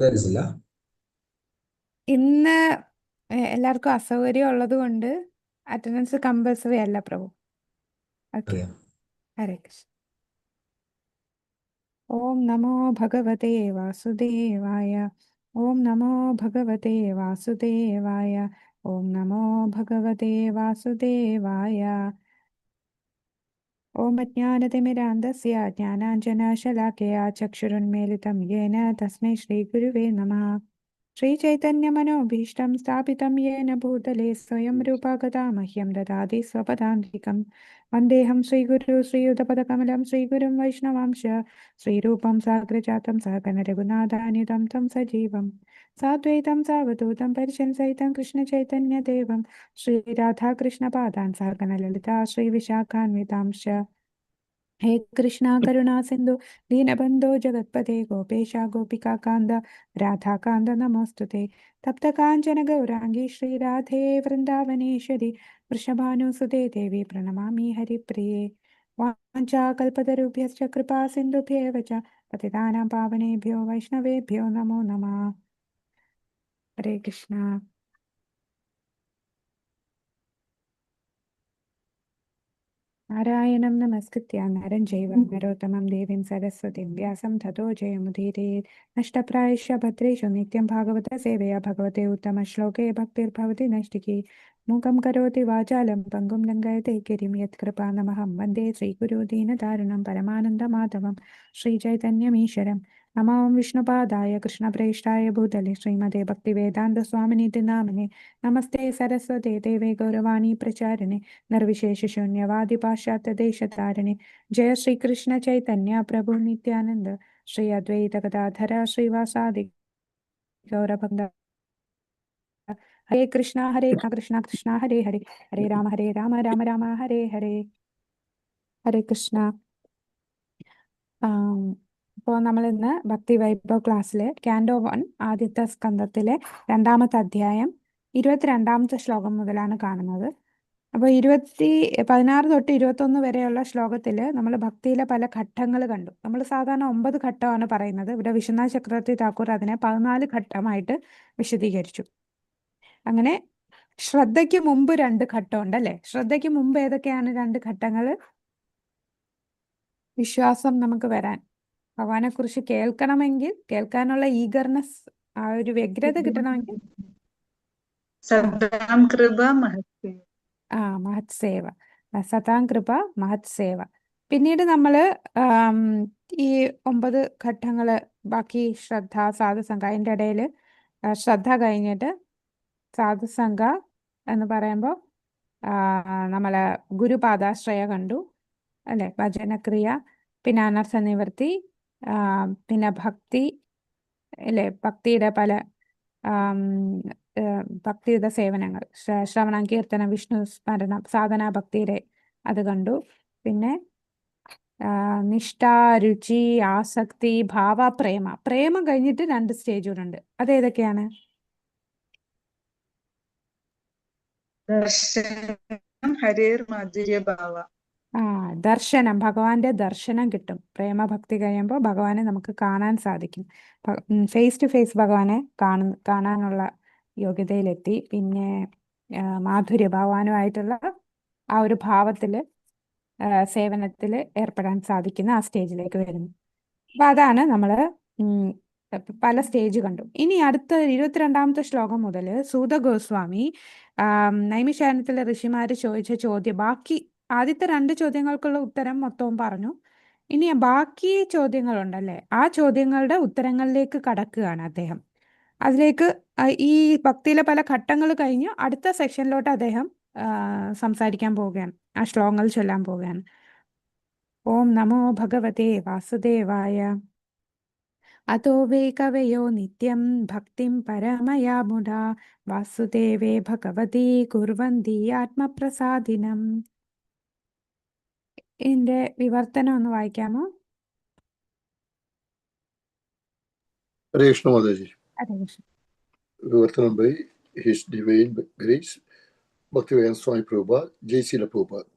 തരിച്ചില്ല. ഇന്ന് എല്ലാവർക്കും അസൗകര്യം ഉള്ളത് കൊണ്ട് അറ്റൻഡൻസ് കമ്പൽസറി അല്ല പ്രഭു. ഓക്കെ. അതെ. ഹരേ കൃഷ്ണ. ഓം നമോ ഭഗവതേ വാസുദേവായ. ഓം നമോ ഭഗവതേ വാസുദേവായ. ഓം നമോ ഭഗവതേ വാസുദേവായ. ഓം അജ്ഞാനതിമിരാന്ധസ്യ ജ്ഞാനാഞ്ജനശലാക്കയാ ചക്ഷുരുന്മീലിതം യേന തസ്മൈ ശ്രീഗുരുവേ നമഃ. ശ്രീചൈതന്യമനോഭീഷ്ടം സ്ഥാപിതം യേന ഭൂതലേ സ്വയം രൂപ ഗദാ മഹ്യം ദദാതി സ്വപദാന്തികം. വന്ദേഹം ശ്രീഗുരു ശ്രീയുതപദകമലം ശ്രീഗുരും വൈഷ്ണവാംശ ശ്രീരൂപം സാഗ്രജാതം സഹഗണ രഘുനാഥാനിതം തം സജീവം സാദ്വൈതം സാവധൂതം പരിശൻസഹിതം കൃഷ്ണചൈതന്യദേവം ശ്രീരാധാകൃഷ്ണപാദാൻ സഹഗണ ലളിതാ ശ്രീവിശാഖാന്വിതാംശ. ഹേ കൃഷ്ണ കരുണാ സിന്ധു ദീനബന്ധോ ജഗത്പതേ ഗോപേശ ഗോപികാന്ത രാധാകാന്ത നമോസ്തുതേ. തപ്തകാഞ്ചന ഗൗരാംഗി ശ്രീരാധേ വൃന്ദാവനേശ്വരി വൃഷഭാനുസുതേ ദേവി പ്രണമാമി ഹരിപ്രിയേ. വാഞ്ചാകൽപതരുഭ്യശ്ച കൃപാ സിന്ധുഭ്യേവ ച പതിതാനാം പാവനേഭ്യോ വൈഷ്ണവേഭ്യോ നമോ നമഃ. ഹരേ കൃഷ്ണ. നാരായണം നമസ്കൃത്യ നരം ചൈവ നരോത്തമം ദേവീം സരസ്വതീം വ്യാസം തതോ ജയമുദീരയേത്. നഷ്ടപ്രായശ്ച ഭദ്രേഷു നിത്യം ഭാഗവത സേവയാ ഭഗവതേ ഉത്തമശ്ലോകേ ഭക്തിർഭവതി നൈഷ്ഠികീ. മൂകം കരോതി വാചാലം പങ്കും ലംഘയത്തെ ഗിരിം യത്കൃപാനമഹം വന്ദേ ശ്രീഗുരു ദീനതാരുണം പരമാനന്ദമാധവം ശ്രീചൈതന്യമീശ്വരം. നമോ വിഷ്ണുപാദായ കൃഷ്ണപ്രേഷ്ഠായ ഭൂതലെ ശ്രീമതേ ഭക്തിവേദാന്തസ്വാമിനിതി നാമിനെ. നമസ്തേ സരസ്വതേ ദേവേ ഗൗരവാണി പ്രചാരിണേ നിർവിശേഷശൂന്യവാദി പാശ്ചാത്യദേശതാരിണി. ജയ ശ്രീകൃഷ്ണ ചൈതന്യ പ്രഭു നിത്യാനന്ദ ശ്രീ അദ്വൈത ഗദാധര ശ്രീവാസാദി ഗൗരഭക്ത. ഹരേ കൃഷ്ണ കൃഷ്ണ കൃഷ്ണ ഹരേ ഹരേ ഹരേ രാമ രാമ രാമ ഹരേ ഹരേ. ഹരേ കൃഷ്ണ. ഇപ്പോൾ നമ്മൾ ഇന്ന് ഭക്തി വൈഭവ് ക്ലാസ്സിലെ ക്യാൻഡോ 1 ആദ്യത്തെ സ്കന്ധത്തിലെ 2ാമത്തെ അധ്യായം 22ാമത്തെ ശ്ലോകം മുതലാണ് കാണുന്നത്. അപ്പോൾ 16 തൊട്ട് 21 വരെയുള്ള ശ്ലോകത്തിൽ നമ്മൾ ഭക്തിയിലെ പല ഘട്ടങ്ങൾ കണ്ടു. നമ്മൾ സാധാരണ 9 ഘട്ടമാണ് പറയുന്നത്. ഇവിടെ വിശ്വനാഥ ചക്രവർത്തി താക്കൂർ അതിനെ 14 ഘട്ടമായിട്ട് വിശദീകരിച്ചു. അങ്ങനെ ശ്രദ്ധയ്ക്ക് മുമ്പ് 2 ഘട്ടമുണ്ട് അല്ലേ? ശ്രദ്ധയ്ക്ക് മുമ്പ് ഏതൊക്കെയാണ് 2 ഘട്ടങ്ങൾ? വിശ്വാസം നമുക്ക് വരാൻ, ഭഗവാനെ കുറിച്ച് കേൾക്കണമെങ്കിൽ, കേൾക്കാനുള്ള ഈഗർനെസ്, ആ ഒരു വ്യഗ്രത കിട്ടണമെങ്കിൽ സതാം കൃപ മഹത്സേവ. മഹത് സേവ, സതാം കൃപ മഹത് സേവ. പിന്നീട് നമ്മൾ ഈ 9 ഘട്ടങ്ങള് ബാക്കി ശ്രദ്ധ, സാധുസംഘ, അതിൻ്റെ ഇടയിൽ ശ്രദ്ധ കഴിഞ്ഞിട്ട് സാധുസംഘ എന്ന് പറയുമ്പോൾ നമ്മൾ ഗുരുപാദാശ്രയ കണ്ടു അല്ലെ, ഭജനക്രിയ, പിന്നെ അനർത്ഥ നിവൃത്തി, പിന്നെ ഭക്തി അല്ലെ, ഭക്തിയുടെ പല ഭക്തിയുടെ സേവനങ്ങൾ, ശ്രവണം, കീർത്തനം, വിഷ്ണു സ്മരണം, സാധന ഭക്തിയുടെ അത് കണ്ടു. പിന്നെ നിഷ്ഠ, രുചി, ആസക്തി, ഭാവ, പ്രേമ. പ്രേമം കഴിഞ്ഞിട്ട് 2 സ്റ്റേജുകളുണ്ട്. അതേതൊക്കെയാണ്? ദർശനം ഹരേർ മാധുര്യഭാവ. ദർശനം, ഭഗവാന്റെ ദർശനം കിട്ടും. പ്രേമഭക്തി കഴിയുമ്പോൾ ഭഗവാനെ നമുക്ക് കാണാൻ സാധിക്കും. ഫേസ് ടു ഫേസ് ഭഗവാനെ കാണാനുള്ള യോഗ്യതയിലെത്തി. പിന്നെ മാധുര്യ, ഭഗവാനുമായിട്ടുള്ള ആ ഒരു ഭാവത്തിൽ സേവനത്തിൽ ഏർപ്പെടാൻ സാധിക്കുന്ന ആ സ്റ്റേജിലേക്ക് വരുന്നു. അപ്പം അതാണ് നമ്മൾ പല സ്റ്റേജ് കണ്ടു. ഇനി അടുത്ത 22ാമത്തെ ശ്ലോകം മുതൽ സൂത ഗോസ്വാമി നൈമിശാരണ്യത്തിലെ ഋഷിമാർ ചോദിച്ച ചോദ്യം, ബാക്കി ആദ്യത്തെ 2 ചോദ്യങ്ങൾക്കുള്ള ഉത്തരം മൊത്തവും പറഞ്ഞു. ഇനി ബാക്കി ചോദ്യങ്ങളുണ്ടല്ലേ, ആ ചോദ്യങ്ങളുടെ ഉത്തരങ്ങളിലേക്ക് കടക്കുകയാണ് അദ്ദേഹം. അതിലേക്ക് ഈ ഭക്തിയിലെ പല ഘട്ടങ്ങൾ കഴിഞ്ഞ് അടുത്ത സെക്ഷനിലോട്ട് അദ്ദേഹം സംസാരിക്കാൻ പോവുകയാണ്, ആ ശ്ലോകങ്ങൾ ചൊല്ലാൻ പോവുകയാണ്. ഓം നമോ ഭഗവതേ വാസുദേവായ. അതോ വേ കവയോ നിത്യം ഭക്തിം പരമയാ മുദാ വാസുദേവേ ഭഗവതി കുർവന്തി ആത്മപ്രസാദിനം. ഇതിന്റെ വിവർത്തനം ഒന്ന് വായിക്കാമോ? ഹരേ കൃഷ്ണ മാതാജി. ഹരേ കൃഷ്ണ. വിവർത്തനം by his divine grace Bhaktivedanta Swami Prabhupad, ജയശീല പ്രഭുപാദ്.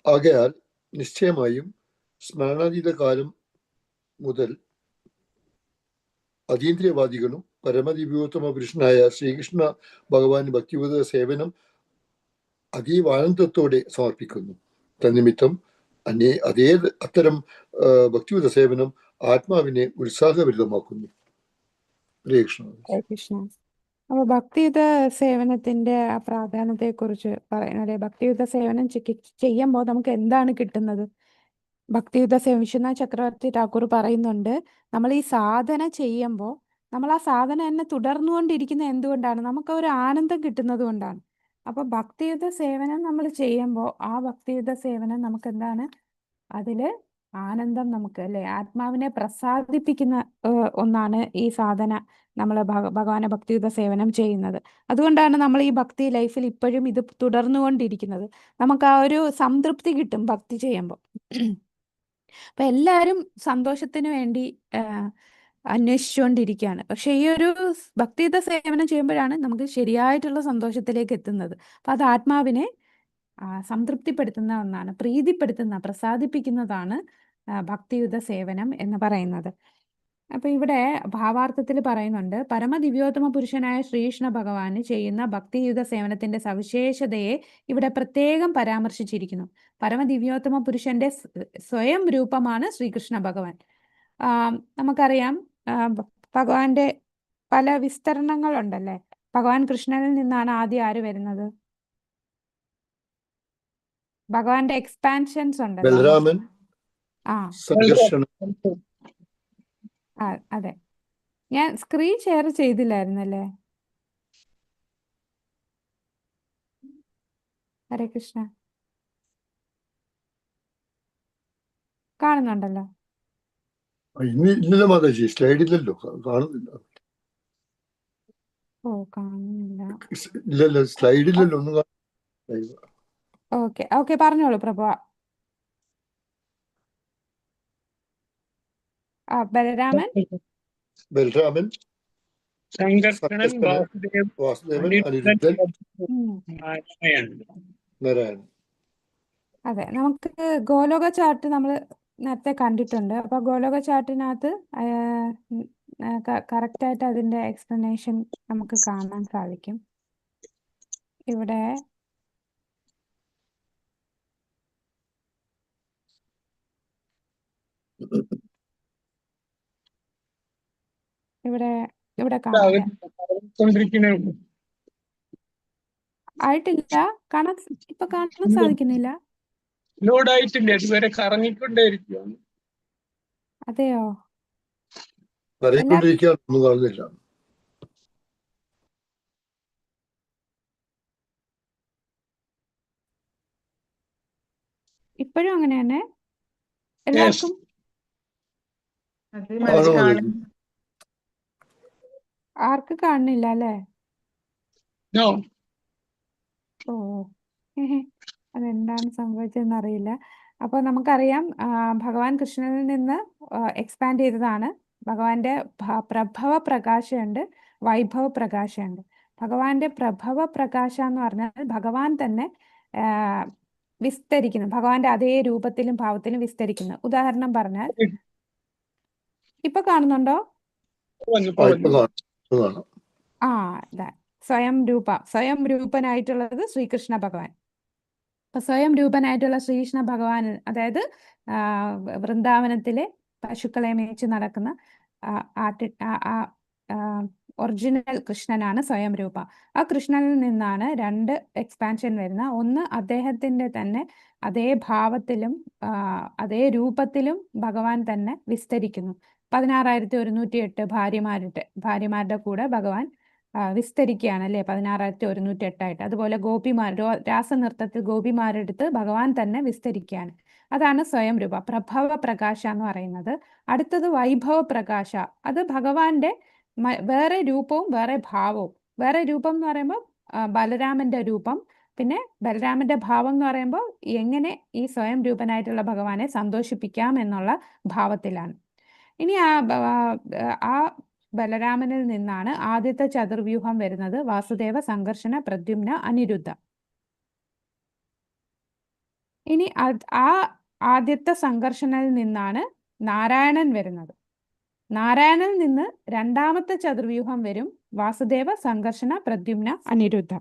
ആകയാൽ നിശ്ചയമായും സ്മരണാതീത കാലം മുതൽ അതീന്ദ്രിയവാദികളും പരമദിവ്യോത്തമ പുരുഷനായ ശ്രീകൃഷ്ണ ഭഗവാന് ഭക്തിയുത സേവനം അതീവ ആനന്ദത്തോടെ സമർപ്പിക്കുന്നു. തന്നിമിത്തം അത്തരം ഭക്തിയുത സേവനം ആത്മാവിനെ ഉത്സാഹഭരിതമാക്കുന്നു. ഹരേ കൃഷ്ണ. ഹരേ കൃഷ്ണ. അപ്പോൾ ഭക്തിയുത സേവനത്തിന്റെ ആ പ്രാധാന്യത്തെക്കുറിച്ച് പറയുന്നത്, ഭക്തിയുത സേവനം ചെയ്യുമ്പോൾ നമുക്ക് എന്താണ് കിട്ടുന്നത്? ഭക്തിയുത സേവനം വിശ്വനാഥ് ചക്രവർത്തി ഠാക്കൂർ പറയുന്നുണ്ട്, നമ്മൾ ഈ സാധന ചെയ്യുമ്പോൾ നമ്മൾ ആ സാധന തന്നെ തുടർന്നുകൊണ്ടിരിക്കുന്ന എന്തുകൊണ്ടാണ്? നമുക്ക് ഒരു ആനന്ദം കിട്ടുന്നത് കൊണ്ടാണ്. അപ്പോൾ ഭക്തിയുത സേവനം നമ്മൾ ചെയ്യുമ്പോൾ ആ ഭക്തിയുത സേവനം നമുക്ക് എന്താണ്? അതില് ആനന്ദം നമുക്ക്, അല്ലെ, ആത്മാവിനെ പ്രസാദിപ്പിക്കുന്ന ഒന്നാണ് ഈ സാധന. നമ്മൾ ഭഗവാനെ ഭക്തിയുത സേവനം ചെയ്യുന്നത്. അതുകൊണ്ടാണ് നമ്മൾ ഈ ഭക്തി ലൈഫിൽ ഇപ്പോഴും ഇത് തുടർന്നുകൊണ്ടിരിക്കുന്നത്. നമുക്ക് ആ ഒരു സംതൃപ്തി കിട്ടും ഭക്തി ചെയ്യുമ്പോൾ. അപ്പൊ എല്ലാവരും സന്തോഷത്തിന് വേണ്ടി അന്വേഷിച്ചുകൊണ്ടിരിക്കുകയാണ്. പക്ഷെ ഈ ഒരു ഭക്തിയുത സേവനം ചെയ്യുമ്പോഴാണ് നമുക്ക് ശരിയായിട്ടുള്ള സന്തോഷത്തിലേക്ക് എത്തുന്നത്. അപ്പൊ അത് ആത്മാവിനെ സംതൃപ്തിപ്പെടുത്തുന്ന ഒന്നാണ്, പ്രീതിപ്പെടുത്തുന്ന, പ്രസാദിപ്പിക്കുന്നതാണ് ഭക്തിയുത സേവനം എന്ന് പറയുന്നത്. അപ്പൊ ഇവിടെ ഭാവാർത്ഥത്തിൽ പറയുന്നുണ്ട്, പരമദിവ്യോത്തമ പുരുഷനായ ശ്രീകൃഷ്ണ ഭഗവാന് ചെയ്യുന്ന ഭക്തിയുത സേവനത്തിന്റെ സവിശേഷതയെ ഇവിടെ പ്രത്യേകം പരാമർശിച്ചിരിക്കുന്നു. പരമദിവ്യോത്തമ പുരുഷന്റെ സ്വയം രൂപമാണ് ശ്രീകൃഷ്ണ ഭഗവാൻ. നമുക്കറിയാം, ഭഗവാന്റെ പല വിസ്തരണങ്ങളുണ്ടല്ലേ. ഭഗവാൻ കൃഷ്ണനിൽ നിന്നാണ് ആദ്യം ആര് വരുന്നത്? ഭഗവാന്റെ എക്സ്പാൻഷൻസ് ഉണ്ടല്ലോ. ബലരാമൻ, ആ സംഘർഷണം. അതെ, ഞാൻ സ്ക്രീൻ ഷെയർ ചെയ്തില്ലായിരുന്നല്ലേ. ഹരേ കൃഷ്ണ. കാണുന്നുണ്ടല്ലോ. ഇന്നില്ല മാതാജി, സ്ലൈഡില്ലല്ലോ, കാണുന്നില്ല. ഓ, കാണുന്നില്ല. ഇല്ലല്ലോ, സ്ലൈഡില്ലല്ലോ, ഒന്നും കാണുന്നില്ല. ഓക്കെ ഓക്കെ, പറഞ്ഞോളൂ പ്രഭു. ബലരാമൻ, ബലരാമൻ, സംഘർഷണൻ, വാസുദേവൻ, അനിരുദ്ധൻ, നാരായണൻ. അതെ, നമുക്ക് ഗോലോക ചാർട്ട് നമ്മൾ നേരത്തെ കണ്ടിട്ടുണ്ട്. അപ്പൊ ഗോലോക ചാർട്ടിനകത്ത് കറക്റ്റായിട്ട് അതിന്റെ എക്സ്പ്ലനേഷൻ നമുക്ക് കാണാൻ സാധിക്കും. ഇവിടെ ഇവിടെ ഇവിടെ കാണാം. ആയിട്ടില്ല, ഇപ്പൊ കാണാൻ സാധിക്കുന്നില്ല. ലോഡായിട്ടില്ല, ഇതുവരെ കറങ്ങിക്കൊണ്ടേയിരിക്കുകയാണ്. അതെയോ? കരയിക്കൊണ്ടിരിക്കാൻ ഒന്നും കാണുന്നില്ല. ഇപ്പോഴും അങ്ങനെ തന്നെ എല്ലാവർക്കും? അതേ മാതിരി കാണും. ആർക്ക് കാണുന്നില്ല അല്ലേ? നോ. ഓ, അതെന്താണ് സംഭവിച്ചതെന്ന് അറിയില്ല. അപ്പോൾ നമുക്കറിയാം, ഭഗവാൻ കൃഷ്ണനിൽ നിന്ന് എക്സ്പാൻഡ് ചെയ്തതാണ്. ഭഗവാന്റെ പ്രഭവ പ്രകാശമുണ്ട്, വൈഭവ പ്രകാശമുണ്ട്. ഭഗവാന്റെ പ്രഭവ പ്രകാശം എന്ന് പറഞ്ഞാൽ ഭഗവാൻ തന്നെ വിസ്തരിക്കുന്നു, ഭഗവാന്റെ അതേ രൂപത്തിലും ഭാവത്തിലും വിസ്തരിക്കുന്നു. ഉദാഹരണം പറഞ്ഞാൽ, ഇപ്പൊ കാണുന്നുണ്ടോ? ഇതാ സ്വയം രൂപനായിട്ടുള്ളത് ശ്രീകൃഷ്ണ ഭഗവാൻ. അപ്പൊ സ്വയം രൂപനായിട്ടുള്ള ശ്രീകൃഷ്ണ ഭഗവാൻ, അതായത് വൃന്ദാവനത്തിലെ പശുക്കളെ മേയിച്ച് നടക്കുന്ന ഒറിജിനൽ കൃഷ്ണനാണ് സ്വയം രൂപ. ആ കൃഷ്ണനിൽ നിന്നാണ് രണ്ട് എക്സ്പാൻഷൻ വരുന്നത്. ഒന്ന്, അദ്ദേഹത്തിന്റെ തന്നെ അതേ ഭാവത്തിലും അതേ രൂപത്തിലും ഭഗവാൻ തന്നെ വിസ്തരിക്കുന്നു. 16,108 ഭാര്യമാരുടെ കൂടെ ഭഗവാൻ വിസ്തരിക്കുകയാണ്, അല്ലേ, 16,108 അതുപോലെ രാസനൃത്തത്തിൽ ഗോപിമാരെടുത്ത് ഭഗവാൻ തന്നെ വിസ്തരിക്കുകയാണ്. അതാണ് സ്വയം രൂപ, പ്രഭവ പ്രകാശ എന്ന് പറയുന്നത്. അടുത്തത് വൈഭവ പ്രകാശ. അത് ഭഗവാന്റെ വേറെ രൂപവും വേറെ ഭാവവും. വേറെ രൂപം എന്ന് പറയുമ്പോൾ ബലരാമന്റെ രൂപം, പിന്നെ ബലരാമന്റെ ഭാവം എന്ന് പറയുമ്പോൾ എങ്ങനെ ഈ സ്വയം രൂപനായിട്ടുള്ള ഭഗവാനെ സന്തോഷിപ്പിക്കാം എന്നുള്ള ഭാവത്തിലാണ്. ഇനി ആ ബലരാമനിൽ നിന്നാണ് ആദ്യത്തെ ചതുർവ്യൂഹം വരുന്നത്, വാസുദേവ, സംഘർഷണ, പ്രദ്യുമ്ന, അനിരുദ്ധ. ഇനി ആ ആദ്യത്തെ സംഘർഷണയിൽ നിന്നാണ് നാരായണൻ വരുന്നത്. നാരായണനിൽ നിന്ന് രണ്ടാമത്തെ ചതുർവ്യൂഹം വരും. വാസുദേവ, സംഘർഷണ, പ്രദ്യുമ്ന, അനിരുദ്ധ.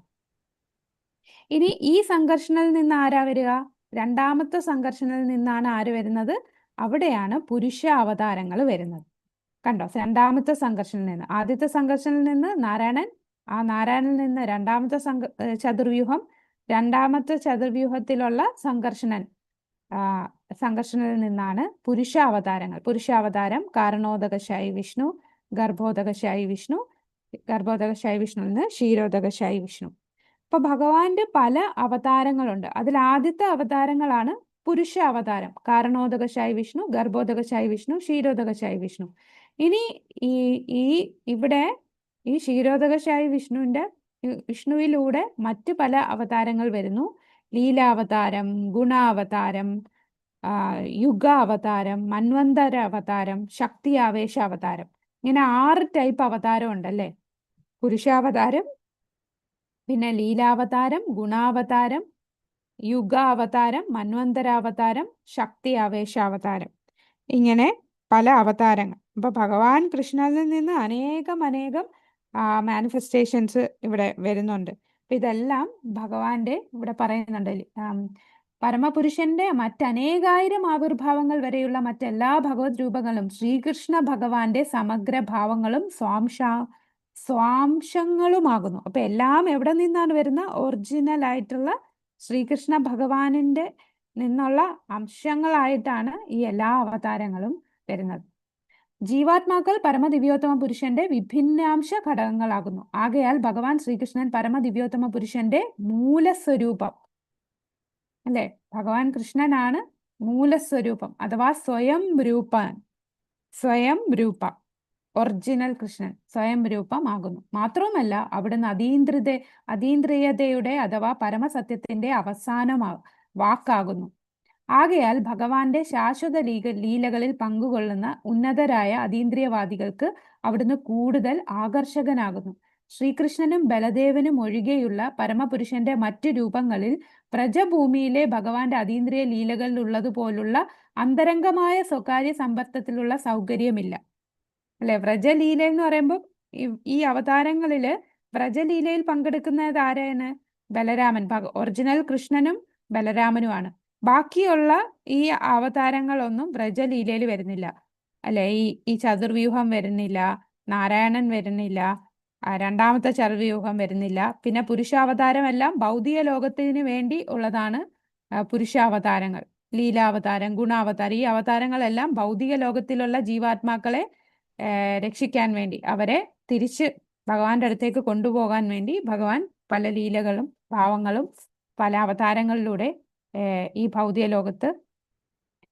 ഇനി ഈ സംഘർഷണയിൽ നിന്ന് ആരാ വരിക? രണ്ടാമത്തെ സംഘർഷണയിൽ നിന്നാണ് ആര് വരുന്നത്? അവിടെയാണ് പുരുഷ അവതാരങ്ങൾ വരുന്നത്. കണ്ടോ? രണ്ടാമത്തെ സംഘർഷനിൽ നിന്ന്. ആദ്യത്തെ സംഘർഷനിൽ നിന്ന് നാരായണൻ, ആ നാരായണനിൽ നിന്ന് രണ്ടാമത്തെ ചതുർവ്യൂഹം, രണ്ടാമത്തെ ചതുർവ്യൂഹത്തിലുള്ള സംഘർഷനിൽ നിന്നാണ് പുരുഷ അവതാരങ്ങൾ. പുരുഷാവതാരം കാരണോദകശായി വിഷ്ണു, ഗർഭോദകശായി വിഷ്ണു, ഗർഭോദകശായി വിഷ്ണു നിന്ന് ക്ഷീരോദകശായി വിഷ്ണു. അപ്പൊ ഭഗവാന്റെ പല അവതാരങ്ങളുണ്ട്. അതിൽ ആദ്യത്തെ അവതാരങ്ങളാണ് പുരുഷ അവതാരം. കാരണോദകശായി വിഷ്ണു, ഗർഭോദകശായി വിഷ്ണു, ക്ഷീരോദകശായി വിഷ്ണു. ഇനി ഇവിടെ ഈ ക്ഷീരോദകശായി വിഷ്ണുവിലൂടെ മറ്റു പല അവതാരങ്ങൾ വരുന്നു. ലീലാവതാരം, ഗുണാവതാരം, യുഗാവതാരം, മന്വന്തര അവതാരം, ശക്തി ആവേശ അവതാരം. ഇങ്ങനെ 6 ടൈപ്പ് അവതാരം ഉണ്ടല്ലേ? പുരുഷാവതാരം, പിന്നെ ലീലാവതാരം, ഗുണാവതാരം, യുഗാവതാരം, മന്വന്തരാവതാരം, ശക്തി ആവേശാവതാരം. ഇങ്ങനെ പല അവതാരങ്ങൾ. അപ്പൊ ഭഗവാൻ കൃഷ്ണനിൽ നിന്ന് അനേകം മാനിഫെസ്റ്റേഷൻസ് ഇവിടെ വരുന്നുണ്ട്. അപ്പൊ ഇതെല്ലാം ഭഗവാന്റെ ഇവിടെ പറയുന്നുണ്ട്. പരമപുരുഷന്റെ മറ്റനേകായിരം ആവിർഭാവങ്ങൾ വരെയുള്ള മറ്റെല്ലാ ഭഗവത് രൂപങ്ങളും ശ്രീകൃഷ്ണ ഭഗവാന്റെ സമഗ്ര ഭാവങ്ങളും സ്വാംശങ്ങളുമാകുന്നു. അപ്പൊ എല്ലാം എവിടെ നിന്നാണ് വരുന്ന? ഒറിജിനൽ ആയിട്ടുള്ള ശ്രീകൃഷ്ണ ഭഗവാനിന്റെ നിന്നുള്ള അംശങ്ങളായിട്ടാണ് ഈ എല്ലാ അവതാരങ്ങളും വരുന്നത്. ജീവാത്മാക്കൾ പരമദിവ്യോത്തമ പുരുഷന്റെ വിഭിന്നാംശ ഘടകങ്ങളാകുന്നു. ആകയാൽ ഭഗവാൻ ശ്രീകൃഷ്ണൻ പരമദിവ്യോത്തമ പുരുഷന്റെ മൂലസ്വരൂപം അല്ലെ? ഭഗവാൻ കൃഷ്ണനാണ് മൂലസ്വരൂപം അഥവാ സ്വയം രൂപ. ഒറിജിനൽ കൃഷ്ണൻ സ്വയം രൂപമാകുന്നു. മാത്രവുമല്ല അവിടുന്ന് അതീന്ദ്രിയതയുടെ അഥവാ പരമസത്യത്തിന്റെ അവസാന വാക്കാകുന്നു. ആകയാൽ ഭഗവാന്റെ ശാശ്വത ലീലകളിൽ പങ്കുകൊള്ളുന്ന ഉന്നതരായ അതീന്ദ്രിയവാദികൾക്ക് അവിടുന്ന് കൂടുതൽ ആകർഷകനാകുന്നു. ശ്രീകൃഷ്ണനും ബലദേവനും ഒഴികെയുള്ള പരമപുരുഷന്റെ മറ്റു രൂപങ്ങളിൽ പ്രജഭൂമിയിലെ ഭഗവാന്റെ അതീന്ദ്രിയ ലീലകളിലുള്ളതുപോലുള്ള അന്തരംഗമായ സ്വകാര്യ സമ്പർക്കത്തിലുള്ള സൗകര്യമില്ല അല്ലെ? വ്രജലീല എന്ന് പറയുമ്പോൾ ഈ അവതാരങ്ങളില് വ്രജലീലയിൽ പങ്കെടുക്കുന്നത് ആരാണ്? ബലരാമൻ. ഒറിജിനൽ കൃഷ്ണനും ബലരാമനുമാണ്. ബാക്കിയുള്ള ഈ അവതാരങ്ങളൊന്നും വ്രജലീലയിൽ വരുന്നില്ല അല്ലെ? ഈ ചതുർവ്യൂഹം വരുന്നില്ല, നാരായണൻ വരുന്നില്ല, രണ്ടാമത്തെ ചതുർവ്യൂഹം വരുന്നില്ല. പിന്നെ പുരുഷാവതാരം എല്ലാം ഭൗതിക ലോകത്തിന് വേണ്ടി ഉള്ളതാണ്. പുരുഷാവതാരങ്ങൾ, ലീലാവതാരം, ഗുണാവതാരം, ഈ അവതാരങ്ങളെല്ലാം ഭൗതിക ലോകത്തിലുള്ള ജീവാത്മാക്കളെ രക്ഷിക്കാൻ വേണ്ടി, അവരെ തിരിച്ച് ഭഗവാന്റെ അടുത്തേക്ക് കൊണ്ടുപോകാൻ വേണ്ടി ഭഗവാൻ പല ലീലകളും ഭാവങ്ങളും പല അവതാരങ്ങളിലൂടെ ഈ ഭൗതിക ലോകത്ത്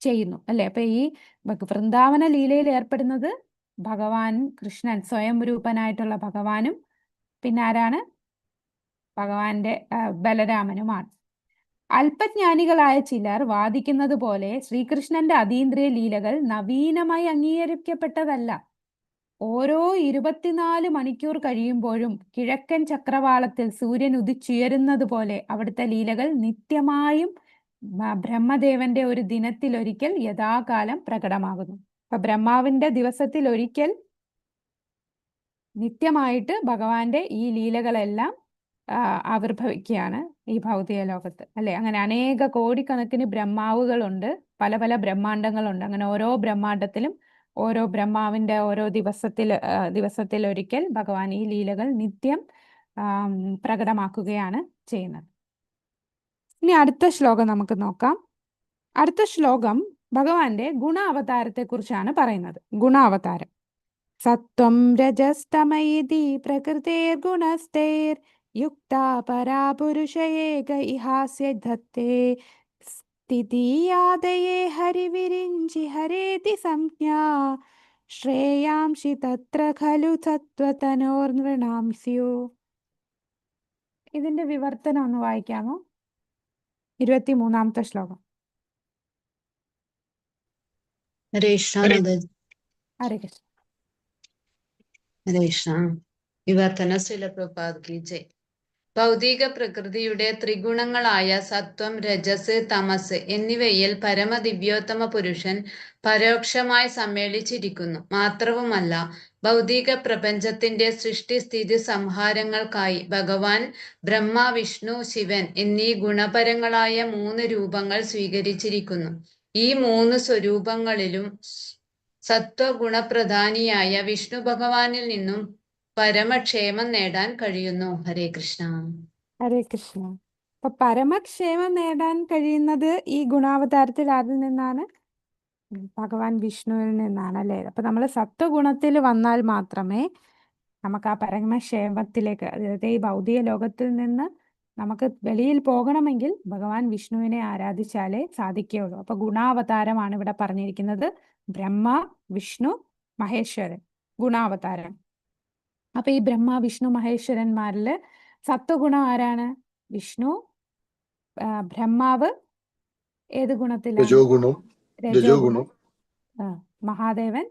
ചെയ്യുന്നു അല്ലെ? അപ്പൊ ഈ വൃന്ദാവന ലീലയിൽ ഏർപ്പെടുന്നത് ഭഗവാൻ കൃഷ്ണൻ, സ്വയം രൂപനായിട്ടുള്ള ഭഗവാനും പിന്നെ ആരാണ്? ഭഗവാന്റെ ബലരാമനുമാണ്. അല്പജ്ഞാനികളായ ചിലർ വാദിക്കുന്നത് പോലെ ശ്രീകൃഷ്ണന്റെ അതീന്ദ്രിയ ലീലകൾ നവീനമായി അംഗീകരിക്കപ്പെട്ടതല്ല. ഓരോ 24 മണിക്കൂർ കഴിയുമ്പോഴും കിഴക്കൻ ചക്രവാളത്തിൽ സൂര്യൻ ഉദിച്ചുയരുന്നത് പോലെ അവിടുത്തെ ലീലകൾ നിത്യമായും ബ്രഹ്മദേവന്റെ ഒരു ദിനത്തിലൊരിക്കൽ യഥാകാലം പ്രകടമാകുന്നു. അപ്പൊ ബ്രഹ്മാവിന്റെ ദിവസത്തിലൊരിക്കൽ നിത്യമായിട്ട് ഭഗവാന്റെ ഈ ലീലകളെല്ലാം ആവിർഭവിക്കുകയാണ് ഈ ഭൗതിക ലോകത്ത് അല്ലെ? അങ്ങനെ അനേക കോടിക്കണക്കിന് ബ്രഹ്മാവുകളുണ്ട്, പല പല ബ്രഹ്മാണ്ടങ്ങളുണ്ട്. അങ്ങനെ ഓരോ ബ്രഹ്മാണ്ടത്തിലും ഓരോ ബ്രഹ്മാവിന്റെ ഓരോ ദിവസത്തിലൊരിക്കൽ ഭഗവാൻ ഈ ലീലകൾ നിത്യം പ്രകടമാക്കുകയാണ് ചെയ്യുന്നത്. ഇനി അടുത്ത ശ്ലോകം നമുക്ക് നോക്കാം. അടുത്ത ശ്ലോകം ഭഗവാന്റെ ഗുണാവതാരത്തെ കുറിച്ചാണ് പറയുന്നത്. ഗുണാവതാരം: സത്വം രജസ്തമയിതി പ്രകൃതേർ ഗുണസ്തേർ യുക്താ പരാ പുരുഷ ഏക ഇഹാസ്യ ധത്തേ സ്ഥിതിയാദയേ ഹരിവിരിഞ്ചി ഹരേതി സംജ്ഞാ ശ്രേയാംശി തത്ര ഖലു സത്വതനോർനൃണാം സ്യു. ഇതിന്റെ വിവർത്തനം ഒന്ന് വായിക്കാമോ? 23-ാമത്തെ ശ്ലോകം. हरे कृष्ण माताजी। ഹരേ കൃഷ്ണ. हरे कृष्ण। विवर्तन श्रील प्रभुपाद की जय। ഭൗതിക പ്രകൃതിയുടെ ത്രിഗുണങ്ങളായ സത്വം, രജസ്, തമസ് എന്നിവയിൽ പരമദിവ്യോത്തമ പുരുഷൻ പരോക്ഷമായി സമ്മേളിച്ചിരിക്കുന്നു. മാത്രവുമല്ല, ഭൗതിക പ്രപഞ്ചത്തിന്റെ സൃഷ്ടിസ്ഥിതി സംഹാരങ്ങൾക്കായി ഭഗവാൻ ബ്രഹ്മ, വിഷ്ണു, ശിവൻ എന്നീ ഗുണപരങ്ങളായ 3 രൂപങ്ങൾ സ്വീകരിച്ചിരിക്കുന്നു. ഈ 3 സ്വരൂപങ്ങളിലും സത്വഗുണപ്രധാനിയായ വിഷ്ണു ഭഗവാനിൽ നിന്നും പരമക്ഷേമം നേടാൻ കഴിയുന്നു. ഹരേ കൃഷ്ണ. ഹരേ കൃഷ്ണ. അപ്പൊ പരമക്ഷേമം നേടാൻ കഴിയുന്നത് ഈ ഗുണാവതാരത്തിൽ ആരിൽ നിന്നാണ്? ഭഗവാൻ വിഷ്ണുവിൽ നിന്നാണ് അല്ലേ? അപ്പൊ നമ്മൾ സത്വഗുണത്തിൽ വന്നാൽ മാത്രമേ നമുക്ക് ആ പരമക്ഷേമത്തിലേക്ക്, അതായത് ഈ ഭൗതിക ലോകത്തിൽ നിന്ന് നമുക്ക് വെളിയിൽ പോകണമെങ്കിൽ ഭഗവാൻ വിഷ്ണുവിനെ ആരാധിച്ചാലേ സാധിക്കുകയുള്ളൂ. അപ്പൊ ഗുണാവതാരമാണ് ഇവിടെ പറഞ്ഞിരിക്കുന്നത്. ബ്രഹ്മ, വിഷ്ണു, മഹേശ്വരൻ, ഗുണാവതാരം. അപ്പൊ ഈ ബ്രഹ്മ, വിഷ്ണു, മഹേശ്വരന്മാരില് സത്വഗുണം ആരാണ്? വിഷ്ണു. ബ്രഹ്മാവ് ഏത് ഗുണത്തിലാണ്? രജോഗുണം, രജോഗുണം. മഹാദേവൻ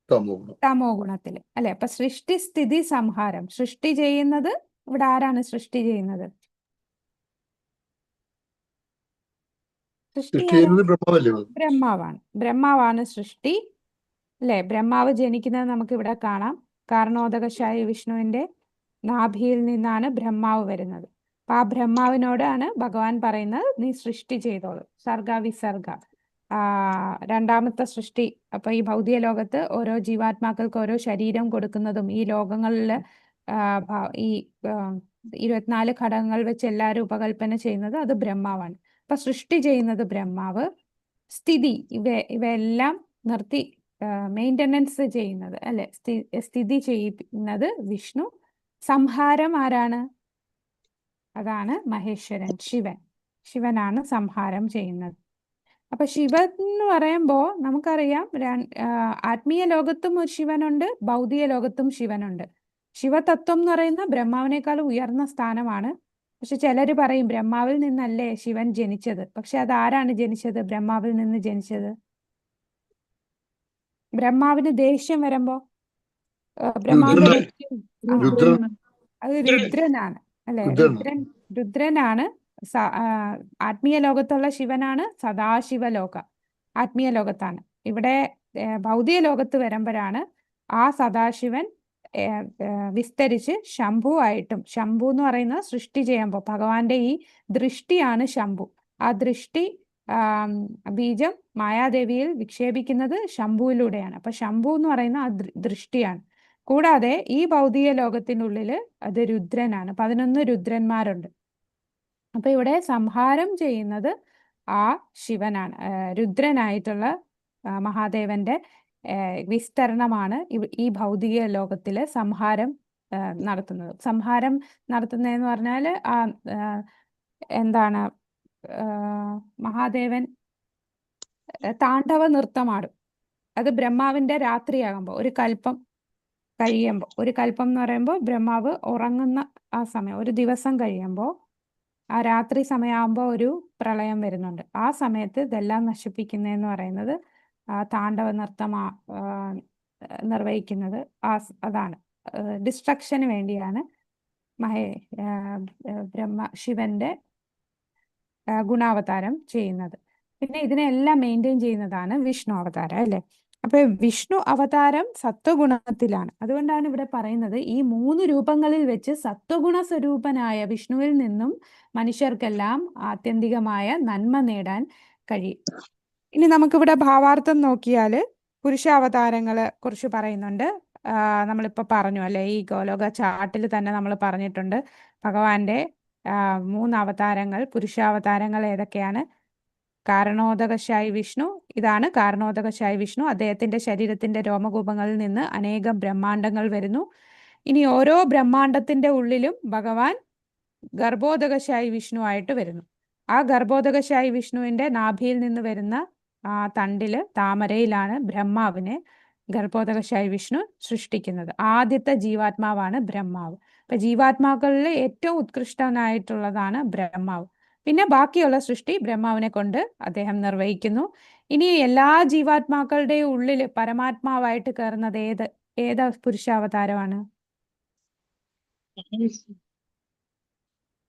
തമോ ഗുണം. തമോ ഗുണത്തില് അല്ലെ? അപ്പൊ സൃഷ്ടി, സ്ഥിതി, സംഹാരം. സൃഷ്ടി ചെയ്യുന്നത് ഇവിടെ ആരാണ്? സൃഷ്ടി ചെയ്യുന്നത് സൃഷ്ടി ചെയ്യുന്നത് ബ്രഹ്മാവല്ലേ? ബ്രഹ്മാവാണ്. ബ്രഹ്മാവാണ് സൃഷ്ടി അല്ലെ? ബ്രഹ്മാവ് ജനിക്കുന്നത് നമുക്ക് ഇവിടെ കാണാം. കാരണോദകശായി വിഷ്ണുവിന്റെ നാഭിയിൽ നിന്നാണ് ബ്രഹ്മാവ് വരുന്നത്. അപ്പൊ ആ ബ്രഹ്മാവിനോടാണ് ഭഗവാൻ പറയുന്നത്, നീ സൃഷ്ടി ചെയ്തോളൂ. സർഗ വിസർഗ, രണ്ടാമത്തെ സൃഷ്ടി. അപ്പൊ ഈ ഭൗതിക ലോകത്ത് ഓരോ ജീവാത്മാക്കൾക്ക് ഓരോ ശരീരം കൊടുക്കുന്നതും ഈ ലോകങ്ങളില് ഈ 24 ഘടകങ്ങൾ വെച്ച് എല്ലാവരും ഉപകൽപ്പന ചെയ്യുന്നത് അത് ബ്രഹ്മാവാണ്. അപ്പൊ സൃഷ്ടി ചെയ്യുന്നത് ബ്രഹ്മാവ്, സ്ഥിതി ഇവയെല്ലാം നിർത്തി മെയിൻ്റനൻസ് ചെയ്യുന്നത് അല്ലെ, സ്ഥിതി ചെയ്യുന്നത് വിഷ്ണു. സംഹാരം ആരാണ്? അതാണ് മഹേശ്വരൻ, ശിവൻ. ശിവനാണ് സംഹാരം ചെയ്യുന്നത്. അപ്പൊ ശിവൻ എന്ന് പറയുമ്പോ നമുക്കറിയാം, ആത്മീയ ലോകത്തും ഒരു ശിവനുണ്ട്, ഭൗതിക ലോകത്തും ശിവനുണ്ട്. ശിവതത്വം എന്ന് പറയുന്ന ബ്രഹ്മാവിനേക്കാൾ ഉയർന്ന സ്ഥാനമാണ്. പക്ഷെ ചിലര് പറയും ബ്രഹ്മാവിൽ നിന്നല്ലേ ശിവൻ ജനിച്ചത്. പക്ഷെ അതാരാണ് ജനിച്ചത്? ബ്രഹ്മാവിൽ നിന്ന് ജനിച്ചത്. ബ്രഹ്മാവിന് ദേഷ്യം വരുമ്പോ ബ്രഹ്മാവിന്റെ അത് രുദ്രനാണ് അല്ലെ? രുദ്രനാണ്. ആത്മീയ ലോകത്തുള്ള ശിവനാണ് സദാശിവലോക, ആത്മീയ ലോകത്താണ്. ഇവിടെ ഭൗതിക ലോകത്ത് വരുമ്പോഴാണ് ആ സദാശിവൻ വിസ്തരിച്ച് ശംഭു ആയിട്ടും, ശംഭു എന്ന് പറയുന്നത് സൃഷ്ടി ചെയ്യുമ്പോൾ ഭഗവാന്റെ ഈ ദൃഷ്ടിയാണ് ശംഭു. ആ ദൃഷ്ടി ബീജം മായാദേവിയിൽ വിക്ഷേപിക്കുന്നത് ശംഭുവിലൂടെയാണ്. അപ്പൊ ശംഭു എന്ന് പറയുന്ന ആ ദൃഷ്ടിയാണ്. കൂടാതെ ഈ ഭൗതിക ലോകത്തിനുള്ളില് അത് രുദ്രനാണ്. 11 രുദ്രന്മാരുണ്ട്. അപ്പൊ ഇവിടെ സംഹാരം ചെയ്യുന്നത് ആ ശിവനാണ്. രുദ്രനായിട്ടുള്ള മഹാദേവന്റെ വിസ്തരണമാണ് ഈ ഭൗതിക ലോകത്തില് സംഹാരം നടത്തുന്നത്. സംഹാരം നടത്തുന്നതെന്ന് പറഞ്ഞാൽ എന്താണ്, മഹാദേവൻ താണ്ഡവ നൃത്തമാടും. അത് ബ്രഹ്മാവിന്റെ രാത്രിയാകുമ്പോൾ, ഒരു കൽപ്പം കഴിയുമ്പോൾ, ഒരു കൽപ്പം എന്ന് പറയുമ്പോൾ ബ്രഹ്മാവ് ഉറങ്ങുന്ന ആ സമയം, ഒരു ദിവസം കഴിയുമ്പോൾ ആ രാത്രി സമയമാകുമ്പോൾ ഒരു പ്രളയം വരുന്നുണ്ട്. ആ സമയത്ത് ഇതെല്ലാം നശിപ്പിക്കുന്നതെന്ന് പറയുന്നത് താണ്ഡവ നൃത്തം നിർവഹിക്കുന്നത് അതാണ്. ഡിസ്ട്രക്ഷന് വേണ്ടിയാണ് ശിവന്റെ ഗുണാവതാരം ചെയ്യുന്നത്. പിന്നെ ഇതിനെല്ലാം മെയിൻറ്റെയിൻ ചെയ്യുന്നതാണ് വിഷ്ണു അവതാരം അല്ലെ? അപ്പൊ വിഷ്ണു അവതാരം സത്വഗുണത്തിലാണ്. അതുകൊണ്ടാണ് ഇവിടെ പറയുന്നത് ഈ 3 രൂപങ്ങളിൽ വെച്ച് സത്വഗുണ സ്വരൂപനായ വിഷ്ണുവിൽ നിന്നും മനുഷ്യർക്കെല്ലാം ആത്യന്തികമായ നന്മ നേടാൻ കഴിയും. ഇനി നമുക്കിവിടെ ഭാവാർത്ഥം നോക്കിയാൽ പുരുഷാവതാരങ്ങളെ കുറിച്ച് പറയുന്നുണ്ട്. നമ്മളിപ്പോൾ പറഞ്ഞു അല്ലെ, ഈ ഗോലോക ചാർട്ടിൽ തന്നെ നമ്മൾ പറഞ്ഞിട്ടുണ്ട് ഭഗവാന്റെ 3 അവതാരങ്ങൾ, പുരുഷാവതാരങ്ങൾ ഏതൊക്കെയാണ്? കാരണോദകശായി വിഷ്ണു, ഇതാണ് കാരണോദകശായി വിഷ്ണു. അദ്ദേഹത്തിന്റെ ശരീരത്തിന്റെ രോമകൂപങ്ങളിൽ നിന്ന് അനേകം ബ്രഹ്മാണ്ടങ്ങൾ വരുന്നു. ഇനി ഓരോ ബ്രഹ്മാണ്ടത്തിന്റെ ഉള്ളിലും ഭഗവാൻ ഗർഭോദകശായി വിഷ്ണു ആയിട്ട് വരുന്നു. ആ ഗർഭോദകശായി വിഷ്ണുവിന്റെ നാഭിയിൽ നിന്ന് വരുന്ന ആ തണ്ടില്, താമരയിലാണ് ബ്രഹ്മാവിനെ ഗർഭോദകശായി വിഷ്ണു സൃഷ്ടിക്കുന്നത്. ആദ്യത്തെ ജീവാത്മാവാണ് ബ്രഹ്മാവ്. അപ്പൊ ജീവാത്മാക്കളിൽ ഏറ്റവും ഉത്കൃഷ്ടനായിട്ടുള്ളതാണ് ബ്രഹ്മാവ്. പിന്നെ ബാക്കിയുള്ള സൃഷ്ടി ബ്രഹ്മാവിനെ കൊണ്ട് അദ്ദേഹം നിർവഹിക്കുന്നു. ഇനി എല്ലാ ജീവാത്മാക്കളുടെയും ഉള്ളിൽ പരമാത്മാവായിട്ട് കയറുന്നത് ഏത് പുരുഷാവതാരമാണ്?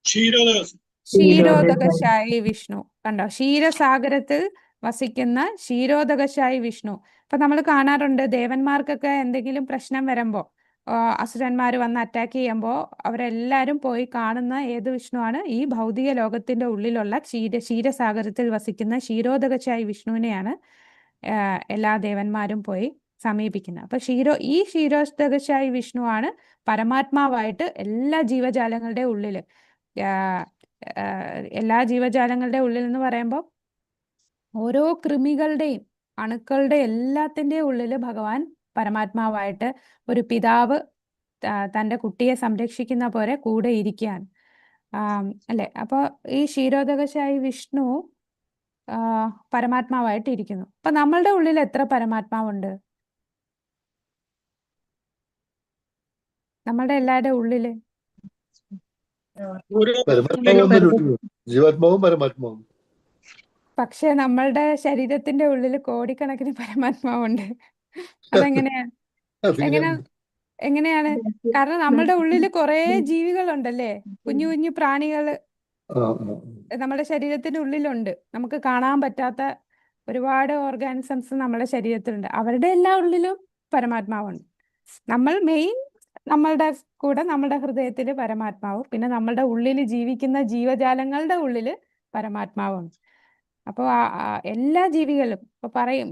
ക്ഷീരോദകസ് ക്ഷീരോദകശായി വിഷ്ണു. കണ്ടോ, ക്ഷീരസാഗരത്തിൽ വസിക്കുന്ന ക്ഷീരോദകശായി വിഷ്ണു. അപ്പൊ നമ്മൾ കാണാറുണ്ട് ദേവന്മാർക്കൊക്കെ എന്തെങ്കിലും പ്രശ്നം വരുമ്പോ അസുരന്മാർ വന്ന് അറ്റാക്ക് ചെയ്യുമ്പോൾ അവരെല്ലാരും പോയി കാണുന്ന ഏത് വിഷ്ണുവാണ്? ഈ ഭൗതിക ലോകത്തിന്റെ ഉള്ളിലുള്ള ക്ഷീരസാഗരത്തിൽ വസിക്കുന്ന ക്ഷീരോദകശായി വിഷ്ണുവിനെയാണ് എല്ലാ ദേവന്മാരും പോയി സമീപിക്കുന്നത്. അപ്പൊ ഈ ക്ഷീരോദകശായി വിഷ്ണുവാണ് പരമാത്മാവായിട്ട് എല്ലാ ജീവജാലങ്ങളുടെ ഉള്ളില് എല്ലാ ജീവജാലങ്ങളുടെ ഉള്ളിൽ എന്ന് പറയുമ്പോൾ ഓരോ കൃമികളുടെയും അണുക്കളുടെ എല്ലാത്തിൻ്റെയും ഉള്ളിൽ ഭഗവാൻ പരമാത്മാവായിട്ട് ഒരു പിതാവ് തൻ്റെ കുട്ടിയെ സംരക്ഷിക്കുന്ന പോലെ കൂടെ ഇരിക്കുകയാണ്. അല്ലെ? അപ്പോൾ ഈ ക്ഷീരോദകശായി വിഷ്ണു പരമാത്മാവായിട്ട് ഇരിക്കുന്നു. അപ്പൊ നമ്മളുടെ ഉള്ളിൽ എത്ര പരമാത്മാവുണ്ട്? നമ്മളുടെ എല്ലാവരുടെ ഉള്ളില് ജീവാത്മാവും പരമാത്മാവും. പക്ഷെ നമ്മളുടെ ശരീരത്തിന്റെ ഉള്ളിൽ കോടിക്കണക്കിന് പരമാത്മാവുണ്ട്. എങ്ങനെയാണ്? കാരണം നമ്മളുടെ ഉള്ളിൽ കുറെ ജീവികളുണ്ടല്ലേ, കുഞ്ഞു കുഞ്ഞു പ്രാണികള് നമ്മുടെ ശരീരത്തിന്റെ ഉള്ളിലുണ്ട്. നമുക്ക് കാണാൻ പറ്റാത്ത ഒരുപാട് ഓർഗാനിസംസ് നമ്മുടെ ശരീരത്തിലുണ്ട്. അവരുടെ എല്ലാ ഉള്ളിലും പരമാത്മാവുണ്ട്. നമ്മൾ മെയിൻ നമ്മളുടെ കൂടെ നമ്മുടെ ഹൃദയത്തില് പരമാത്മാവും, പിന്നെ നമ്മളുടെ ഉള്ളിൽ ജീവിക്കുന്ന ജീവജാലങ്ങളുടെ ഉള്ളില് പരമാത്മാവുണ്ട്. അപ്പോൾ എല്ലാ ജീവികളും ഇപ്പൊ പറയും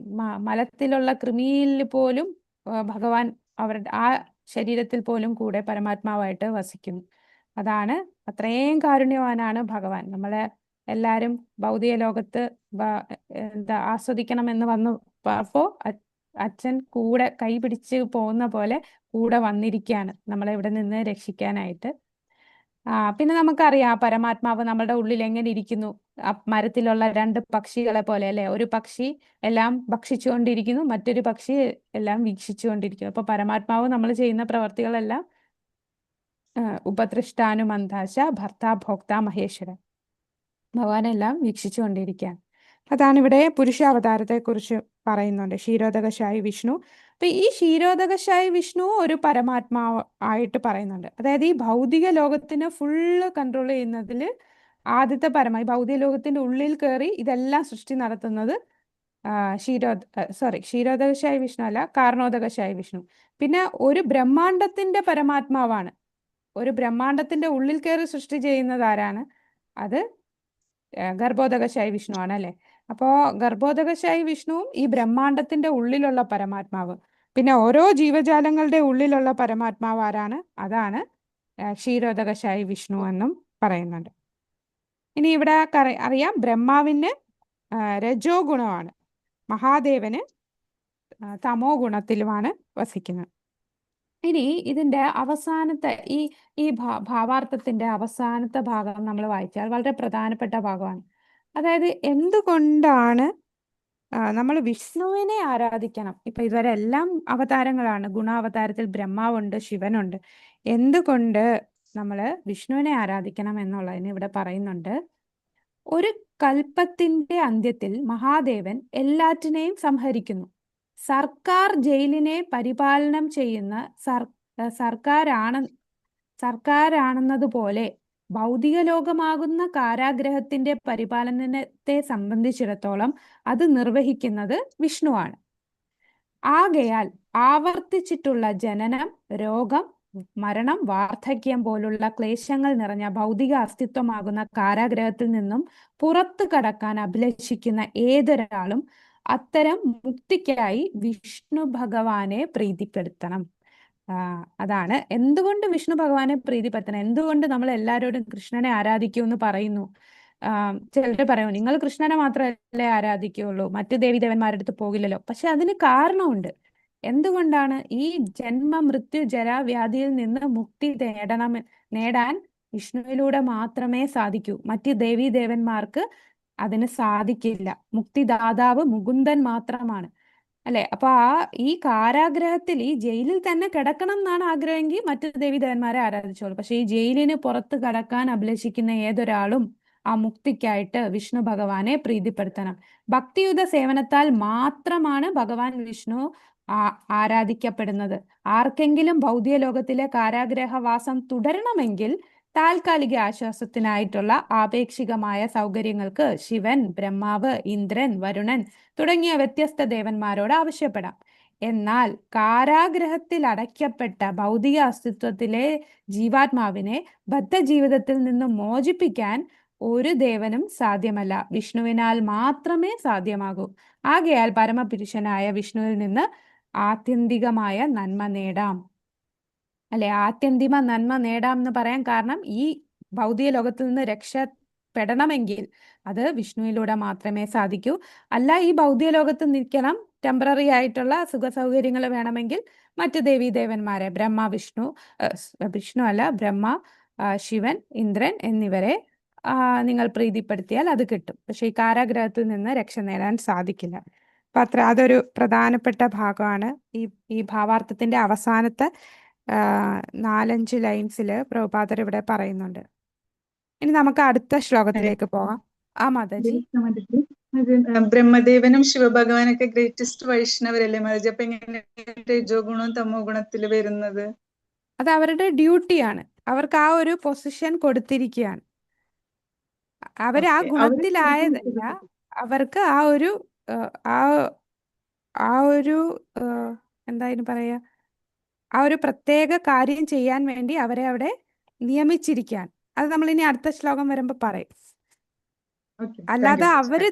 മലത്തിലുള്ള കൃമിയിൽ പോലും ഭഗവാൻ അവരുടെ ആ ശരീരത്തിൽ പോലും കൂടെ പരമാത്മാവായിട്ട് വസിക്കുന്നു. അതാണ്, അത്രയും കാരുണ്യവാനാണ് ഭഗവാൻ. നമ്മളെ എല്ലാരും ഭൗതിക ലോകത്ത് ആസ്വദിക്കണമെന്ന് വന്നു അപ്പോ അച്ഛൻ കൂടെ കൈ പിടിച്ച് പോകുന്ന പോലെ കൂടെ വന്നിരിക്കുകയാണ് നമ്മളെ ഇവിടെ നിന്ന് രക്ഷിക്കാനായിട്ട്. പിന്നെ നമുക്കറിയാം പരമാത്മാവ് നമ്മുടെ ഉള്ളിൽ എങ്ങനെ ഇരിക്കുന്നു. മരത്തിലുള്ള രണ്ട് പക്ഷികളെ പോലെ അല്ലെ, ഒരു പക്ഷി എല്ലാം ഭക്ഷിച്ചുകൊണ്ടിരിക്കുന്നു, മറ്റൊരു പക്ഷി എല്ലാം വീക്ഷിച്ചുകൊണ്ടിരിക്കുന്നു. അപ്പൊ പരമാത്മാവ് നമ്മൾ ചെയ്യുന്ന പ്രവർത്തികളെല്ലാം ഉപദൃഷ്ടാനുമന്താശ ഭർത്താ ഭോക്താ മഹേശ്വര, ഭഗവാനെല്ലാം വീക്ഷിച്ചുകൊണ്ടിരിക്കുകയാണ്. അതാണ് ഇവിടെ പുരുഷാവതാരത്തെ കുറിച്ച് പറയുന്നുണ്ട്, ക്ഷീരോദകശായി വിഷ്ണു. അപ്പൊ ഈ ക്ഷീരോദകശായി വിഷ്ണു ഒരു പരമാത്മാവ് ആയിട്ട് പറയുന്നുണ്ട്. അതായത് ഈ ഭൗതിക ലോകത്തിന് ഫുള്ള് കൺട്രോൾ ചെയ്യുന്നതിൽ ആദ്യത്തെ പരമായി ഭൗതിക ലോകത്തിന്റെ ഉള്ളിൽ കയറി ഇതെല്ലാം സൃഷ്ടി നടത്തുന്നത് ക്ഷീരോദകശായി വിഷ്ണു അല്ല, കാരണോദകശായി വിഷ്ണു. പിന്നെ ഒരു ബ്രഹ്മാണ്ടത്തിന്റെ പരമാത്മാവാണ്. ഒരു ബ്രഹ്മാണ്ടത്തിന്റെ ഉള്ളിൽ കയറി സൃഷ്ടി ചെയ്യുന്നത് ആരാണ്? അത് ഗർഭോദകശായി വിഷ്ണു ആണ് അല്ലെ. അപ്പോ ഗർഭോദകശായി വിഷ്ണുവും ഈ ബ്രഹ്മാണ്ടത്തിന്റെ ഉള്ളിലുള്ള പരമാത്മാവ്. പിന്നെ ഓരോ ജീവജാലങ്ങളുടെ ഉള്ളിലുള്ള പരമാത്മാവ് ആരാണ്? അതാണ് ക്ഷീരോദകശായി വിഷ്ണു എന്നും പറയുന്നുണ്ട്. ഇനി ഇവിടെ അറിയാം ബ്രഹ്മാവിന് രജോ ഗുണമാണ്, മഹാദേവന് തമോ ഗുണത്തിലുമാണ് വസിക്കുന്നത്. ഇനി ഇതിന്റെ അവസാനത്തെ ഈ ഭാവാർത്ഥത്തിന്റെ അവസാനത്തെ ഭാഗം നമ്മൾ വായിച്ചാൽ വളരെ പ്രധാനപ്പെട്ട ഭാഗമാണ്. അതായത് എന്തുകൊണ്ടാണ് നമ്മൾ വിഷ്ണുവിനെ ആരാധിക്കണം? ഇപ്പൊ ഇതുവരെ എല്ലാം അവതാരങ്ങളാണ്, ഗുണാവതാരത്തിൽ ബ്രഹ്മാവുണ്ട്, ശിവനുണ്ട്. എന്തുകൊണ്ട് നമ്മൾ വിഷ്ണുവിനെ ആരാധിക്കണം എന്നുള്ളതിന് ഇവിടെ പറയുന്നുണ്ട്. ഒരു കൽപ്പത്തിന്റെ അന്ത്യത്തിൽ മഹാദേവൻ എല്ലാറ്റിനെയും സംഹരിക്കുന്നു. സർക്കാർ ജയിലിനെ പരിപാലനം ചെയ്യുന്ന സർക്കാരാണെന്നതുപോലെ ഭൗതിക ലോകമാകുന്ന കാരാഗ്രഹത്തിന്റെ പരിപാലനത്തെ സംബന്ധിച്ചിടത്തോളം അത് നിർവഹിക്കുന്നത് വിഷ്ണുവാണ്. ആകയാൽ ആവർത്തിച്ചിട്ടുള്ള ജനനം, രോഗം, മരണം, വാർദ്ധക്യം പോലുള്ള ക്ലേശങ്ങൾ നിറഞ്ഞ ഭൗതിക അസ്തിത്വമാകുന്ന കാരാഗ്രഹത്തിൽ നിന്നും പുറത്തു കടക്കാൻ അഭിലഷിക്കുന്ന ഏതൊരാളും അത്തരം മുക്തിക്കായി വിഷ്ണു ഭഗവാനെ പ്രീതിപ്പെടുത്തണം. അതാണ് എന്തുകൊണ്ട് വിഷ്ണു ഭഗവാനെ പ്രീതിപ്പെടുത്തണം, എന്തുകൊണ്ട് നമ്മൾ എല്ലാവരോടും കൃഷ്ണനെ ആരാധിക്കൂ എന്ന് പറയുന്നു. ചിലർ പറയും നിങ്ങൾ കൃഷ്ണനെ മാത്രമല്ലേ ആരാധിക്കുകയുള്ളൂ, മറ്റു ദേവീദേവന്മാരുടെ അടുത്ത് പോകില്ലല്ലോ. പക്ഷെ അതിന് കാരണമുണ്ട്. എന്തുകൊണ്ടാണ്? ഈ ജന്മ മൃത്യു ജരാവ്യാധിയിൽ നിന്ന് മുക്തി നേടാൻ വിഷ്ണുവിലൂടെ മാത്രമേ സാധിക്കൂ. മറ്റു ദേവീദേവന്മാർക്ക് അതിന് സാധിക്കില്ല. മുക്തിദാതാവ് മുകുന്ദൻ മാത്രമാണ് അല്ലെ. അപ്പൊ ഈ കാരാഗ്രഹത്തിൽ ഈ ജയിലിൽ തന്നെ കിടക്കണം എന്നാണ് ആഗ്രഹമെങ്കിൽ മറ്റു ദേവീദേവന്മാരെ ആരാധിച്ചോളൂ. പക്ഷെ ഈ ജയിലിന് പുറത്ത് കടക്കാൻ അഭിലഷിക്കുന്ന ഏതൊരാളും ആ മുക്തിക്കായിട്ട് വിഷ്ണു ഭഗവാനെ പ്രീതിപ്പെടുത്തണം. ഭക്തിയുത സേവനത്താൽ മാത്രമാണ് ഭഗവാൻ വിഷ്ണു ആരാധിക്കപ്പെടുന്നത്. ആർക്കെങ്കിലും ഭൗതിക ലോകത്തിലെ കാരാഗ്രഹവാസം തുടരണമെങ്കിൽ താൽക്കാലിക ആശ്വാസത്തിനായിട്ടുള്ള ആപേക്ഷികമായ സൗകര്യങ്ങൾക്ക് ശിവൻ, ബ്രഹ്മാവ്, ഇന്ദ്രൻ, വരുണൻ തുടങ്ങിയ വ്യത്യസ്ത ദേവന്മാരോട് ആവശ്യപ്പെടാം. എന്നാൽ കാരാഗ്രഹത്തിൽ അടയ്ക്കപ്പെട്ട ഭൗതിക അസ്തിത്വത്തിലെ ജീവാത്മാവിനെ ബദ്ധജീവിതത്തിൽ നിന്ന് മോചിപ്പിക്കാൻ ഒരു ദേവനും സാധ്യമല്ല, വിഷ്ണുവിനാൽ മാത്രമേ സാധ്യമാകൂ. ആകയാൽ പരമപുരുഷനായ വിഷ്ണുവിൽ നിന്ന് ആത്യന്തികമായ നന്മ നേടാം. അല്ലെ, ആത്യന്തിക നന്മ നേടാം എന്ന് പറയാൻ കാരണം ഈ ഭൗതിക ലോകത്തിൽ നിന്ന് രക്ഷപ്പെടണമെങ്കിൽ അത് വിഷ്ണുവിലൂടെ മാത്രമേ സാധിക്കൂ. അല്ല, ഈ ഭൗതിക ലോകത്ത് നിൽക്കണം, ടെമ്പററി ആയിട്ടുള്ള സുഖ സൗകര്യങ്ങൾ വേണമെങ്കിൽ മറ്റ് ദേവീദേവന്മാരെ വിഷ്ണു അല്ല ബ്രഹ്മ, ശിവൻ, ഇന്ദ്രൻ എന്നിവരെ നിങ്ങൾ പ്രീതിപ്പെടുത്തിയാൽ അത് കിട്ടും. പക്ഷെ ഈ കാരാഗ്രഹത്തിൽ നിന്ന് രക്ഷ നേടാൻ സാധിക്കില്ല. അപ്പൊ അതൊരു പ്രധാനപ്പെട്ട ഭാഗമാണ്. ഈ ഭാവാർത്ഥത്തിന്റെ അവസാനത്തെ 4-5 ലൈൻസില് പ്രഭുപാദർ ഇവിടെ പറയുന്നുണ്ട്. ഇനി നമുക്ക് അടുത്ത ശ്ലോകത്തിലേക്ക് പോകാം. ആ മാതാജി. ബ്രഹ്മദേവനും ശിവഭഗവാനൊക്കെ ഗ്രേറ്റസ്റ്റ് വൈഷ്ണവരല്ലേ മാതാജി? അപ്പൊ എങ്ങനെ രജോ ഗുണവും തമോ ഗുണത്തിൽ വരുന്നത്? അത് അവരുടെ ഡ്യൂട്ടിയാണ്. അവർക്ക് ആ ഒരു പൊസിഷൻ കൊടുത്തിരിക്കുകയാണ്. അവര് ആ ഗുണത്തിലായതല്ല, അവർക്ക് ആ ഒരു എന്തായാലും പറയാ, ആ ഒരു പ്രത്യേക കാര്യം ചെയ്യാൻ വേണ്ടി അവരെ അവിടെ നിയമിച്ചിരിക്കാൻ. അത് നമ്മൾ ഇനി അടുത്ത ശ്ലോകം വരുമ്പോ പറയും. അല്ലാതെ അവര്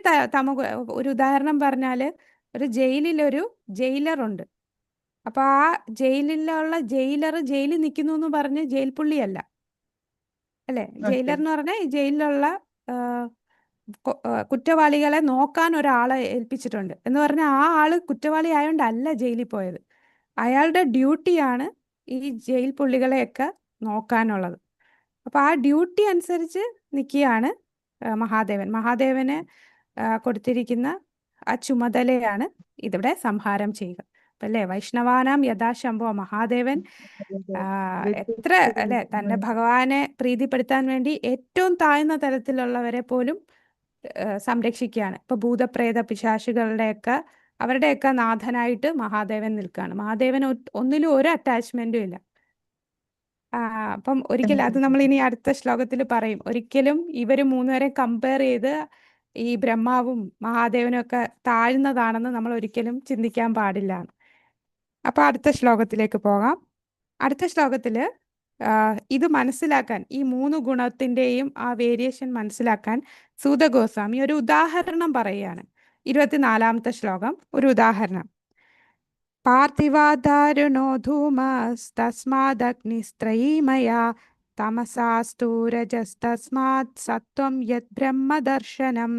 ഒരു ഉദാഹരണം പറഞ്ഞാല്, ഒരു ജയിലിലൊരു ജയിലറുണ്ട്. അപ്പൊ ആ ജയിലിലുള്ള ജയിലിൽ നിൽക്കുന്നു എന്ന് പറഞ്ഞ് ജയിൽ പുള്ളിയല്ല, അല്ലെ? ജയിലർ എന്ന് പറഞ്ഞാൽ ഈ ജയിലിലുള്ള കുറ്റവാളികളെ നോക്കാൻ ഒരാളെ ഏൽപ്പിച്ചിട്ടുണ്ട് എന്ന് പറഞ്ഞാൽ ആ ആള് കുറ്റവാളി ആയതുകൊണ്ടല്ല ജയിലിൽ പോയത്. അയാളുടെ ഡ്യൂട്ടിയാണ് ഈ ജയിൽ പുള്ളികളെയൊക്കെ നോക്കാനുള്ളത്. അപ്പൊ ആ ഡ്യൂട്ടി അനുസരിച്ച് നിൽക്കുകയാണ് മഹാദേവന് കൊടുത്തിരിക്കുന്ന ആ ചുമതലയാണ് ഇതിവിടെ സംഹാരം ചെയ്യുക. അല്ലേ, വൈഷ്ണവാനാം യഥാശംഭോ, മഹാദേവൻ എത്ര അല്ലെ തന്റെ ഭഗവാനെ പ്രീതിപ്പെടുത്താൻ വേണ്ടി ഏറ്റവും താഴ്ന്ന തലത്തിലുള്ളവരെ പോലും സംരക്ഷിക്കുകയാണ്. ഇപ്പൊ ഭൂതപ്രേത പിശാചുകളുടെയൊക്കെ അവരുടെയൊക്കെ നാഥനായിട്ട് മഹാദേവൻ നിൽക്കുകയാണ്. മഹാദേവൻ ഒന്നിലും ഒരു അറ്റാച്ച്മെന്റും ഇല്ല. അപ്പം ഒരിക്കലും അത് നമ്മൾ ഇനി അടുത്ത ശ്ലോകത്തിൽ പറയും. ഒരിക്കലും ഇവര് മൂന്നുപേരെ കമ്പയർ ചെയ്ത് ഈ ബ്രഹ്മാവും മഹാദേവനും ഒക്കെ താഴ്ന്നതാണെന്ന് നമ്മൾ ഒരിക്കലും ചിന്തിക്കാൻ പാടില്ല. അപ്പൊ അടുത്ത ശ്ലോകത്തിലേക്ക് പോകാം. അടുത്ത ശ്ലോകത്തില് ഇത് മനസ്സിലാക്കാൻ, ഈ 3 ഗുണത്തിന്റെയും ആ വേരിയേഷൻ മനസ്സിലാക്കാൻ സൂത ഗോസ്വാമി ഒരു ഉദാഹരണം പറയുകയാണ്. 24-ാമത്തെ ശ്ലോകം ഒരു ഉദാഹരണം. പാർത്ഥിവാദാരുണോ ധൂമസ്തസ്മാദഗ്നിസ്ത്രയീമയാ തമസാസ്തു രജസ്തസ്മാത് സത്വം യത് ബ്രഹ്മദർശനം.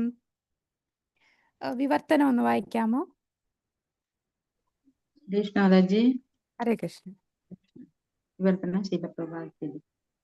വിവർത്തനം ഒന്ന് വായിക്കാമോ? ഹരേ കൃഷ്ണ. വിവർത്തനം ശീലപ്രഭാതത്തിൽ.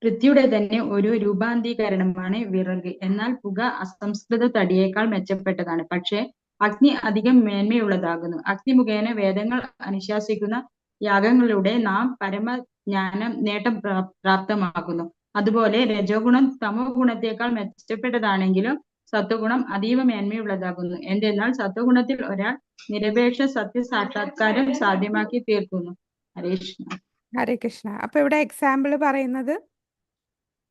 പൃഥ്വിയുടെ തന്നെ ഒരു രൂപാന്തരീകരണമാണ് വിറക്. എന്നാൽ പുക അസംസ്കൃത തടിയേക്കാൾ മെച്ചപ്പെട്ടതാണ്. പക്ഷേ അഗ്നി അധികം മേന്മയുള്ളതാകുന്നു. അഗ്നി മുഖേന വേദങ്ങൾ അനുശാസിക്കുന്ന യാഗങ്ങളിലൂടെ നാം പരമജ്ഞാനം നേട്ടം പ്രാപ്തമാക്കുന്നു. അതുപോലെ രജോ ഗുണം തമോ ഗുണത്തേക്കാൾ മെച്ചപ്പെട്ടതാണെങ്കിലും സത്വഗുണം അതീവ മേന്മയുള്ളതാകുന്നു. എന്തെന്നാൽ സത്വഗുണത്തിൽ ഒരാൾ നിരപേക്ഷ സത്യസാക്ഷാത്കാരം സാധ്യമാക്കി തീർക്കുന്നു. ഹരേ കൃഷ്ണ. ഹരേ കൃഷ്ണ. അപ്പൊ ഇവിടെ എക്സാമ്പിൾ പറയുന്നത്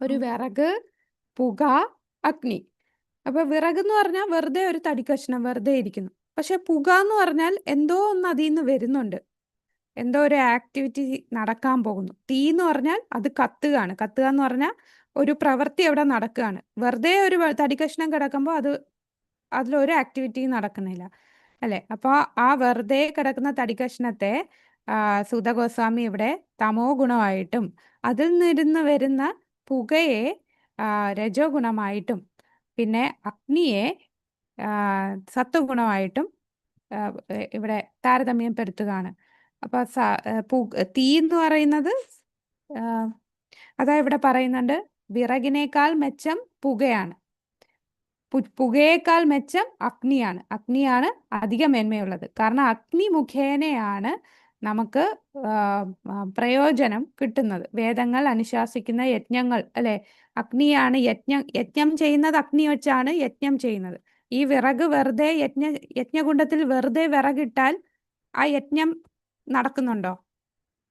ഒരു വിറക്, പുക, അഗ്നി. അപ്പൊ വിറക് എന്ന് പറഞ്ഞാൽ വെറുതെ ഒരു തടിക്കഷ്ണം വെറുതെ ഇരിക്കുന്നു. പക്ഷെ പുക എന്ന് പറഞ്ഞാൽ എന്തോ ഒന്ന് അതിൽ നിന്ന് വരുന്നുണ്ട്, എന്തോ ഒരു ആക്ടിവിറ്റി നടക്കാൻ പോകുന്നു. തീ എന്ന് പറഞ്ഞാൽ അത് കത്തുകയാണ്. കത്തുക എന്ന് പറഞ്ഞാൽ ഒരു പ്രവൃത്തി അവിടെ നടക്കുകയാണ്. വെറുതെ ഒരു തടിക്കഷ്ണം കിടക്കുമ്പോൾ അതിലൊരു ആക്ടിവിറ്റിയും നടക്കുന്നില്ല, അല്ലെ? അപ്പൊ ആ വെറുതെ കിടക്കുന്ന തടിക്കഷ്ണത്തെ സൂത ഗോസ്വാമി ഇവിടെ തമോ ഗുണമായിട്ടും അതിൽ നിന്നിരുന്ന് വരുന്ന പുകയെ രജോ ഗുണമായിട്ടും പിന്നെ അഗ്നിയെ സത്വഗുണമായിട്ടും ഇവിടെ താരതമ്യപ്പെടുത്തുകയാണ്. അപ്പൊ തീ എന്ന് പറയുന്നത് അതാ ഇവിടെ പറയുന്നുണ്ട്, വിറകിനേക്കാൾ മെച്ചം പുകയാണ്, പുകയേക്കാൾ മെച്ചം അഗ്നിയാണ്. അഗ്നിയാണ് അധിക മേന്മയുള്ളത്. കാരണം അഗ്നി മുഖേനയാണ് നമുക്ക് പ്രയോജനം കിട്ടുന്നത്. വേദങ്ങൾ അനുശാസിക്കുന്ന യജ്ഞങ്ങൾ, അല്ലെ? അഗ്നിയാണ് യജ്ഞം ചെയ്യുന്നത്, അഗ്നി വെച്ചാണ് യജ്ഞം ചെയ്യുന്നത്. ഈ വിറക് വെറുതെ യജ്ഞകുണ്ടത്തിൽ വെറുതെ വിറകിട്ടാൽ ആ യജ്ഞം നടക്കുന്നുണ്ടോ?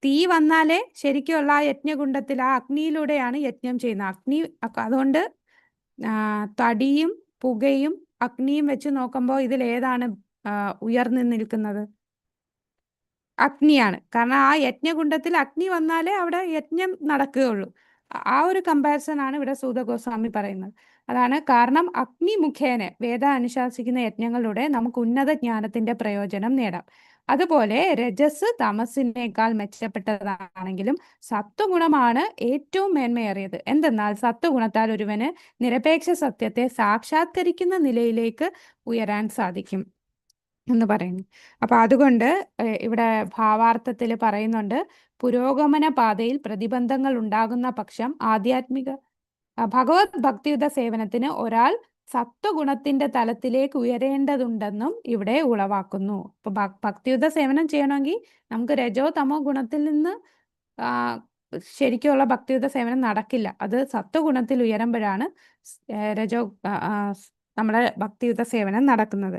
തീ വന്നാലേ ശരിക്കുള്ള ആ യജ്ഞകുണ്ടത്തിൽ ആ അഗ്നിയിലൂടെയാണ് യജ്ഞം ചെയ്യുന്നത്. അതുകൊണ്ട് തടിയും പുകയും അഗ്നിയും വെച്ച് നോക്കുമ്പോൾ ഇതിൽ ഏതാണ് ഉയർന്നു നിൽക്കുന്നത്? അഗ്നിയാണ്. കാരണം ആ യജ്ഞകുണ്ടത്തിൽ അഗ്നി വന്നാലേ അവിടെ യജ്ഞം നടക്കുകയുള്ളൂ. ആ ഒരു കമ്പാരിസൺ ആണ് ഇവിടെ സൂത ഗോസ്വാമി പറയുന്നത്. അതാണ് കാരണം അഗ്നി മുഖേന വേദ അനുശാസിക്കുന്ന യജ്ഞങ്ങളിലൂടെ നമുക്ക് ഉന്നത ജ്ഞാനത്തിന്റെ പ്രയോജനം നേടാം. അതുപോലെ രജസ് തമസിനേക്കാൾ മെച്ചപ്പെട്ടതാണെങ്കിലും സത്വഗുണമാണ് ഏറ്റവും മേന്മയേറിയത്. എന്തെന്നാൽ സത്വഗുണത്താൽ ഒരുവന് നിരപേക്ഷ സത്യത്തെ സാക്ഷാത്കരിക്കുന്ന നിലയിലേക്ക് ഉയരാൻ സാധിക്കും എന്ന് പറയുന്നു. അപ്പൊ അതുകൊണ്ട് ഇവിടെ ഭാവാർത്ഥത്തിൽ പറയുന്നുണ്ട്, പുരോഗമന പാതയിൽ പ്രതിബന്ധങ്ങൾ ഉണ്ടാകുന്ന പക്ഷം ഭഗവത് ഭക്തിയുത സേവനത്തിന് ഒരാൾ സത്വഗുണത്തിന്റെ തലത്തിലേക്ക് ഉയരേണ്ടതുണ്ടെന്നും ഇവിടെ ഉളവാക്കുന്നു. അപ്പൊ ഭക്തിയുത സേവനം ചെയ്യണമെങ്കിൽ നമുക്ക് രജോ തമോ ഗുണത്തിൽ നിന്ന് ശരിക്കുള്ള ഭക്തിയുത സേവനം നടക്കില്ല. അത് സത്വഗുണത്തിൽ ഉയരുമ്പോഴാണ് നമ്മുടെ ഭക്തിയുത സേവനം നടക്കുന്നത്.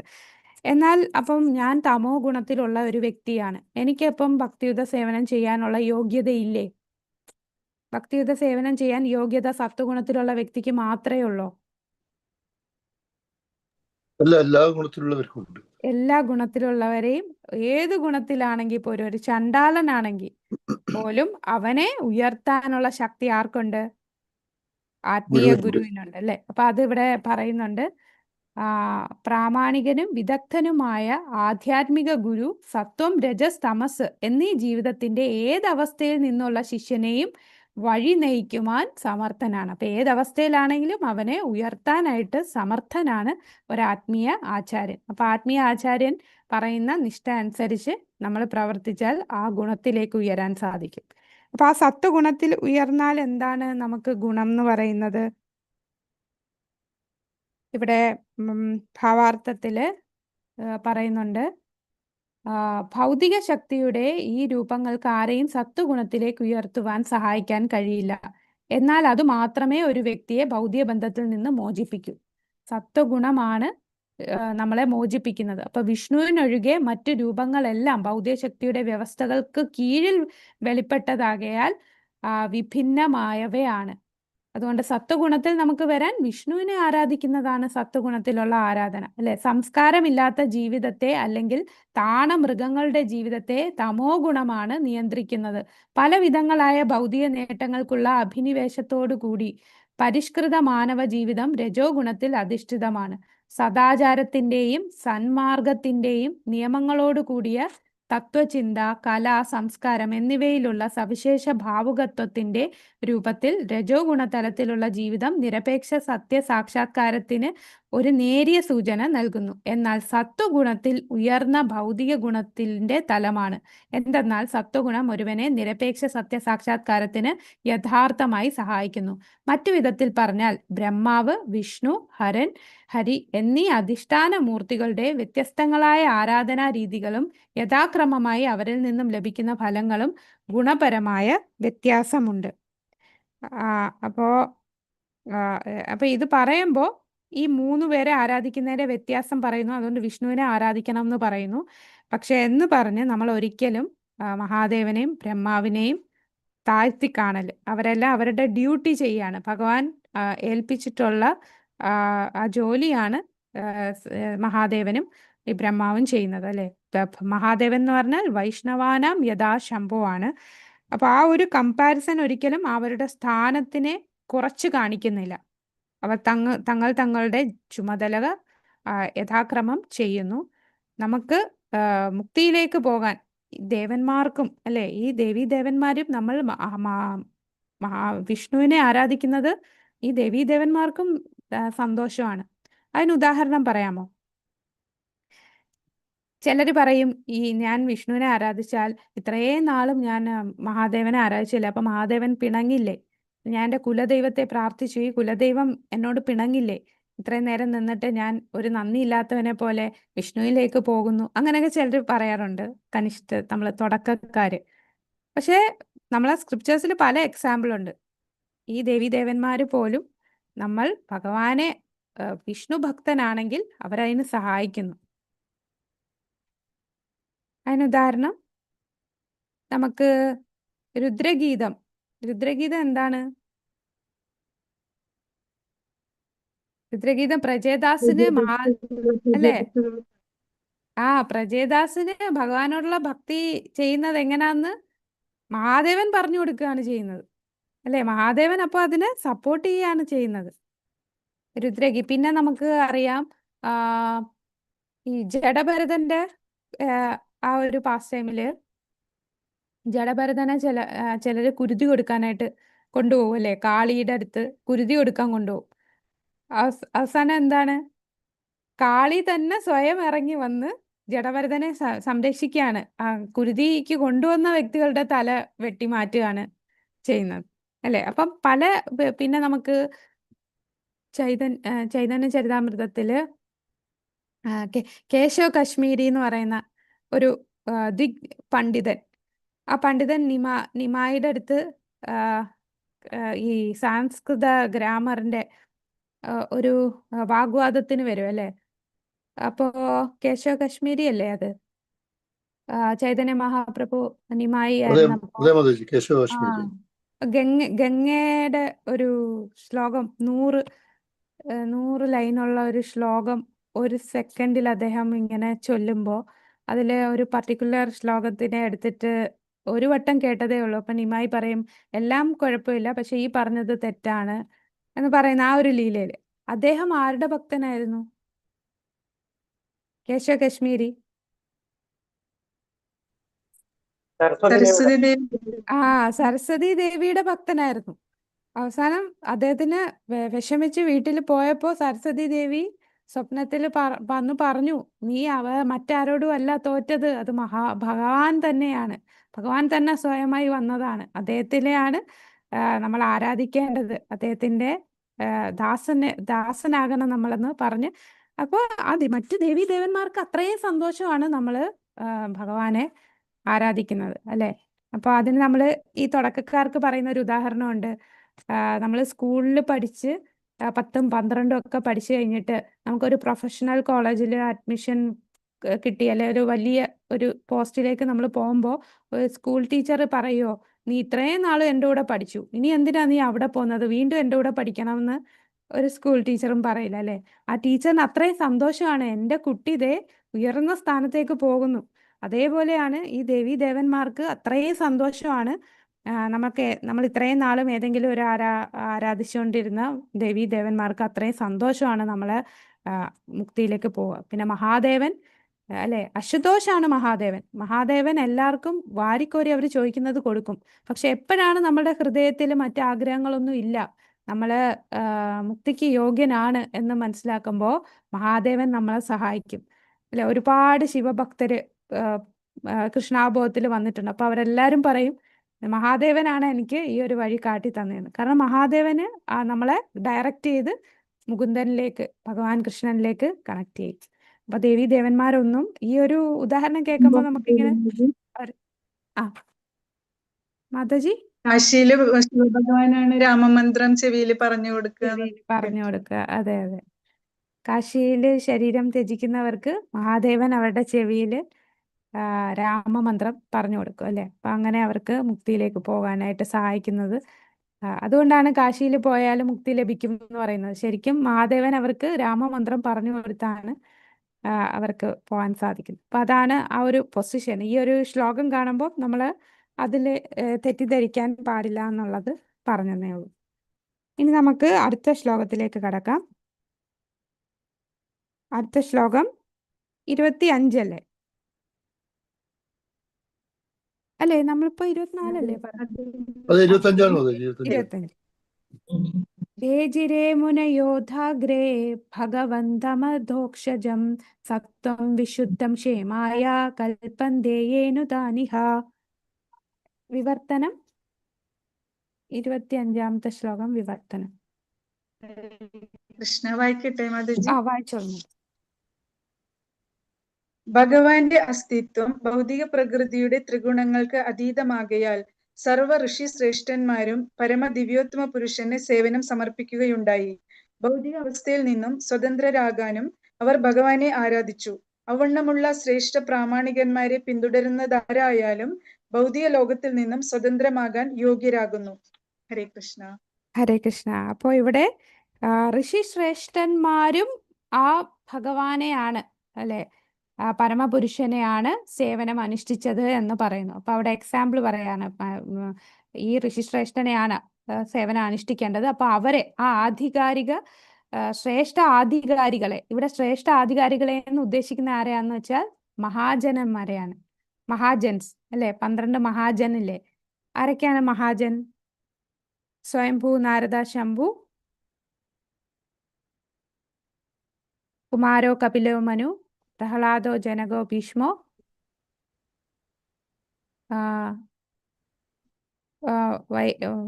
എന്നാൽ അപ്പം ഞാൻ തമോ ഗുണത്തിലുള്ള ഒരു വ്യക്തിയാണ്, എനിക്കപ്പം ഭക്തിയുത സേവനം ചെയ്യാനുള്ള യോഗ്യതയില്ലേ? ഭക്തിയുത സേവനം ചെയ്യാൻ യോഗ്യത സത്വഗുണത്തിലുള്ള വ്യക്തിക്ക് മാത്രമേ ഉള്ളൂ? എല്ലാ ഗുണത്തിലുള്ളവർക്കും ഉണ്ട്. എല്ലാ ഗുണത്തിലുള്ളവരെയും ഏത് ഗുണത്തിലാണെങ്കിൽ പോലും, ഒരു ചണ്ടാലനാണെങ്കിൽ പോലും അവനെ ഉയർത്താനുള്ള ശക്തി ആർക്കുണ്ട്? ആത്മീയ ഗുരുവിനുണ്ട് അല്ലെ? അപ്പൊ അത് ഇവിടെ പറയുന്നുണ്ട്. പ്രാമാണികനും വിദഗ്ധനുമായ ആധ്യാത്മിക ഗുരു സത്വം രജസ് തമസ് എന്നീ ജീവിതത്തിന്റെ ഏതവസ്ഥയിൽ നിന്നുള്ള ശിഷ്യനെയും വഴി നയിക്കുവാൻ സമർത്ഥനാണ്. അപ്പൊ ഏതവസ്ഥയിലാണെങ്കിലും അവനെ ഉയർത്താനായിട്ട് സമർത്ഥനാണ് ഒരാത്മീയ ആചാര്യൻ. അപ്പൊ ആത്മീയ ആചാര്യൻ പറയുന്ന നിഷ്ഠ അനുസരിച്ച് നമ്മൾ പ്രവർത്തിച്ചാൽ ആ ഗുണത്തിലേക്ക് ഉയരാൻ സാധിക്കും. അപ്പൊ ആ സത്വഗുണത്തിൽ ഉയർന്നാൽ എന്താണ് നമുക്ക് ഗുണം എന്ന് പറയുന്നത്? ഇവിടെ ഭാവാർത്ഥത്തില് പറയുന്നുണ്ട്, ഭൗതിക ശക്തിയുടെ ഈ രൂപങ്ങൾക്ക് ആരെയും സത്വഗുണത്തിലേക്ക് ഉയർത്തുവാൻ സഹായിക്കാൻ കഴിയില്ല. എന്നാൽ അത് മാത്രമേ ഒരു വ്യക്തിയെ ഭൗതിക ബന്ധത്തിൽ നിന്ന് മോചിപ്പിക്കൂ. സത്വഗുണമാണ് നമ്മളെ മോചിപ്പിക്കുന്നത്. അപ്പൊ വിഷ്ണുവിനൊഴികെ മറ്റു രൂപങ്ങളെല്ലാം ഭൗതിക ശക്തിയുടെ വ്യവസ്ഥകൾക്ക് കീഴിൽ വെളിപ്പെട്ടതാകയാൽ വിഭിന്നമായവയാണ്. അതുകൊണ്ട് സത്വഗുണത്തിൽ നമുക്ക് വരാൻ വിഷ്ണുവിനെ ആരാധിക്കുന്നതാണ് സത്വഗുണത്തിലുള്ള ആരാധന അല്ലെ? സംസ്കാരമില്ലാത്ത ജീവിതത്തെ അല്ലെങ്കിൽ താണമൃഗങ്ങളുടെ ജീവിതത്തെ തമോ ഗുണമാണ് നിയന്ത്രിക്കുന്നത്. പല വിധങ്ങളായ ഭൗതിക നേട്ടങ്ങൾക്കുള്ള അഭിനിവേശത്തോടു കൂടി പരിഷ്കൃത മാനവ ജീവിതം രജോ ഗുണത്തിൽ അധിഷ്ഠിതമാണ്. സദാചാരത്തിന്റെയും സന്മാർഗത്തിന്റെയും നിയമങ്ങളോട് കൂടിയ തത്വചിന്ത, കല, സംസ്കാരം എന്നിവയിലുള്ള സവിശേഷ ഭാവുകത്വത്തിന്റെ രൂപത്തിൽ രജോ ഗുണതലത്തിലുള്ള ജീവിതം നിരപേക്ഷ സത്യ സാക്ഷാത്കാരത്തിന് ഒരു നേരിയ സൂചന നൽകുന്നു. എന്നാൽ സത്വഗുണത്തിൽ ഉയർന്ന ഭൗതിക ഗുണത്തിന്റെ തലമാണ്. എന്തെന്നാൽ സത്വഗുണം ഒരുവനെ നിരപേക്ഷ സത്യ സാക്ഷാത്കാരത്തിന് യഥാർത്ഥമായി സഹായിക്കുന്നു. മറ്റു വിധത്തിൽ പറഞ്ഞാൽ ബ്രഹ്മാവ്, വിഷ്ണു, ഹരി എന്നീ അധിഷ്ഠാന മൂർത്തികളുടെ വ്യത്യസ്തങ്ങളായ ആരാധനാ രീതികളും യഥാക്രമമായി അവരിൽ നിന്നും ലഭിക്കുന്ന ഫലങ്ങളും ഗുണപരമായ വ്യത്യാസമുണ്ട്. അപ്പൊ ഇത് പറയുമ്പോൾ ഈ 3 പേരെ ആരാധിക്കുന്നതിന്റെ വ്യത്യാസം പറയുന്നു. അതുകൊണ്ട് വിഷ്ണുവിനെ ആരാധിക്കണം എന്ന് പറയുന്നു. പക്ഷെ എന്ന് പറഞ്ഞ് നമ്മൾ ഒരിക്കലും മഹാദേവനെയും ബ്രഹ്മാവിനെയും താഴ്ത്തി കാണല്. അവരെല്ലാം അവരുടെ ഡ്യൂട്ടി ചെയ്യാണ്. ഭഗവാൻ ഏൽപ്പിച്ചിട്ടുള്ള ആ ജോലിയാണ് മഹാദേവനും ഈ ബ്രഹ്മാവും ചെയ്യുന്നത് അല്ലെ? മഹാദേവൻ എന്ന് പറഞ്ഞാൽ വൈഷ്ണവാനാം യഥാ ശംഭോ ആണ്. അപ്പൊ ആ ഒരു കമ്പാരിസൺ ഒരിക്കലും അവരുടെ സ്ഥാനത്തിനെ കുറച്ച് കാണിക്കുന്നില്ല. അവർ തങ്ങളുടെ ചുമതല യഥാക്രമം ചെയ്യുന്നു. നമുക്ക് മുക്തിയിലേക്ക് പോകാൻ ദേവന്മാർക്കും അല്ലെ, ഈ ദേവീ ദേവന്മാരും നമ്മൾ വിഷ്ണുവിനെ ആരാധിക്കുന്നത് ഈ ദേവീ ദേവന്മാർക്കും സന്തോഷമാണ്. അതിന് ഉദാഹരണം പറയാമോ? ചിലർ പറയും, ഞാൻ വിഷ്ണുവിനെ ആരാധിച്ചാൽ ഇത്രയും നാളും ഞാൻ മഹാദേവനെ ആരാധിച്ചില്ല, അപ്പൊ മഹാദേവൻ പിണങ്ങില്ലേ? ഞാൻ എൻ്റെ കുലദൈവത്തെ പ്രാർത്ഥിച്ചു, ഈ കുലദൈവം എന്നോട് പിണങ്ങില്ലേ? ഇത്രയും നേരം നിന്നിട്ട് ഞാൻ ഒരു നന്ദി ഇല്ലാത്തവനെ പോലെ വിഷ്ണുവിലേക്ക് പോകുന്നു. അങ്ങനെയൊക്കെ ചിലർ പറയാറുണ്ട്, നമ്മൾ തുടക്കക്കാര്. പക്ഷേ നമ്മളെ സ്ക്രിപ്റ്റേഴ്സിൽ പല എക്സാമ്പിൾ ഉണ്ട്. ഈ ദേവീദേവന്മാര് പോലും നമ്മൾ ഭഗവാനെ വിഷ്ണു ഭക്തനാണെങ്കിൽ അവരതിന് സഹായിക്കുന്നു. അതിനുദാഹരണം നമുക്ക് രുദ്രഗീതം. രുദ്രഗീതം എന്താണ്? രുദ്രഗീതം പ്രജേദാസിന് അല്ലേ? പ്രജേദാസിന് ഭഗവാനോടുള്ള ഭക്തി ചെയ്യുന്നത് എങ്ങനാന്ന് മഹാദേവൻ പറഞ്ഞു കൊടുക്കുകയാണ് ചെയ്യുന്നത് അല്ലേ? മഹാദേവൻ അപ്പൊ അതിനെ സപ്പോർട്ട് ചെയ്യാണ് ചെയ്യുന്നത്. പിന്നെ നമുക്ക് അറിയാം ഈ ജഡഭരതന്റെ ആ ഒരു പാസ് ടൈമില് ജഡഭരതനെ ചിലര് കുരുതി കൊടുക്കാനായിട്ട് കൊണ്ടുപോകും അല്ലേ? കാളിയുടെ അടുത്ത് കുരുതി കൊടുക്കാൻ കൊണ്ടുപോകും. അവസാനം എന്താണ്? കാളി തന്നെ സ്വയം ഇറങ്ങി വന്ന് ജഡഭരതനെ സംരക്ഷിക്കുകയാണ്. കുരുതിക്ക് കൊണ്ടുവന്ന വ്യക്തികളുടെ തല വെട്ടി മാറ്റുകയാണ് ചെയ്യുന്നത് അല്ലെ? അപ്പം പിന്നെ നമുക്ക് ചൈതന്യ ചരിതാമൃതത്തില് കേശവ കശ്മീരി എന്ന് പറയുന്ന ഒരു ദിഗ് പണ്ഡിതൻ, ആ പണ്ഡിതൻ നിമായിയുടെ അടുത്ത് ഈ സംസ്കൃത ഗ്രാമറിന്റെ ഒരു വാഗ്വാദത്തിന് വരും അല്ലെ? അപ്പോ കേശവ കശ്മീരി അല്ലേ അത്? ചൈതന്യ മഹാപ്രഭു നിമായി ആയിരുന്നപ്പോ ഗംഗയുടെ ഒരു ശ്ലോകം 100 ലൈനുള്ള ഒരു ശ്ലോകം ഒരു സെക്കൻഡിൽ അദ്ദേഹം ഇങ്ങനെ ചൊല്ലുമ്പോൾ അതിലെ ഒരു പർട്ടിക്കുലർ ശ്ലോകത്തിനെ എടുത്തിട്ട് ഒരു വട്ടം കേട്ടതേ ഉള്ളൂ. അപ്പൊ നിമായി പറയും എല്ലാം കുഴപ്പമില്ല, പക്ഷെ ഈ പറഞ്ഞത് തെറ്റാണ് എന്ന് പറയുന്ന ആ ഒരു ലീലയില് അദ്ദേഹം ആരുടെ ഭക്തനായിരുന്നു? കേശവ കശ്മീരി സരസ്വതി ദേവിയുടെ ഭക്തനായിരുന്നു. അവസാനം അദ്ദേഹത്തിന് വിഷമിച്ച് വീട്ടിൽ പോയപ്പോ സരസ്വതി ദേവി സ്വപ്നത്തിൽ വന്നു പറഞ്ഞു, നീ മറ്റാരോടും അല്ല തോറ്റത്, അത് ഭഗവാൻ തന്നെയാണ്. ഭഗവാൻ തന്നെ സ്വയമായി വന്നതാണ്, അദ്ദേഹത്തിനെയാണ് നമ്മൾ ആരാധിക്കേണ്ടത്, അദ്ദേഹത്തിന്റെ ദാസനാകണം നമ്മളെന്ന് പറഞ്ഞ്. അപ്പോൾ മറ്റു ദേവീദേവന്മാർക്ക് അത്രയും സന്തോഷമാണ് നമ്മള് ഭഗവാനെ ആരാധിക്കുന്നത് അല്ലെ? അപ്പൊ അതിന് നമ്മൾ ഈ തുടക്കക്കാർക്ക് പറയുന്ന ഒരു ഉദാഹരണമുണ്ട്. നമ്മൾ സ്കൂളിൽ പഠിച്ച് 10ഉം 12ഉം ഒക്കെ പഠിച്ചു കഴിഞ്ഞിട്ട് നമുക്കൊരു പ്രൊഫഷണൽ കോളേജിൽ അഡ്മിഷൻ കിട്ടി, അല്ലെ ഒരു വലിയ ഒരു പോസ്റ്റിലേക്ക് നമ്മൾ പോകുമ്പോൾ ഒരു സ്കൂൾ ടീച്ചർ പറയുമോ, നീ ഇത്രയും നാളും എൻ്റെ കൂടെ പഠിച്ചു, ഇനി എന്തിനാ നീ അവിടെ പോകുന്നത്, വീണ്ടും എൻ്റെ കൂടെ പഠിക്കണമെന്ന് ഒരു സ്കൂൾ ടീച്ചറും പറയില്ല അല്ലെ? ആ ടീച്ചറിന് അത്രയും സന്തോഷമാണ്, എൻ്റെ കുട്ടി ഇതേ ഉയർന്ന സ്ഥാനത്തേക്ക് പോകുന്നു. അതേപോലെയാണ് ഈ ദേവീദേവന്മാർക്ക് അത്രയും സന്തോഷമാണ് നമ്മൾ ഇത്രയും നാളും ഏതെങ്കിലും ഒരു ആരാധിച്ചുകൊണ്ടിരുന്ന ദേവീദേവന്മാർക്ക് അത്രയും സന്തോഷമാണ് നമ്മളെ മുക്തിയിലേക്ക് പോവുക. പിന്നെ മഹാദേവൻ അല്ലെ, അശുതോഷാണ് മഹാദേവൻ എല്ലാവർക്കും വാരിക്കോരി അവർ ചോദിക്കുന്നത് കൊടുക്കും. പക്ഷെ എപ്പോഴാണ് നമ്മുടെ ഹൃദയത്തിൽ മറ്റു ആഗ്രഹങ്ങളൊന്നും ഇല്ല, നമ്മള് മുക്തിക്ക് യോഗ്യനാണ് എന്ന് മനസ്സിലാക്കുമ്പോൾ മഹാദേവൻ നമ്മളെ സഹായിക്കും അല്ലെ? ഒരുപാട് ശിവഭക്തര് കൃഷ്ണാബോധത്തിൽ വന്നിട്ടുണ്ട്. അപ്പൊ അവരെല്ലാരും പറയും മഹാദേവനാണ് എനിക്ക് ഈ ഒരു വഴി കാട്ടി തന്നതെന്ന്. കാരണം മഹാദേവന് നമ്മളെ ഡയറക്റ്റ് ചെയ്ത് മുകുന്ദനിലേക്ക്, ഭഗവാൻ കൃഷ്ണനിലേക്ക് കണക്ട് ചെയ്യും. അപ്പൊ ദേവീദേവന്മാരൊന്നും ഈ ഒരു ഉദാഹരണം കേൾക്കുമ്പോൾ നമുക്കിങ്ങനെ മാതാജി കാശിയില് ശിവഭഗവാനാണ് രാമമന്ത്രം ചെവിയിൽ പറഞ്ഞു കൊടുക്കുക. അതെ അതെ. കാശിയില് ശരീരം ത്യജിക്കുന്നവർക്ക് മഹാദേവൻ അവരുടെ ചെവിയില് രാമമന്ത്രം പറഞ്ഞു കൊടുക്കും അല്ലെ? അപ്പൊ അങ്ങനെ അവർക്ക് മുക്തിയിലേക്ക് പോകാനായിട്ട് സഹായിക്കുന്നത്. അതുകൊണ്ടാണ് കാശിയിൽ പോയാൽ മുക്തി ലഭിക്കും എന്ന് പറയുന്നത്. ശരിക്കും മഹാദേവൻ അവർക്ക് രാമമന്ത്രം പറഞ്ഞു കൊടുത്താണ് അവർക്ക് പോകാൻ സാധിക്കുന്നത്. അപ്പൊ അതാണ് ആ ഒരു പൊസിഷൻ. ഈ ഒരു ശ്ലോകം കാണുമ്പോൾ നമ്മൾ അതിൽ തെറ്റിദ്ധരിക്കാൻ പാടില്ല എന്നുള്ളത് പറഞ്ഞതേ ഉള്ളൂ. ഇനി നമുക്ക് അടുത്ത ശ്ലോകത്തിലേക്ക് കടക്കാം. അടുത്ത ശ്ലോകം 25 അല്ലേ? അല്ലേ നമ്മളിപ്പോ 24 അല്ലേ പറഞ്ഞത്? 25. േജിരേ മുനയോധാഗ്രേ ഭഗവന്തമധോക്ഷജം സത്വം വിശുദ്ധം ക്ഷേമായ കൽപ്പന്തേയേനു താനിഹ. വിവർത്തനം 25ാമത്തെ ശ്ലോകം വിവർത്തനം. കൃഷ്ണ വായിക്കട്ടെ മാതാജി? വായിച്ചോളൂ. ഭഗവാന്റെ അസ്തിത്വം ഭൗതിക പ്രകൃതിയുടെ ത്രിഗുണങ്ങൾക്ക് അതീതമാകയാൽ സർവ ഋഷി ശ്രേഷ്ഠന്മാരും പരമദിവ്യോത്തമ പുരുഷന് സേവനം സമർപ്പിക്കുകയുണ്ടായി. ഭൗതിക അവസ്ഥയിൽ നിന്നും സ്വതന്ത്രരാകാനും അവർ ഭഗവാനെ ആരാധിച്ചു. അവണ്ണമുള്ള ശ്രേഷ്ഠ പ്രാമാണികന്മാരെ പിന്തുടരുന്നതാരായാലും ഭൗതിക ലോകത്തിൽ നിന്നും സ്വതന്ത്രമാകാൻ യോഗ്യരാകുന്നു. ഹരേ കൃഷ്ണ. ഹരേ കൃഷ്ണ. അപ്പോൾ ഇവിടെ ഋഷി ശ്രേഷ്ഠന്മാരും ആ ഭഗവാനെയാണ് അല്ലെ, ആ പരമപുരുഷനെയാണ് സേവനം അനുഷ്ഠിച്ചത് എന്ന് പറയുന്നു. അപ്പൊ അവിടെ എക്സാമ്പിൾ പറയാണ്, ഈ ഋഷിശ്രേഷ്ഠനെയാണ് സേവനം അനുഷ്ഠിക്കേണ്ടത്. അപ്പൊ അവരെ ആ ആധികാരിക ശ്രേഷ്ഠ ആധികാരികളെ, ഇവിടെ ശ്രേഷ്ഠ ആധികാരികളെ എന്ന് ഉദ്ദേശിക്കുന്ന ആരെയാന്ന് വെച്ചാൽ മഹാജനന്മാരെയാണ്. മഹാജൻസ് അല്ലെ, 12 മഹാജനില്ലേ? ആരൊക്കെയാണ് മഹാജൻ? സ്വയംഭൂ, നാരദ, ശംഭു, കുമാരോ, കപിലോ, മനു, പ്രഹ്ലാദോ, ജനകോ, ഭീഷ്മോ,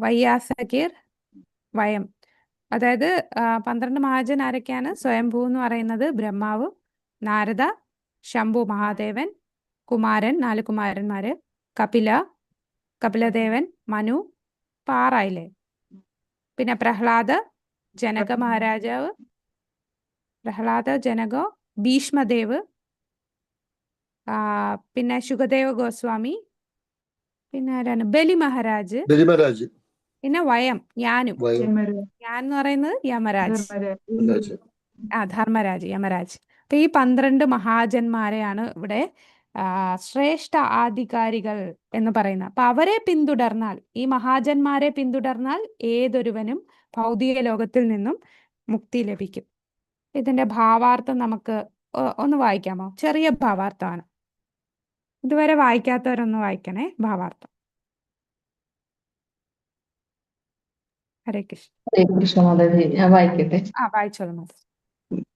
വൈയാസകീർ, വയം. അതായത് 12 മഹാജൻ ആരൊക്കെയാണ്? സ്വയംഭൂ എന്ന് പറയുന്നത് ബ്രഹ്മാവ്, നാരദ, ശംഭു മഹാദേവൻ, കുമാരൻ 4 കുമാരന്മാര്, കപിലദേവൻ, മനു, പാറായില്ലേ? പിന്നെ പ്രഹ്ലാദ, ജനക മഹാരാജാവ്, ജനകോ, ഭീഷ്മദേവ്, പിന്നെ ശുകദേവ ഗോസ്വാമി, പിന്നെ ആരാണ്? ബലി മഹാരാജ്, പിന്നെ ഞാനും. ഞാൻ എന്ന് പറയുന്നത് യമരാജ്, ധർമ്മരാജ്, യമരാജ്. അപ്പൊ ഈ 12 മഹാജന്മാരെയാണ് ഇവിടെ ശ്രേഷ്ഠ ആധികാരികൾ എന്ന് പറയുന്നത്. അപ്പൊ അവരെ പിന്തുടർന്നാൽ, ഈ മഹാജന്മാരെ പിന്തുടർന്നാൽ ഏതൊരുവനും ഭൗതിക ലോകത്തിൽ നിന്നും മുക്തി ലഭിക്കും. ഇതിന്റെ ഭാവാർത്ഥം നമുക്ക് ഒന്ന് വായിക്കാമോ? ചെറിയ ഭാവാർത്ഥമാണ്, ഇതുവരെ വായിക്കാത്തവരൊന്ന് വായിക്കണേ ഭാവാർത്ഥം. ഹരേ കൃഷ്ണ. ഹരേ കൃഷ്ണ മാതാജി, ഞാൻ വായിക്കട്ടെ. വായിച്ചോളൂ മാതാജി.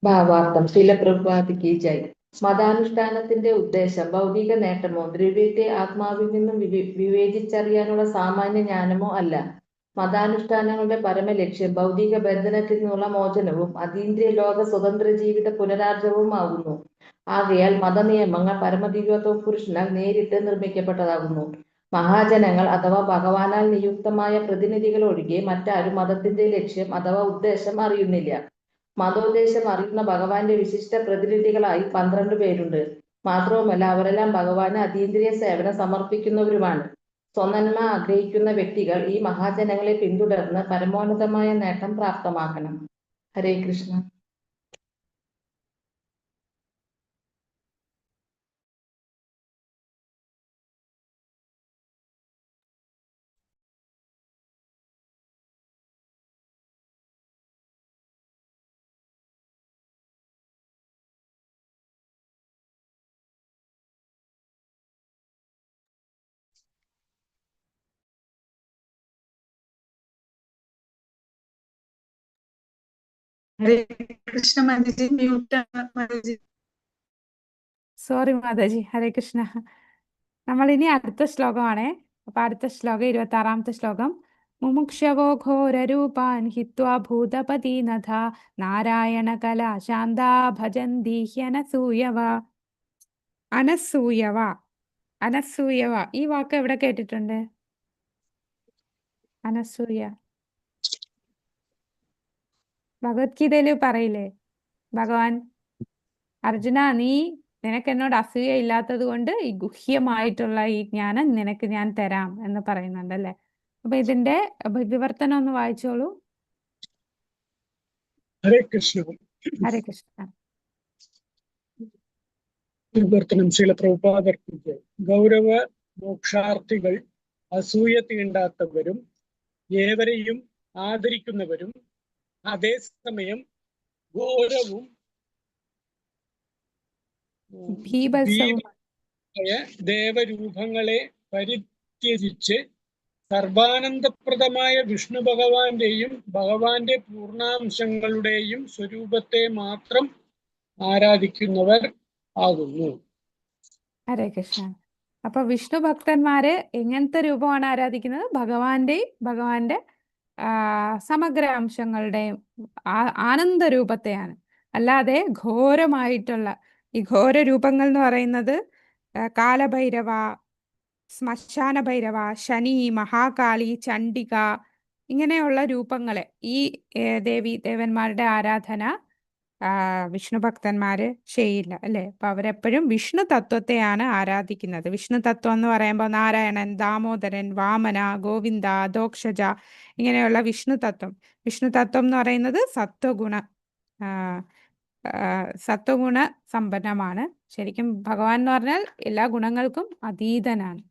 ഭാവാർത്ഥം. ശീല പ്രഭുപാദിക്ക് ജയ്. മതാനുഷ്ഠാനത്തിന്റെ ഉദ്ദേശം ഭൗതിക നേട്ടമോ ദ്രവ്യത്തെ ആത്മാവിൽ നിന്നും വിവേചിച്ചറിയാനുള്ള സാമാന്യ ജ്ഞാനമോ അല്ല. മതാനുഷ്ഠാനങ്ങളുടെ പരമലക്ഷ്യം ഭൗതിക ബന്ധനത്തിൽ നിന്നുള്ള മോചനവും അതീന്ദ്രിയ ലോക സ്വതന്ത്ര ജീവിത പുനരാർജവും ആകുന്നു. ആകയാൽ മതനിയമങ്ങൾ പരമദിവ്യത്വ പുരുഷനാൽ നേരിട്ട് നിർമ്മിക്കപ്പെട്ടതാകുന്നു. മഹാജനങ്ങൾ അഥവാ ഭഗവാനാൽ നിയുക്തമായ പ്രതിനിധികൾ ഒഴികെ മറ്റാരും മതത്തിന്റെ ലക്ഷ്യം അഥവാ ഉദ്ദേശം അറിയുന്നില്ല. മതോദ്ദേശം അറിയുന്ന ഭഗവാന്റെ വിശിഷ്ട പ്രതിനിധികളായി 12 പേരുണ്ട്. മാത്രവുമല്ല അവരെല്ലാം ഭഗവാന് അതീന്ദ്രിയ സേവനം സമർപ്പിക്കുന്നവരുമാണ്. സ്വനന്മ ആഗ്രഹിക്കുന്ന വ്യക്തികൾ ഈ മഹാജനങ്ങളെ പിന്തുടർന്ന് പരമോന്നതമായ നേട്ടം പ്രാപ്തമാക്കണം. ഹരേ കൃഷ്ണ. ഹരേ കൃഷ്ണ മാതാജി, മ്യൂട്ടാണ് മാതാജി. സോറി മാതാജി. ഹരേ കൃഷ്ണ. നമ്മൾ ഇനി അടുത്ത ശ്ലോകമാണേ. അപ്പൊ അടുത്ത ശ്ലോകം 26ാമത്തെ ശ്ലോകം. മുമുക്ഷവോ ഘോരരൂപാൻ ഹിത്വാ ഭൂതപതിനഥ നാരായണ കലാ ശാന്താ ഭജന്തി ഹ്യനസൂയവ. അനസൂയവ ഈ വാക്ക് എവിടെ കേട്ടിട്ടുണ്ട്? അനസൂയ ഭഗവത്ഗീതയില് പറയില്ലേ ഭഗവാൻ, അർജുന നിനക്ക് എന്നോട് അസൂയ ഇല്ലാത്തത് കൊണ്ട് ഈ ഗുഹ്യമായിട്ടുള്ള ഈ ജ്ഞാനം നിനക്ക് ഞാൻ തരാം എന്ന് പറയുന്നുണ്ടല്ലേ. അപ്പൊ ഇതിന്റെ വിവർത്തനം ഒന്ന് വായിച്ചോളൂ. ഹരേ കൃഷ്ണ. ഹരേ കൃഷ്ണ. വിവർത്തനം. ശീല പ്രഭുപാദർക്ക് ഗൗരവ മോക്ഷാർത്ഥികൾ അസൂയ തീണ്ടാത്തവരും ഏവരെയും ആദരിക്കുന്നവരും അതേസമയം ഘോരവും ഭീഭത്സവും ദേവരൂപങ്ങളെ പരിത്യജിച്ച് സർവാനന്ദപ്രദമായ വിഷ്ണു ഭഗവാന്റെയും ഭഗവാന്റെ പൂർണ്ണാംശങ്ങളുടെയും സ്വരൂപത്തെ മാത്രം ആരാധിക്കുന്നവർ ആകുന്നു. ഹരേ കൃഷ്ണ. അപ്പൊ വിഷ്ണു ഭക്തന്മാര് എങ്ങനത്തെ രൂപമാണ് ആരാധിക്കുന്നത്? ഭഗവാന്റെ സമഗ്ര അംശങ്ങളുടെയും ആനന്ദ രൂപത്തെയാണ്. അല്ലാതെ ഘോരമായിട്ടുള്ള ഈ ഘോര രൂപങ്ങൾ എന്ന് പറയുന്നത് കാലഭൈരവ, ശ്മശാന ഭൈരവ, ശനി, മഹാകാളി, ചണ്ഡിക ഇങ്ങനെയുള്ള രൂപങ്ങളെ, ഈ ദേവന്മാരുടെ ആരാധന വിഷ്ണു ഭക്തന്മാര് ചെയ്യില്ല അല്ലെ. അപ്പൊ അവരെപ്പോഴും വിഷ്ണു തത്വത്തെയാണ് ആരാധിക്കുന്നത്. വിഷ്ണു തത്വം എന്ന് പറയുമ്പോൾ നാരായണൻ, ദാമോദരൻ, വാമന, ഗോവിന്ദ, ദോക്ഷജ ഇങ്ങനെയുള്ള വിഷ്ണു തത്വം. വിഷ്ണു തത്വം എന്ന് പറയുന്നത് സത്വഗുണ ആ, സത്വഗുണ സമ്പന്നമാണ്. ശരിക്കും ഭഗവാൻ എന്ന് പറഞ്ഞാൽ എല്ലാ ഗുണങ്ങൾക്കും അതീതനാണ്.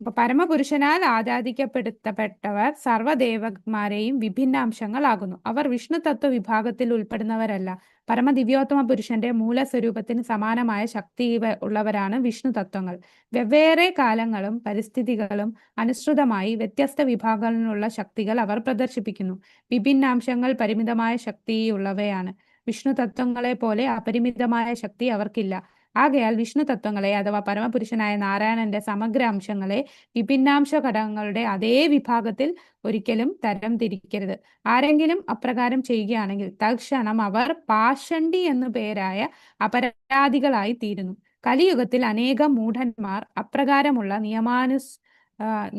അപ്പൊ പരമപുരുഷനാൽ ആരാധിക്കപ്പെടുത്തപ്പെട്ടവർ സർവ്വദേവന്മാരെയും വിഭിന്നാംശങ്ങളാകുന്നു. അവർ വിഷ്ണു തത്വ വിഭാഗത്തിൽ ഉൾപ്പെടുന്നവരല്ല. പരമദിവ്യോത്തമ പുരുഷന്റെ മൂലസ്വരൂപത്തിന് സമാനമായ ശക്തി ഉള്ളവരാണ് വിഷ്ണു തത്വങ്ങൾ. വെവ്വേറെ കാലങ്ങളും പരിസ്ഥിതികളും അനുസൃതമായി വ്യത്യസ്ത വിഭാഗങ്ങളിലുള്ള ശക്തികൾ അവർ പ്രദർശിപ്പിക്കുന്നു. വിഭിന്നാംശങ്ങൾ പരിമിതമായ ശക്തിയുള്ളവയാണ്. വിഷ്ണു തത്വങ്ങളെ പോലെ അപരിമിതമായ ശക്തി അവർക്കില്ല. ആകയാൽ വിഷ്ണു തത്വങ്ങളെ അഥവാ പരമപുരുഷനായ നാരായണന്റെ സമഗ്ര അംശങ്ങളെ വിഭിന്നാംശ ഘടകങ്ങളുടെ അതേ വിഭാഗത്തിൽ ഒരിക്കലും തരം തിരിക്കരുത്. ആരെങ്കിലും അപ്രകാരം ചെയ്യുകയാണെങ്കിൽ തൽക്ഷണം അവർ പാഷണ്ഡി എന്നു പേരായ അപരാധികളായി തീരുന്നു. കലിയുഗത്തിൽ അനേകം മൂഢന്മാർ അപ്രകാരമുള്ള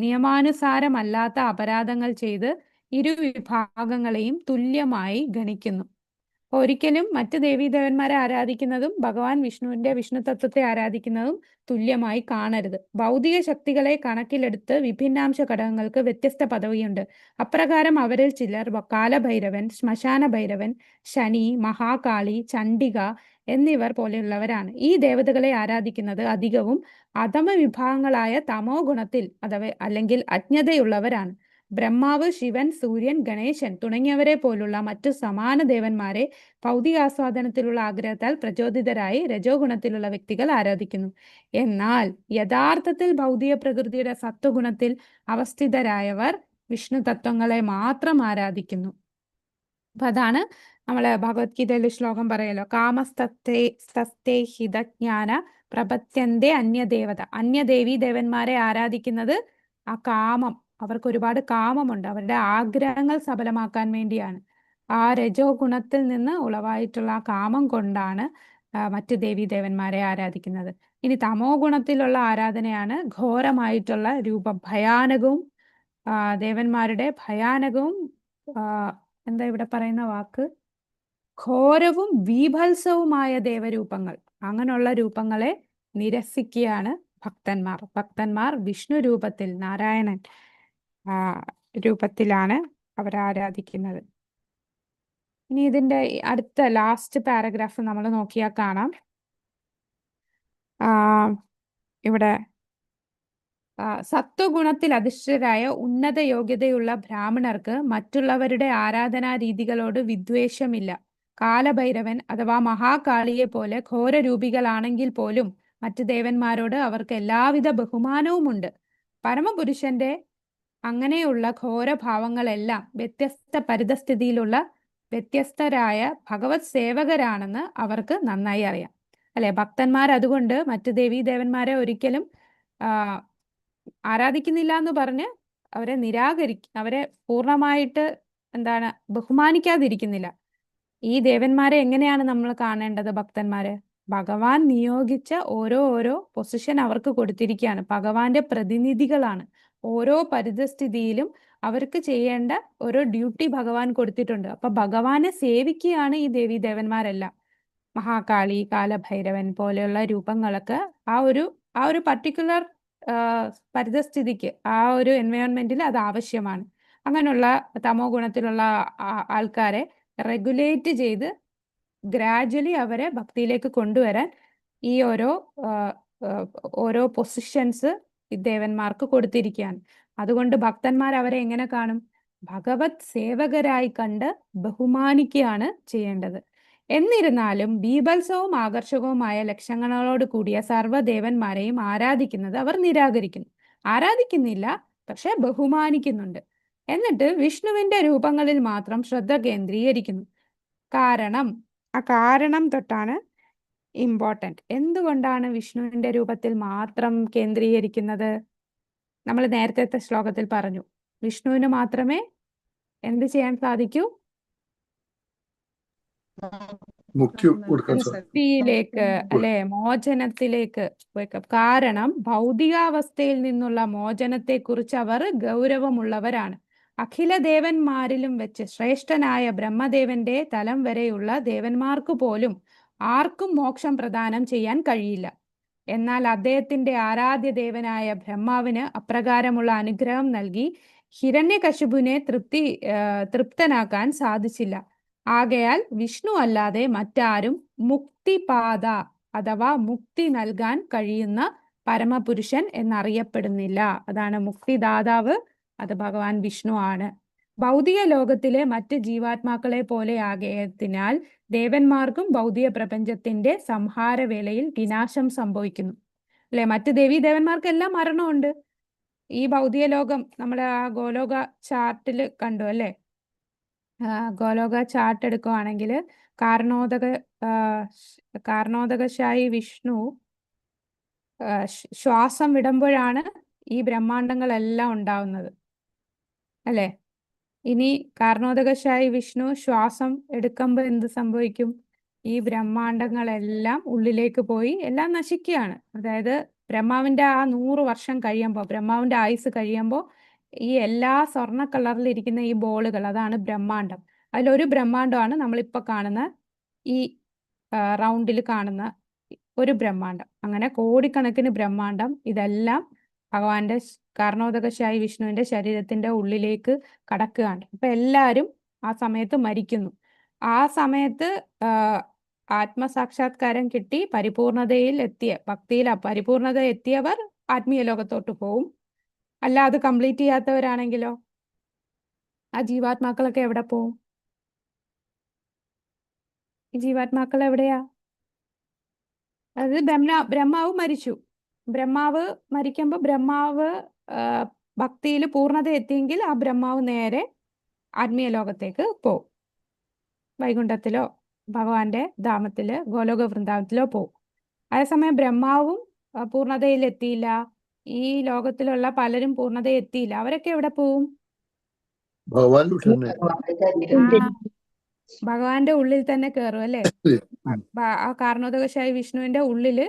നിയമാനുസാരമല്ലാത്ത അപരാധങ്ങൾ ചെയ്ത് ഇരുവിഭാഗങ്ങളെയും തുല്യമായി ഗണിക്കുന്നു. ഒരിക്കലും മറ്റ് ദേവീദേവന്മാരെ ആരാധിക്കുന്നതും ഭഗവാൻ വിഷ്ണുവിന്റെ വിഷ്ണു തത്വത്തെ ആരാധിക്കുന്നതും തുല്യമായി കാണരുത്. ഭൗതിക ശക്തികളെ കണക്കിലെടുത്ത് വിഭിന്നാംശ ഘടകങ്ങൾക്ക് വ്യത്യസ്ത പദവിയുണ്ട്. അപ്രകാരം അവരിൽ ചിലർ കാലഭൈരവൻ, ശ്മശാന ഭൈരവൻ, ശനി, മഹാകാളി, ചണ്ഡിക എന്നിവർ പോലെയുള്ളവരാണ്. ഈ ദേവതകളെ ആരാധിക്കുന്നത് അധികവും അധമ വിഭാഗങ്ങളായ തമോ ഗുണത്തിൽ അഥവാ അല്ലെങ്കിൽ അജ്ഞതയുള്ളവരാണ്. ബ്രഹ്മാവ്, ശിവൻ, സൂര്യൻ, ഗണേശൻ തുടങ്ങിയവരെ പോലുള്ള മറ്റു സമാന ദേവന്മാരെ ഭൗതികാസ്വാദനത്തിലുള്ള ആഗ്രഹത്താൽ പ്രചോദിതരായി രജോ ഗുണത്തിലുള്ള വ്യക്തികൾ ആരാധിക്കുന്നു. എന്നാൽ യഥാർത്ഥത്തിൽ ഭൗതിക പ്രകൃതിയുടെ സത്വഗുണത്തിൽ അവസ്ഥിതരായവർ വിഷ്ണു തത്വങ്ങളെ മാത്രം ആരാധിക്കുന്നു. അപ്പൊ അതാണ് നമ്മള് ഭഗവത്ഗീതയിൽ ശ്ലോകം പറയല്ലോ, കാമസ്തേ ഹിതജ്ഞാന പ്രപത്യന്തേ അന്യദേവത. അന്യദേവീ ദേവന്മാരെ ആരാധിക്കുന്നത് ആ കാമം, അവർക്ക് ഒരുപാട് കാമമുണ്ട്, അവരുടെ ആഗ്രഹങ്ങൾ സഫലമാക്കാൻ വേണ്ടിയാണ്. ആ രജോ ഗുണത്തിൽ നിന്ന് ഉളവായിട്ടുള്ള ആ കാമം കൊണ്ടാണ് മറ്റ് ദേവീദേവന്മാരെ ആരാധിക്കുന്നത്. ഇനി തമോ ഗുണത്തിലുള്ള ആരാധനയാണ് ഘോരമായിട്ടുള്ള രൂപം, ഭയാനകവും ദേവന്മാരുടെ ഭയാനകവും എന്താ ഇവിടെ പറയുന്ന വാക്ക്, ഘോരവും വീഭത്സവുമായ ദേവരൂപങ്ങൾ. അങ്ങനെയുള്ള രൂപങ്ങളെ നിരസിക്കുകയാണ് ഭക്തന്മാർ വിഷ്ണു രൂപത്തിൽ, നാരായണൻ രൂപത്തിലാണ് അവർ ആരാധിക്കുന്നത്. ഇനി ഇതിന്റെ അടുത്ത ലാസ്റ്റ് പാരഗ്രാഫ് നമ്മൾ നോക്കിയാൽ കാണാം. ഇവിടെ സത്വഗുണത്തിൽ അധിഷ്ഠിതരായ ഉന്നത യോഗ്യതയുള്ള ബ്രാഹ്മണർക്ക് മറ്റുള്ളവരുടെ ആരാധനാ രീതികളോട് വിദ്വേഷമില്ല. കാലഭൈരവൻ അഥവാ മഹാകാളിയെ പോലെ ഘോരരൂപികളാണെങ്കിൽ പോലും മറ്റു ദേവന്മാരോട് അവർക്ക് എല്ലാവിധ ബഹുമാനവുമുണ്ട്. പരമപുരുഷന്റെ അങ്ങനെയുള്ള ഘോരഭാവങ്ങളെല്ലാം വ്യത്യസ്ത പരിതസ്ഥിതിയിലുള്ള വ്യത്യസ്തരായ ഭഗവത് സേവകരാണെന്ന് അവർക്ക് നന്നായി അറിയാം. അല്ലെ, ഭക്തന്മാർ അതുകൊണ്ട് മറ്റു ദേവീദേവന്മാരെ ഒരിക്കലും ആരാധിക്കുന്നില്ല എന്ന് പറഞ്ഞ് അവരെ പൂർണ്ണമായിട്ട് ബഹുമാനിക്കാതിരിക്കുന്നില്ല. ഈ ദേവന്മാരെ എങ്ങനെയാണ് നമ്മൾ കാണേണ്ടത്? ഭക്തന്മാരെ ഭഗവാൻ നിയോഗിച്ച ഓരോ പൊസിഷൻ അവർക്ക് കൊടുത്തിരിക്കുകയാണ്. ഭഗവാന്റെ പ്രതിനിധികളാണ്. ഓരോ പരിതസ്ഥിതിയിലും അവർക്ക് ചെയ്യേണ്ട ഓരോ ഡ്യൂട്ടി ഭഗവാൻ കൊടുത്തിട്ടുണ്ട്. അപ്പൊ ഭഗവാനെ സേവിക്കുകയാണ് ഈ ദേവീദേവന്മാരെല്ലാം. മഹാകാളി, കാലഭൈരവൻ പോലെയുള്ള രൂപങ്ങളൊക്കെ ആ ഒരു പർട്ടിക്കുലർ പരിതസ്ഥിതിക്ക്, ആ ഒരു എൻവയോൺമെന്റിൽ അത് ആവശ്യമാണ്. അങ്ങനെയുള്ള തമോ ഗുണത്തിലുള്ള ആൾക്കാരെ റെഗുലേറ്റ് ചെയ്ത് ഗ്രാജുവലി അവരെ ഭക്തിയിലേക്ക് കൊണ്ടുവരാൻ ഈ ഓരോ പൊസിഷൻസ് ദേവന്മാർക്ക് കൊടുത്തിരിക്കുകയാണ്. അതുകൊണ്ട് ഭക്തന്മാർ അവരെ എങ്ങനെ കാണും? ഭഗവത് സേവകരായി കണ്ട് ബഹുമാനിക്കുകയാണ് ചെയ്യേണ്ടത്. എന്നിരുന്നാലും ബീഭത്സവും ആകർഷകവുമായ ലക്ഷണങ്ങളോട് കൂടിയ സർവ്വദേവന്മാരെയും ആരാധിക്കുന്നത് അവർ നിരാകരിക്കുന്നു. ആരാധിക്കുന്നില്ല, പക്ഷെ ബഹുമാനിക്കുന്നുണ്ട്. എന്നിട്ട് വിഷ്ണുവിന്റെ രൂപങ്ങളിൽ മാത്രം ശ്രദ്ധ കേന്ദ്രീകരിക്കുന്നു. ആ കാരണം തൊട്ടാണ് ഇമ്പോർട്ടൻറ്റ്. എന്തുകൊണ്ടാണ് വിഷ്ണുവിന്റെ രൂപത്തിൽ മാത്രം കേന്ദ്രീകരിക്കുന്നത്? നമ്മൾ നേരത്തെ ശ്ലോകത്തിൽ പറഞ്ഞു, വിഷ്ണുവിന് മാത്രമേ എന്ത് ചെയ്യാൻ സാധിക്കൂ? മുക്തിയിലേക്ക്, അല്ലെ, മോചനത്തിലേക്ക്. കാരണം ഭൗതികാവസ്ഥയിൽ നിന്നുള്ള മോചനത്തെ കുറിച്ച് അവർ ഗൗരവമുള്ളവരാണ്. അഖില ദേവന്മാരിലും വെച്ച് ശ്രേഷ്ഠനായ ബ്രഹ്മദേവന്റെ തലം വരെയുള്ള ദേവന്മാർക്ക് പോലും ആർക്കും മോക്ഷം പ്രദാനം ചെയ്യാൻ കഴിയില്ല. എന്നാൽ അദ്ദേഹത്തിന്റെ ആരാധ്യ ദേവനായ ബ്രഹ്മാവിന് അപ്രകാരമുള്ള അനുഗ്രഹം നൽകി ഹിരണ്യകശിപുവിനെ തൃപ്തനാക്കാൻ സാധിച്ചില്ല. ആകയാൽ വിഷ്ണു അല്ലാതെ മറ്റാരും മുക്തിപാത അഥവാ മുക്തി നൽകാൻ കഴിയുന്ന പരമപുരുഷൻ എന്നറിയപ്പെടുന്നില്ല. അതാണ് മുക്തിദാതാവ്, അത് ഭഗവാൻ വിഷ്ണു ആണ്. ഭൗതിക ലോകത്തിലെ മറ്റ് ജീവാത്മാക്കളെ പോലെ ആകയതിനാൽ ദേവന്മാർക്കും ഭൗതിക പ്രപഞ്ചത്തിന്റെ സംഹാരവേളയിൽ വിനാശം സംഭവിക്കുന്നു. അല്ലെ, മറ്റ് ദേവീദേവന്മാർക്കെല്ലാം മരണമുണ്ട്. ഈ ഭൗതിക ലോകം നമ്മുടെ ആ ഗോലോക ചാർട്ടിൽ കണ്ടു അല്ലേ? ഗോലോക ചാർട്ട് എടുക്കുവാണെങ്കിൽ കാരണോദകശായി വിഷ്ണു ശ്വാസം വിടുമ്പോഴാണ് ഈ ബ്രഹ്മാണ്ടങ്ങളെല്ലാം ഉണ്ടാവുന്നത് അല്ലെ? ഇനി കാരണോദകശായി വിഷ്ണു ശ്വാസം എടുക്കുമ്പോൾ എന്ത് സംഭവിക്കും? ഈ ബ്രഹ്മാണ്ടങ്ങളെല്ലാം ഉള്ളിലേക്ക് പോയി എല്ലാം നശിക്കുകയാണ്. അതായത് ബ്രഹ്മാവിന്റെ ആ 100 വർഷം കഴിയുമ്പോൾ, ബ്രഹ്മാവിന്റെ ആയുസ് കഴിയുമ്പോൾ ഈ എല്ലാ സ്വർണ്ണ കളറിലിരിക്കുന്ന ഈ ബോളുകൾ, അതാണ് ബ്രഹ്മാണ്ടം. അതിലൊരു ബ്രഹ്മാണ്ടമാണ് നമ്മളിപ്പോൾ കാണുന്ന ഈ റൗണ്ടിൽ കാണുന്ന ഒരു ബ്രഹ്മാണ്ടം. അങ്ങനെ കോടിക്കണക്കിന് ബ്രഹ്മാണ്ടം ഇതെല്ലാം ഭഗവാന്റെ കാരണോദകശായി വിഷ്ണുവിന്റെ ശരീരത്തിന്റെ ഉള്ളിലേക്ക് കടക്കുകയാണ്. അപ്പൊ എല്ലാവരും ആ സമയത്ത് മരിക്കുന്നു. ആ സമയത്ത് ആത്മസാക്ഷാത്കാരം കിട്ടി പരിപൂർണതയിൽ എത്തിയ ഭക്തിയിൽ പരിപൂർണത എത്തിയവർ ആത്മീയ ലോകത്തോട്ട് പോവും. അല്ല, അത് കംപ്ലീറ്റ് ചെയ്യാത്തവരാണെങ്കിലോ ആ ജീവാത്മാക്കളൊക്കെ എവിടെ പോവും? ഈ ജീവാത്മാക്കൾ എവിടെയാ? അത് ബ്രഹ്മാവ് മരിച്ചു. ബ്രഹ്മാവ് മരിക്കുമ്പോൾ ബ്രഹ്മാവ് ഭക്തിയിൽ പൂർണ്ണത എത്തിയെങ്കിൽ ആ ബ്രഹ്മാവ് നേരെ ആത്മീയ ലോകത്തേക്ക് പോവും. വൈകുണ്ഠത്തിലോ ഭഗവാന്റെ ധാമത്തില് ഗോലോക വൃന്ദാവനത്തിലോ പോവും. അതേസമയം ബ്രഹ്മാവും പൂർണ്ണതയിൽ എത്തിയില്ല, ഈ ലോകത്തിലുള്ള പലരും പൂർണ്ണത എത്തിയില്ല, അവരൊക്കെ എവിടെ പോവും? ഭഗവാനിലോട്ട് തന്നെ. ഭഗവാന്റെ ഉള്ളിൽ തന്നെ കയറും അല്ലേ? ആ കാരണോദകശായി വിഷ്ണുവിന്റെ ഉള്ളില്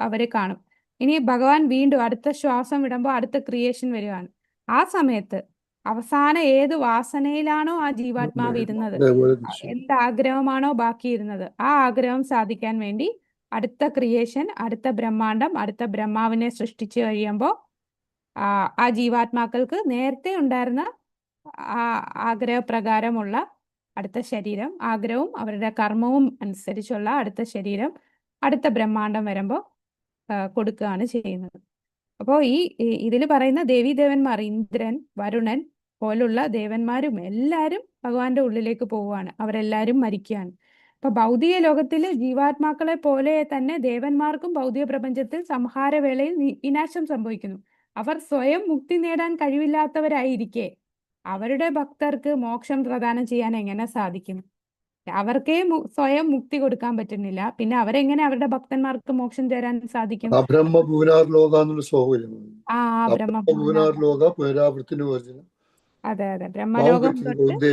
അവരെ കാണും. ഇനി ഭഗവാൻ വീണ്ടും അടുത്ത ശ്വാസം വിടുമ്പോൾ അടുത്ത ക്രിയേഷൻ വരികയാണ്. ആ സമയത്ത് അവസാനം ഏത് വാസനയിലാണോ ആ ജീവാത്മാവ് ഇരുന്നത്, എന്ത് ആഗ്രഹമാണോ ബാക്കിയിരുന്നത്, ആ ആഗ്രഹം സാധിക്കാൻ വേണ്ടി അടുത്ത ക്രിയേഷൻ, അടുത്ത ബ്രഹ്മാണ്ടം, അടുത്ത ബ്രഹ്മാവിനെ സൃഷ്ടിച്ചു കഴിയുമ്പോൾ ആ ജീവാത്മാക്കൾക്ക് നേരത്തെ ഉണ്ടായിരുന്ന ആ ആഗ്രഹപ്രകാരമുള്ള അടുത്ത ശരീരം, ആഗ്രഹവും അവരുടെ കർമ്മവും അനുസരിച്ചുള്ള അടുത്ത ശരീരം അടുത്ത ബ്രഹ്മാണ്ടം വരുമ്പോൾ കൊടുക്കുകയാണ് ചെയ്യുന്നത്. അപ്പോൾ ഇതിൽ പറയുന്ന ദേവീദേവന്മാർ, ഇന്ദ്രൻ, വരുണൻ പോലുള്ള ദേവന്മാരും എല്ലാവരും ഭഗവാന്റെ ഉള്ളിലേക്ക് പോവുകയാണ്. അവരെല്ലാവരും മരിക്കുകയാണ്. അപ്പൊ ഭൗതിക ലോകത്തിൽ ജീവാത്മാക്കളെ പോലെ തന്നെ ദേവന്മാർക്കും ഭൗതിക പ്രപഞ്ചത്തിൽ സംഹാരവേളയിൽ വിനാശം സംഭവിക്കുന്നു. അവർ സ്വയം മുക്തി നേടാൻ കഴിവില്ലാത്തവരായിരിക്കെ അവരുടെ ഭക്തർക്ക് മോക്ഷം പ്രദാനം ചെയ്യാൻ എങ്ങനെ സാധിക്കും? അവർക്കേ സ്വയം മുക്തി കൊടുക്കാൻ പറ്റുന്നില്ല, പിന്നെ അവരെങ്ങനെ അവരുടെ ഭക്തന്മാർക്ക് മോക്ഷം തരാൻ സാധിക്കും? അതെ അതെ, ബ്രഹ്മലോകം തൊട്ട്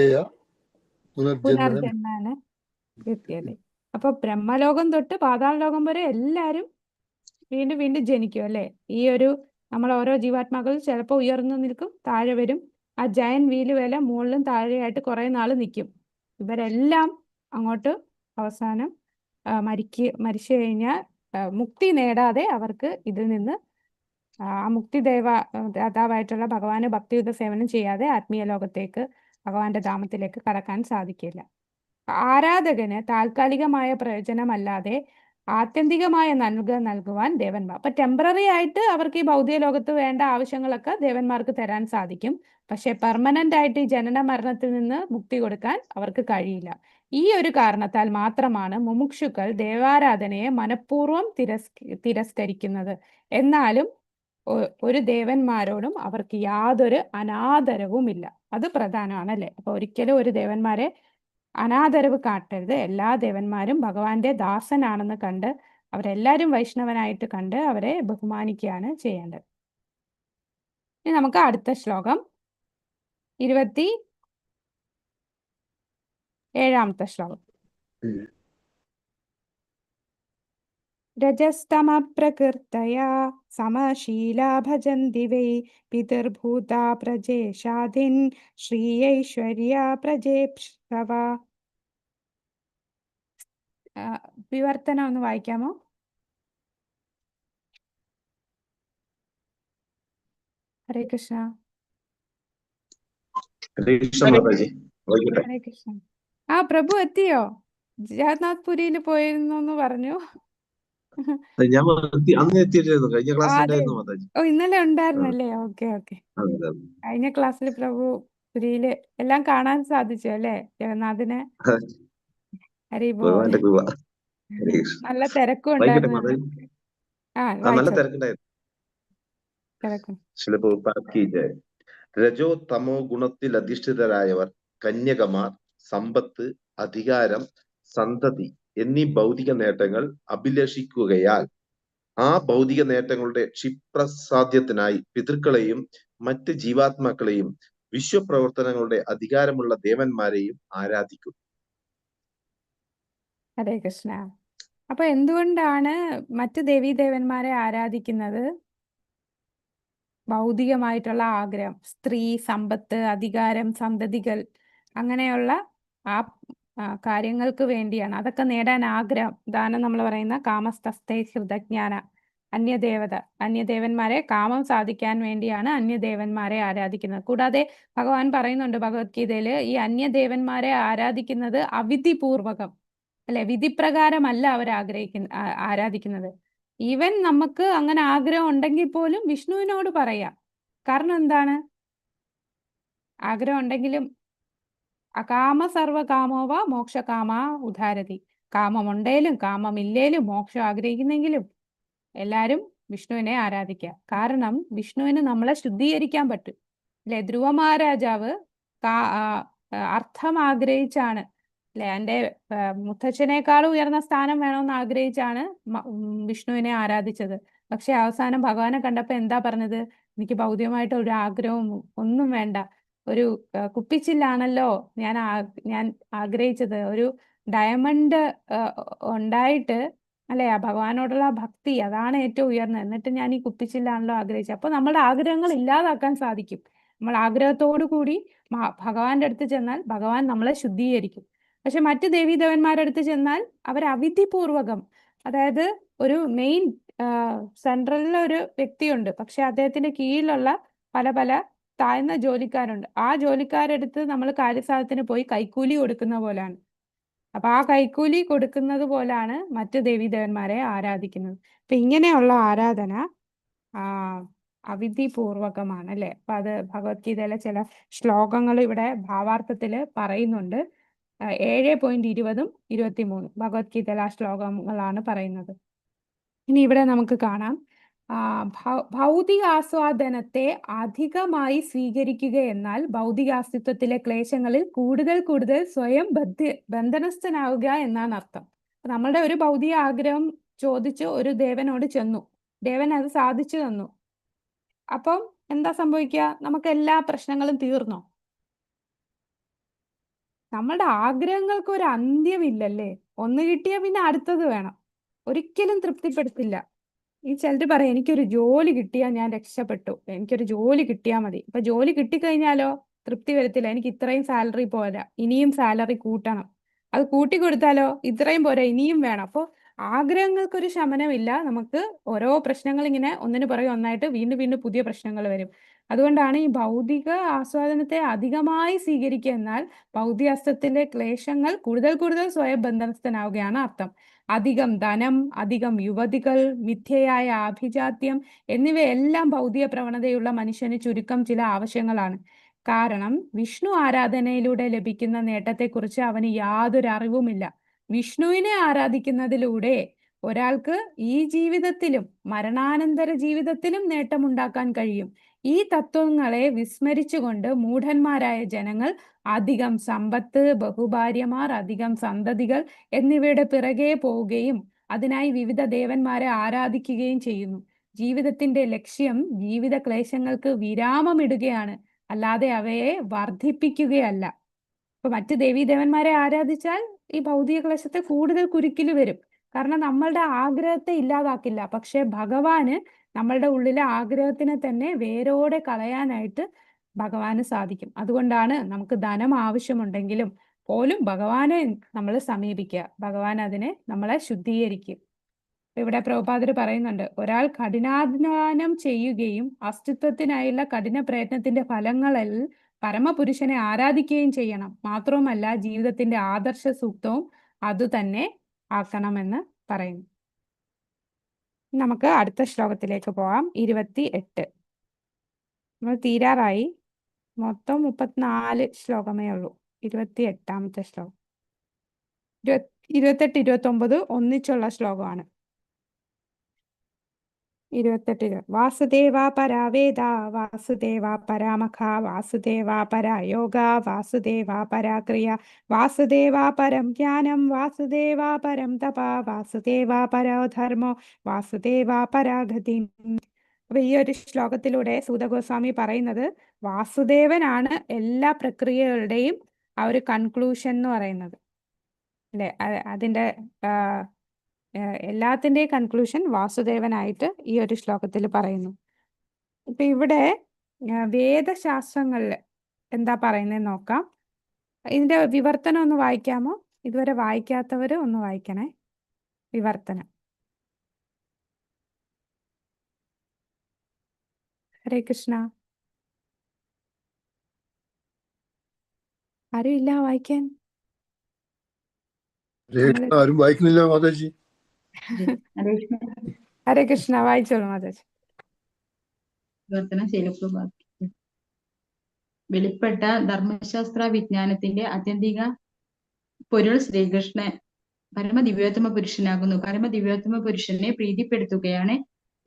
പുനർജന്മാണ് വ്യക്തിയല്ലേ. അപ്പൊ ബ്രഹ്മലോകം തൊട്ട് പാതാള ലോകം വരെ എല്ലാരും വീണ്ടും വീണ്ടും ജനിക്കും അല്ലെ? ഈ ഒരു നമ്മൾ ഓരോ ജീവാത്മാക്കളും ചിലപ്പോൾ ഉയർന്നു നിൽക്കും, താഴെ വരും. ആ ജയൻ വീല് വില മുകളിലും താഴെയായിട്ട് കുറെ നാൾ നിൽക്കും. ഇവരെല്ലാം അങ്ങോട്ട് അവസാനം മരിച്ചു കഴിഞ്ഞാൽ മുക്തി നേടാതെ അവർക്ക് ഇതിൽ നിന്ന് ആ മുക്തി ദാതാവായിട്ടുള്ള ഭഗവാന് ഭക്തിയുത സേവനം ചെയ്യാതെ ആത്മീയ ലോകത്തേക്ക് ഭഗവാന്റെ ധാമത്തിലേക്ക് കടക്കാൻ സാധിക്കില്ല. ആരാധകന് താൽക്കാലികമായ പ്രയോജനമല്ലാതെ ആത്യന്തികമായ നന്മ നൽകുവാൻ ദേവന്മാർ, അപ്പൊ ടെമ്പററി ആയിട്ട് അവർക്ക് ഈ ഭൗതിക ലോകത്ത് വേണ്ട ആവശ്യങ്ങളൊക്കെ ദേവന്മാർക്ക് തരാൻ സാധിക്കും. പക്ഷെ പെർമനന്റ് ആയിട്ട് ഈ ജനന മരണത്തിൽ നിന്ന് മുക്തി കൊടുക്കാൻ അവർക്ക് കഴിയില്ല. ഈ ഒരു കാരണത്താൽ മാത്രമാണ് മുമുക്ഷുക്കൾ ദേവാരാധനയെ മനഃപൂർവ്വം തിരസ്കരിക്കുന്നത്. എന്നാലും ഒരു ദേവന്മാരോടും അവർക്ക് യാതൊരു അനാദരവുമില്ല. അത് പ്രധാനമാണല്ലേ? അപ്പൊ ഒരിക്കലും ഒരു ദേവന്മാരെ അനാദരവ് കാട്ടരുത്. എല്ലാ ദേവന്മാരും ഭഗവാന്റെ ദാസനാണെന്ന് കണ്ട് അവരെല്ലാരും വൈഷ്ണവനായിട്ട് കണ്ട് അവരെ ബഹുമാനിക്കുകയാണ് ചെയ്യേണ്ടത്. ഇനി നമുക്ക് അടുത്ത ശ്ലോകം 27ാമത്തെ ശ്ലോകം. രജസ്തമപ്രകൃതയാ സമശീലാ ഭജന്തി വൈ പിതൃഭൂതാ പ്രജേശാദിൻ ശ്രീയൈശ്വര്യാ പ്രജേപ്സവ. വിവർത്തനം ഒന്ന് വായിക്കാമോ? ഹരേ കൃഷ്ണ. ഹരേ കൃഷ്ണ മാതാജി. വായിക്കട്ടെ. ഹരേ കൃഷ്ണ. പ്രഭു എത്തിയോ? ജഗന്നാഥ് പുരിയിൽ പോയിരുന്നു എന്ന് പറഞ്ഞു. ഞാൻ അന്ന് എത്തിയിട്ടായിരുന്നു, കഴിഞ്ഞ ക്ലാസ് അതെ. ഉണ്ടായിരുന്നു മാതാജി. ഇന്നലെ ഉണ്ടായിരുന്നല്ലേ? ഓക്കെ. അതെ, അതെ. കഴിഞ്ഞ ക്ലാസ്സിൽ പ്രഭു പുരിയില് എല്ലാം കാണാൻ സാധിച്ചു അല്ലേ? ജഗന്നാഥിനെ. ഹരി ബോൾ. ഭഗവാന്റെ കൃപ. ഹരേ കൃഷ്ണ. നല്ല തിരക്കും വായിക്കട്ടെ ഉണ്ടായിരുന്നു. മാതാജി. നല്ല വായിച്ചോ. തിരക്കുണ്ടായിരുന്നു. തിരക്കും. ശ്രീല പ്രഭുപാദ് കി ജയ്. രജോ തമോ ഗുണത്തിൽ അധിഷ്ഠിതരായവർ കന്യകമാർ സമ്പത്ത്, അധികാരം, സന്തതി എന്നീ ഭൗതിക നേട്ടങ്ങൾ അഭിലഷിക്കുകയാൽ ആ ഭൗതിക നേട്ടങ്ങളുടെ ക്ഷിപ്രസാധ്യത്തിനായി പിതൃക്കളെയും മറ്റ് ജീവാത്മാക്കളെയും വിശ്വപ്രവർത്തനങ്ങളുടെ അധികാരമുള്ള ദേവന്മാരെയും ആരാധിക്കും. ഹരേ കൃഷ്ണ. അപ്പൊ എന്തുകൊണ്ടാണ് മറ്റ് ദേവീദേവന്മാരെ ആരാധിക്കുന്നത്? ഭൗതികമായിട്ടുള്ള ആഗ്രഹം, സ്ത്രീ, സമ്പത്ത്, അധികാരം, സന്തതികൾ, അങ്ങനെയുള്ള ആ കാര്യങ്ങൾക്ക് വേണ്ടിയാണ്. അതൊക്കെ നേടാൻ ആഗ്രഹം. ഇതാണ് നമ്മൾ പറയുന്ന കാമസ്തസ്ഥേ ഹൃതജ്ഞാന. അന്യദേവന്മാരെ കാമം സാധിക്കാൻ വേണ്ടിയാണ് അന്യദേവന്മാരെ ആരാധിക്കുന്നത്. കൂടാതെ ഭഗവാൻ പറയുന്നുണ്ട് ഭഗവത്ഗീതയില്, ഈ അന്യദേവന്മാരെ ആരാധിക്കുന്നത് അവിധിപൂർവകം അല്ലെ, വിധിപ്രകാരമല്ല അവർ ആരാധിക്കുന്നത്. ഈവൻ നമുക്ക് അങ്ങനെ ആഗ്രഹം ഉണ്ടെങ്കിൽ പോലും വിഷ്ണുവിനോട് പറയാം. കാരണം എന്താണ്? ആഗ്രഹം ഉണ്ടെങ്കിലും അകാമ സർവകാമോവ മോക്ഷകാമ ഉദാരതി. കാമമുണ്ടേലും കാമമില്ലേലും മോക്ഷം ആഗ്രഹിക്കുന്നെങ്കിലും എല്ലാരും വിഷ്ണുവിനെ ആരാധിക്കുക. കാരണം വിഷ്ണുവിന് നമ്മളെ ശുദ്ധീകരിക്കാൻ പറ്റും അല്ലെ. ധ്രുവ മഹാരാജാവ് അർത്ഥം ആഗ്രഹിച്ചാണ് അല്ലെ, എൻ്റെ മുത്തച്ഛനേക്കാളും ഉയർന്ന സ്ഥാനം വേണമെന്ന് ആഗ്രഹിച്ചാണ് വിഷ്ണുവിനെ ആരാധിച്ചത്. പക്ഷെ അവസാനം ഭഗവാനെ കണ്ടപ്പോ എന്താ പറഞ്ഞത്? എനിക്ക് ഭൗതികമായിട്ട് ഒരു ആഗ്രഹവും ഒന്നും വേണ്ട, ഒരു കുപ്പിച്ചില്ലാണല്ലോ ഞാൻ ആഗ്രഹിച്ചത്, ഒരു ഡയമണ്ട് ഉണ്ടായിട്ട് അല്ലെ, ആ ഭഗവാനോടുള്ള ഭക്തി അതാണ് ഏറ്റവും ഉയർന്നത്, എന്നിട്ട് ഞാൻ ഈ കുപ്പിച്ചില്ലാണല്ലോ ആഗ്രഹിച്ചത്. അപ്പൊ നമ്മുടെ ആഗ്രഹങ്ങൾ ഇല്ലാതാക്കാൻ സാധിക്കും. നമ്മൾ ആഗ്രഹത്തോടു കൂടി ഭഗവാന്റെ അടുത്ത് ചെന്നാൽ ഭഗവാൻ നമ്മളെ ശുദ്ധീകരിക്കും. പക്ഷെ മറ്റ് ദേവീദേവന്മാരുടെ അടുത്ത് ചെന്നാൽ അവർ അവിധിപൂർവകം, അതായത് ഒരു മെയിൻ സെൻട്രലിലെ ഒരു വ്യക്തിയുണ്ട്, പക്ഷെ അദ്ദേഹത്തിന്റെ കീഴിലുള്ള പല പല താഴ്ന്ന ജോലിക്കാരുണ്ട്. ആ ജോലിക്കാരെടുത്ത് നമ്മൾ കാര്യസാധനത്തിന് പോയി കൈക്കൂലി കൊടുക്കുന്ന പോലാണ്. അപ്പൊ ആ കൈക്കൂലി കൊടുക്കുന്നത് പോലാണ് മറ്റ് ദേവീദേവന്മാരെ ആരാധിക്കുന്നത്. അപ്പൊ ഇങ്ങനെയുള്ള ആരാധന അവിധിപൂർവകമാണ് അല്ലെ. അപ്പൊ അത് ഭഗവത്ഗീതയിലെ ചില ശ്ലോകങ്ങൾ ഇവിടെ ഭാവാർത്ഥത്തില് പറയുന്നുണ്ട്. 7.20 23 ഭഗവത്ഗീതയിലെ ആ ശ്ലോകങ്ങളാണ് പറയുന്നത്. ഇനി ഇവിടെ നമുക്ക് കാണാം, ഭൗതിക ആസ്വാദനത്തെ അധികമായി സ്വീകരിക്കുക എന്നാൽ ഭൗതികാസ്തിത്വത്തിലെ ക്ലേശങ്ങളിൽ കൂടുതൽ സ്വയം ബന്ധനസ്ഥനാവുക എന്നാണ് അർത്ഥം. നമ്മളുടെ ഒരു ഭൗതിക ആഗ്രഹം ചോദിച്ച് ഒരു ദേവനോട് ചെന്നു, ദേവൻ അത് സാധിച്ചു തന്നു. അപ്പം എന്താ സംഭവിക്കുക? നമുക്ക് എല്ലാ പ്രശ്നങ്ങളും തീർന്നോ? നമ്മളുടെ ആഗ്രഹങ്ങൾക്ക് ഒരു അന്ത്യമില്ലല്ലേ. ഒന്ന് കിട്ടിയാൽ പിന്നെ അടുത്തത് വേണം, ഒരിക്കലും തൃപ്തിപ്പെടുത്തില്ല. ഈ ചിലർ പറയും എനിക്കൊരു ജോലി കിട്ടിയാൽ ഞാൻ രക്ഷപ്പെട്ടു, എനിക്കൊരു ജോലി കിട്ടിയാൽ മതി. ഇപ്പൊ ജോലി കിട്ടിക്കഴിഞ്ഞാലോ തൃപ്തി വരത്തില്ല, എനിക്ക് ഇത്രയും സാലറി പോരാ, ഇനിയും സാലറി കൂട്ടണം. അത് കൂട്ടിക്കൊടുത്താലോ ഇത്രയും പോരാ, ഇനിയും വേണം. അപ്പോൾ ആഗ്രഹങ്ങൾക്കൊരു ശമനമില്ല. നമുക്ക് ഓരോ പ്രശ്നങ്ങൾ ഇങ്ങനെ ഒന്നിനു പുറകെ ഒന്നായിട്ട് വീണ്ടും പുതിയ പ്രശ്നങ്ങൾ വരും. അതുകൊണ്ടാണ് ഈ ഭൗതിക ആസ്വാദനത്തെ അധികമായി സ്വീകരിക്കുക എന്നാൽ ഭൗതികാസ്ത്രത്തിലെ ക്ലേശങ്ങൾ കൂടുതൽ സ്വയം ബന്ധനസ്ഥനാവുകയാണ് അർത്ഥം. അധികം ധനം, അധികം യുവതികൾ, മിഥ്യയായ ആഭിജാത്യം എന്നിവയെല്ലാം ഭൗതിക പ്രവണതയുള്ള മനുഷ്യന് ചുരുക്കം ചില ആവശ്യങ്ങളാണ്. കാരണം വിഷ്ണു ആരാധനയിലൂടെ ലഭിക്കുന്ന നേട്ടത്തെക്കുറിച്ച് അവന് യാതൊരു അറിവുമില്ല. വിഷ്ണുവിനെ ആരാധിക്കുന്നതിലൂടെ ഒരാൾക്ക് ഈ ജീവിതത്തിലും മരണാനന്തര ജീവിതത്തിലും നേട്ടമുണ്ടാക്കാൻ കഴിയും. ഈ തത്വങ്ങളെ വിസ്മരിച്ചുകൊണ്ട് മൂഢന്മാരായ ജനങ്ങൾ അധികം സമ്പത്ത്, ബഹുഭാര്യമാർ, അധികം സന്തതികൾ എന്നിവയുടെ പിറകെ പോവുകയും അതിനായി വിവിധ ദേവന്മാരെ ആരാധിക്കുകയും ചെയ്യുന്നു. ജീവിതത്തിന്റെ ലക്ഷ്യം ജീവിത ക്ലേശങ്ങൾക്ക് വിരാമമിടുകയാണ്, അല്ലാതെ അവയെ വർദ്ധിപ്പിക്കുകയല്ല. ഇപ്പൊ മറ്റ് ദേവീദേവന്മാരെ ആരാധിച്ചാൽ ഈ ഭൗതിക ക്ലേശത്തെ കൂടുതൽ കുരുക്കില് വരും. കാരണം നമ്മളുടെ ആഗ്രഹത്തെ ഇല്ലാതാക്കില്ല, പക്ഷെ ഭഗവാന് നമ്മളുടെ ഉള്ളിലെ ആഗ്രഹത്തിനെ തന്നെ വേരോടെ കളയാനായിട്ട് ഭഗവാന് സാധിക്കും. അതുകൊണ്ടാണ് നമുക്ക് ധനം ആവശ്യമുണ്ടെങ്കിലും പോലും ഭഗവാനെ നമ്മൾ സമീപിക്കുക. ഭഗവാൻ അതിനെ നമ്മളെ ശുദ്ധീകരിക്കും. ഇവിടെ പ്രഭുപാദർ പറയുന്നുണ്ട്, ഒരാൾ കഠിനാധ്വാനം ചെയ്യുകയും അസ്തിത്വത്തിനായുള്ള കഠിന പ്രയത്നത്തിന്റെ ഫലങ്ങളിൽ പരമപുരുഷനെ ആരാധിക്കുകയും ചെയ്യണം. മാത്രവുമല്ല ജീവിതത്തിന്റെ ആദർശ സൂക്തവും അതുതന്നെ ആക്കണമെന്ന് പറയുന്നു. നമുക്ക് അടുത്ത ശ്ലോകത്തിലേക്ക് പോവാം. 28. നമ്മൾ തീരാറായി. മൊത്തം 34 ശ്ലോകമേ ഉള്ളൂ. 28ാമത്തെ ശ്ലോകം. 28, 29 ഒന്നിച്ചുള്ള ശ്ലോകമാണ്. 28. വാസുദേവ പരാവേദ വാസുദേവ പരാമഖ വാസുദേവ പരായോഗ വാസുദേവ പരാക്രിയ വാസുദേവ പരം ജ്ഞാനം വാസുദേവ പരം തപ വാസുദേവ പരധർമ്മോ വാസുദേവ പരാഗതി. അപ്പൊ ഈ ഒരു ശ്ലോകത്തിലൂടെ സൂത ഗോസ്വാമി പറയുന്നത് വാസുദേവനാണ് എല്ലാ പ്രക്രിയകളുടെയും ആ ഒരു കൺക്ലൂഷൻ എന്ന് പറയുന്നത്, അല്ലെ? അതിന്റെ എല്ലാത്തിൻ്റെയും കൺക്ലൂഷൻ വാസുദേവനായിട്ട് ഈ ഒരു ശ്ലോകത്തിൽ പറയുന്നു. ഇപ്പൊ ഇവിടെ വേദശാസ്ത്രങ്ങളിൽ എന്താ പറയുന്നത് നോക്കാം. ഇതിന്റെ വിവർത്തനം ഒന്ന് വായിക്കാമോ? ഇതുവരെ വായിക്കാത്തവര് ഒന്ന് വായിക്കണേ. വിവർത്തനം. ഹരേ കൃഷ്ണ. ആരും ഇല്ല വായിക്കാൻ? ആരും വായിക്കുന്നില്ല മാതാജി. ഹരേ കൃഷ്ണ, വായിച്ചോളൂ മാതാജി. ശീലപ്രഭാത്. വെളിപ്പെട്ട ധർമ്മശാസ്ത്ര വിജ്ഞാനത്തിന്റെ ആത്യന്തിക പൊരുൾ ശ്രീകൃഷ്ണൻ പരമദിവ്യോത്തമ പുരുഷനാകുന്നു. പരമദിവ്യോത്തമ പുരുഷനെ പ്രീതിപ്പെടുത്തുകയാണ്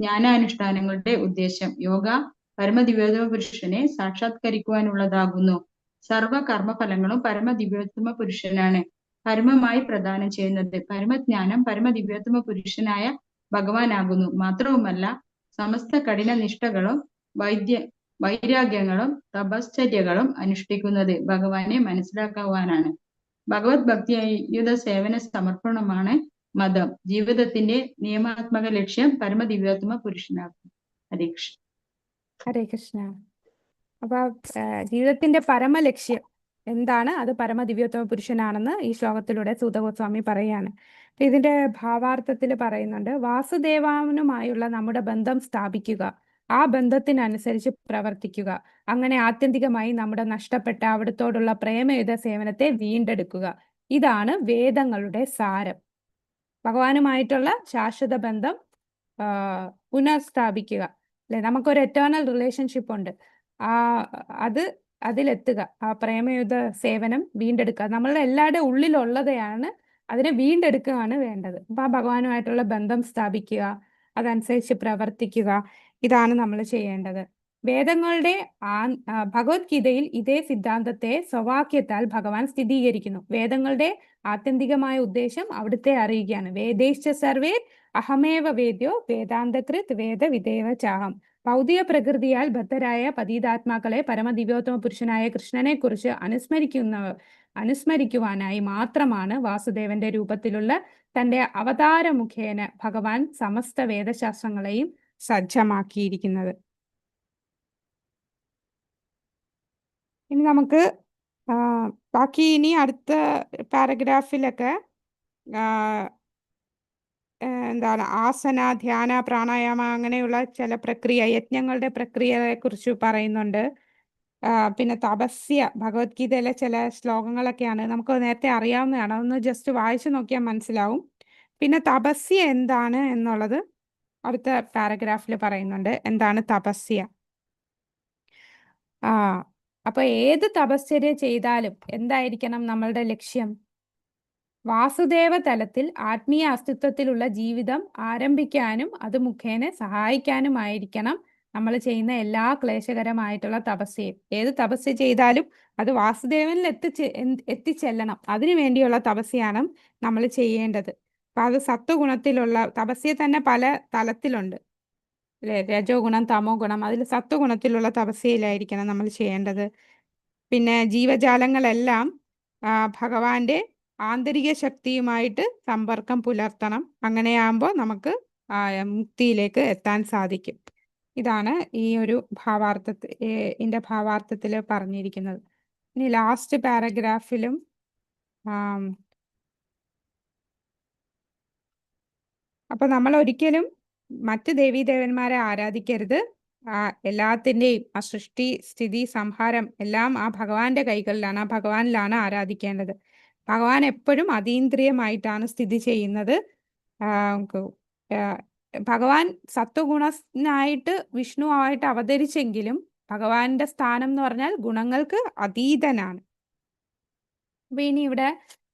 ജ്ഞാനാനുഷ്ഠാനങ്ങളുടെ ഉദ്ദേശം. യോഗ പരമദിവ്യോത്തമ പുരുഷനെ സാക്ഷാത്കരിക്കുവാനുള്ളതാകുന്നു. സർവ കർമ്മഫലങ്ങളും പരമദിവ്യോത്തമ പുരുഷനാണ് പരമമായി പ്രദാനം ചെയ്യുന്നത്. പരമജ്ഞാനം പരമദിവ്യോത്തമ പുരുഷനായ ഭഗവാനാകുന്നു. മാത്രവുമല്ല സമസ്ത കഠിന നിഷ്ഠകളും വൈരാഗ്യങ്ങളും തപശ്ചര്യകളും അനുഷ്ഠിക്കുന്നത് ഭഗവാനെ മനസ്സിലാക്കുവാനാണ്. ഭഗവത് ഭക്തിയുത സേവന സമർപ്പണമാണ് മതം. ജീവിതത്തിന്റെ നിയമാത്മക ലക്ഷ്യം പരമദിവ്യോത്തമ പുരുഷനാകും. ഹരേ കൃഷ്ണ. ഹരേ കൃഷ്ണ. അപ്പൊ ജീവിതത്തിന്റെ പരമലക്ഷ്യം എന്താണ്? അത് പരമദിവ്യോത്തമ പുരുഷനാണെന്ന് ഈ ശ്ലോകത്തിലൂടെ സൂത ഗോസ്വാമി പറയാണ്. ഇതിന്റെ ഭാവാർത്ഥത്തിൽ പറയുന്നുണ്ട്, വാസുദേവനുമായുള്ള നമ്മുടെ ബന്ധം സ്ഥാപിക്കുക, ആ ബന്ധത്തിനനുസരിച്ച് പ്രവർത്തിക്കുക, അങ്ങനെ ആത്യന്തികമായി നമ്മുടെ നഷ്ടപ്പെട്ട അവിടത്തോടുള്ള പ്രേമയുത സേവനത്തെ വീണ്ടെടുക്കുക. ഇതാണ് വേദങ്ങളുടെ സാരം. ഭഗവാനുമായിട്ടുള്ള ശാശ്വത ബന്ധം പുനഃസ്ഥാപിക്കുക, അല്ലെ? നമുക്കൊരു എറ്റേണൽ റിലേഷൻഷിപ്പ് ഉണ്ട്. അതിലെത്തുക, ആ പ്രേമയുത സേവനം വീണ്ടെടുക്കുക. നമ്മളുടെ എല്ലാവരുടെ ഉള്ളിലുള്ളതെയാണ്, അതിനെ വീണ്ടെടുക്കുകയാണ് വേണ്ടത്. അപ്പൊ ആ ഭഗവാനുമായിട്ടുള്ള ബന്ധം സ്ഥാപിക്കുക, അതനുസരിച്ച് പ്രവർത്തിക്കുക, ഇതാണ് നമ്മൾ ചെയ്യേണ്ടത്. വേദങ്ങളുടെ ഭഗവത്ഗീതയിൽ ഇതേ സിദ്ധാന്തത്തെ സ്വവാക്യത്താൽ ഭഗവാൻ സ്ഥിരീകരിക്കുന്നു. വേദങ്ങളുടെ ആത്യന്തികമായ ഉദ്ദേശം അവിടുത്തെ അറിയുകയാണ്. വേദേശ്ച സർവേ അഹമേവ വേദ്യോ വേദാന്തകൃത് വേദവിദേവ ചാഹം. ഭൗതിക പ്രകൃതിയാൽ ബദ്ധരായ പതീതാത്മാക്കളെ പരമദിവ്യോത്തമ പുരുഷനായ കൃഷ്ണനെ കുറിച്ച് അനുസ്മരിക്കുവാനായി മാത്രമാണ് വാസുദേവന്റെ രൂപത്തിലുള്ള തന്റെ അവതാര മുഖേന ഭഗവാൻ സമസ്ത വേദശാസ്ത്രങ്ങളെയും സജ്ജമാക്കിയിരിക്കുന്നത്. ഇനി നമുക്ക് ബാക്കി ഇനി അടുത്ത പാരഗ്രാഫിലൊക്കെ എന്താണ് ആസന, ധ്യാന, പ്രാണായാമ അങ്ങനെയുള്ള ചില യജ്ഞങ്ങളുടെ പ്രക്രിയയെ കുറിച്ച് പറയുന്നുണ്ട്. പിന്നെ തപസ്യ, ഭഗവത്ഗീതയിലെ ചില ശ്ലോകങ്ങളൊക്കെയാണ്, നമുക്ക് നേരത്തെ അറിയാവുന്നതാണ്. അതൊന്ന് ജസ്റ്റ് വായിച്ചു നോക്കിയാൽ മനസ്സിലാവും. പിന്നെ തപസ്യ എന്താണ് എന്നുള്ളത് അടുത്ത പാരഗ്രാഫിൽ പറയുന്നുണ്ട്. എന്താണ് തപസ്യ? അപ്പൊ ഏത് തപശ്ചര്യ ചെയ്താലും എന്തായിരിക്കണം നമ്മളുടെ ലക്ഷ്യം? വാസുദേവ തലത്തിൽ ആത്മീയ അസ്തിത്വത്തിലുള്ള ജീവിതം ആരംഭിക്കാനും അത് മുഖേന സഹായിക്കാനുമായിരിക്കണം നമ്മൾ ചെയ്യുന്ന എല്ലാ ക്ലേശകരമായിട്ടുള്ള തപസ്യയും. ഏത് തപസ്യ ചെയ്താലും അത് വാസുദേവനിൽ എത്തിച്ചെല്ലണം. അതിനു വേണ്ടിയുള്ള തപസ്യാണ് നമ്മൾ ചെയ്യേണ്ടത്. അപ്പൊ അത് സത്വഗുണത്തിലുള്ള തപസ്യ തന്നെ പല തലത്തിലുണ്ട്, അല്ലെ? രജോ ഗുണം, തമോ ഗുണം. അതിൽ സത്വഗുണത്തിലുള്ള തപസ്യയിലായിരിക്കണം നമ്മൾ ചെയ്യേണ്ടത്. പിന്നെ ജീവജാലങ്ങളെല്ലാം ഭഗവാന്റെ ആന്തരിക ശക്തിയുമായിട്ട് സമ്പർക്കം പുലർത്തണം. അങ്ങനെയാകുമ്പോൾ നമുക്ക് മുക്തിയിലേക്ക് എത്താൻ സാധിക്കും. ഇതാണ് ഈ ഒരു ഭാവാർത്ഥത്തിൽ പറഞ്ഞിരിക്കുന്നത്. ഇനി ലാസ്റ്റ് പാരഗ്രാഫിലും അപ്പൊ നമ്മൾ ഒരിക്കലും മറ്റ് ദേവീദേവന്മാരെ ആരാധിക്കരുത്. എല്ലാത്തിൻ്റെയും ആ സൃഷ്ടി, സ്ഥിതി, സംഹാരം എല്ലാം ആ ഭഗവാന്റെ കൈകളിലാണ്, ആ ഭഗവാനിലാണ് ആരാധിക്കേണ്ടത്. ഭഗവാൻ എപ്പോഴും അതീന്ദ്രിയമായിട്ടാണ് സ്ഥിതി ചെയ്യുന്നത്. ഭഗവാൻ സത്വഗുണനായിട്ട് വിഷ്ണുവായിട്ട് അവതരിച്ചെങ്കിലും ഭഗവാന്റെ സ്ഥാനം എന്ന് പറഞ്ഞാൽ ഗുണങ്ങൾക്ക് അതീതനാണ്. അപ്പൊ ഇനി ഇവിടെ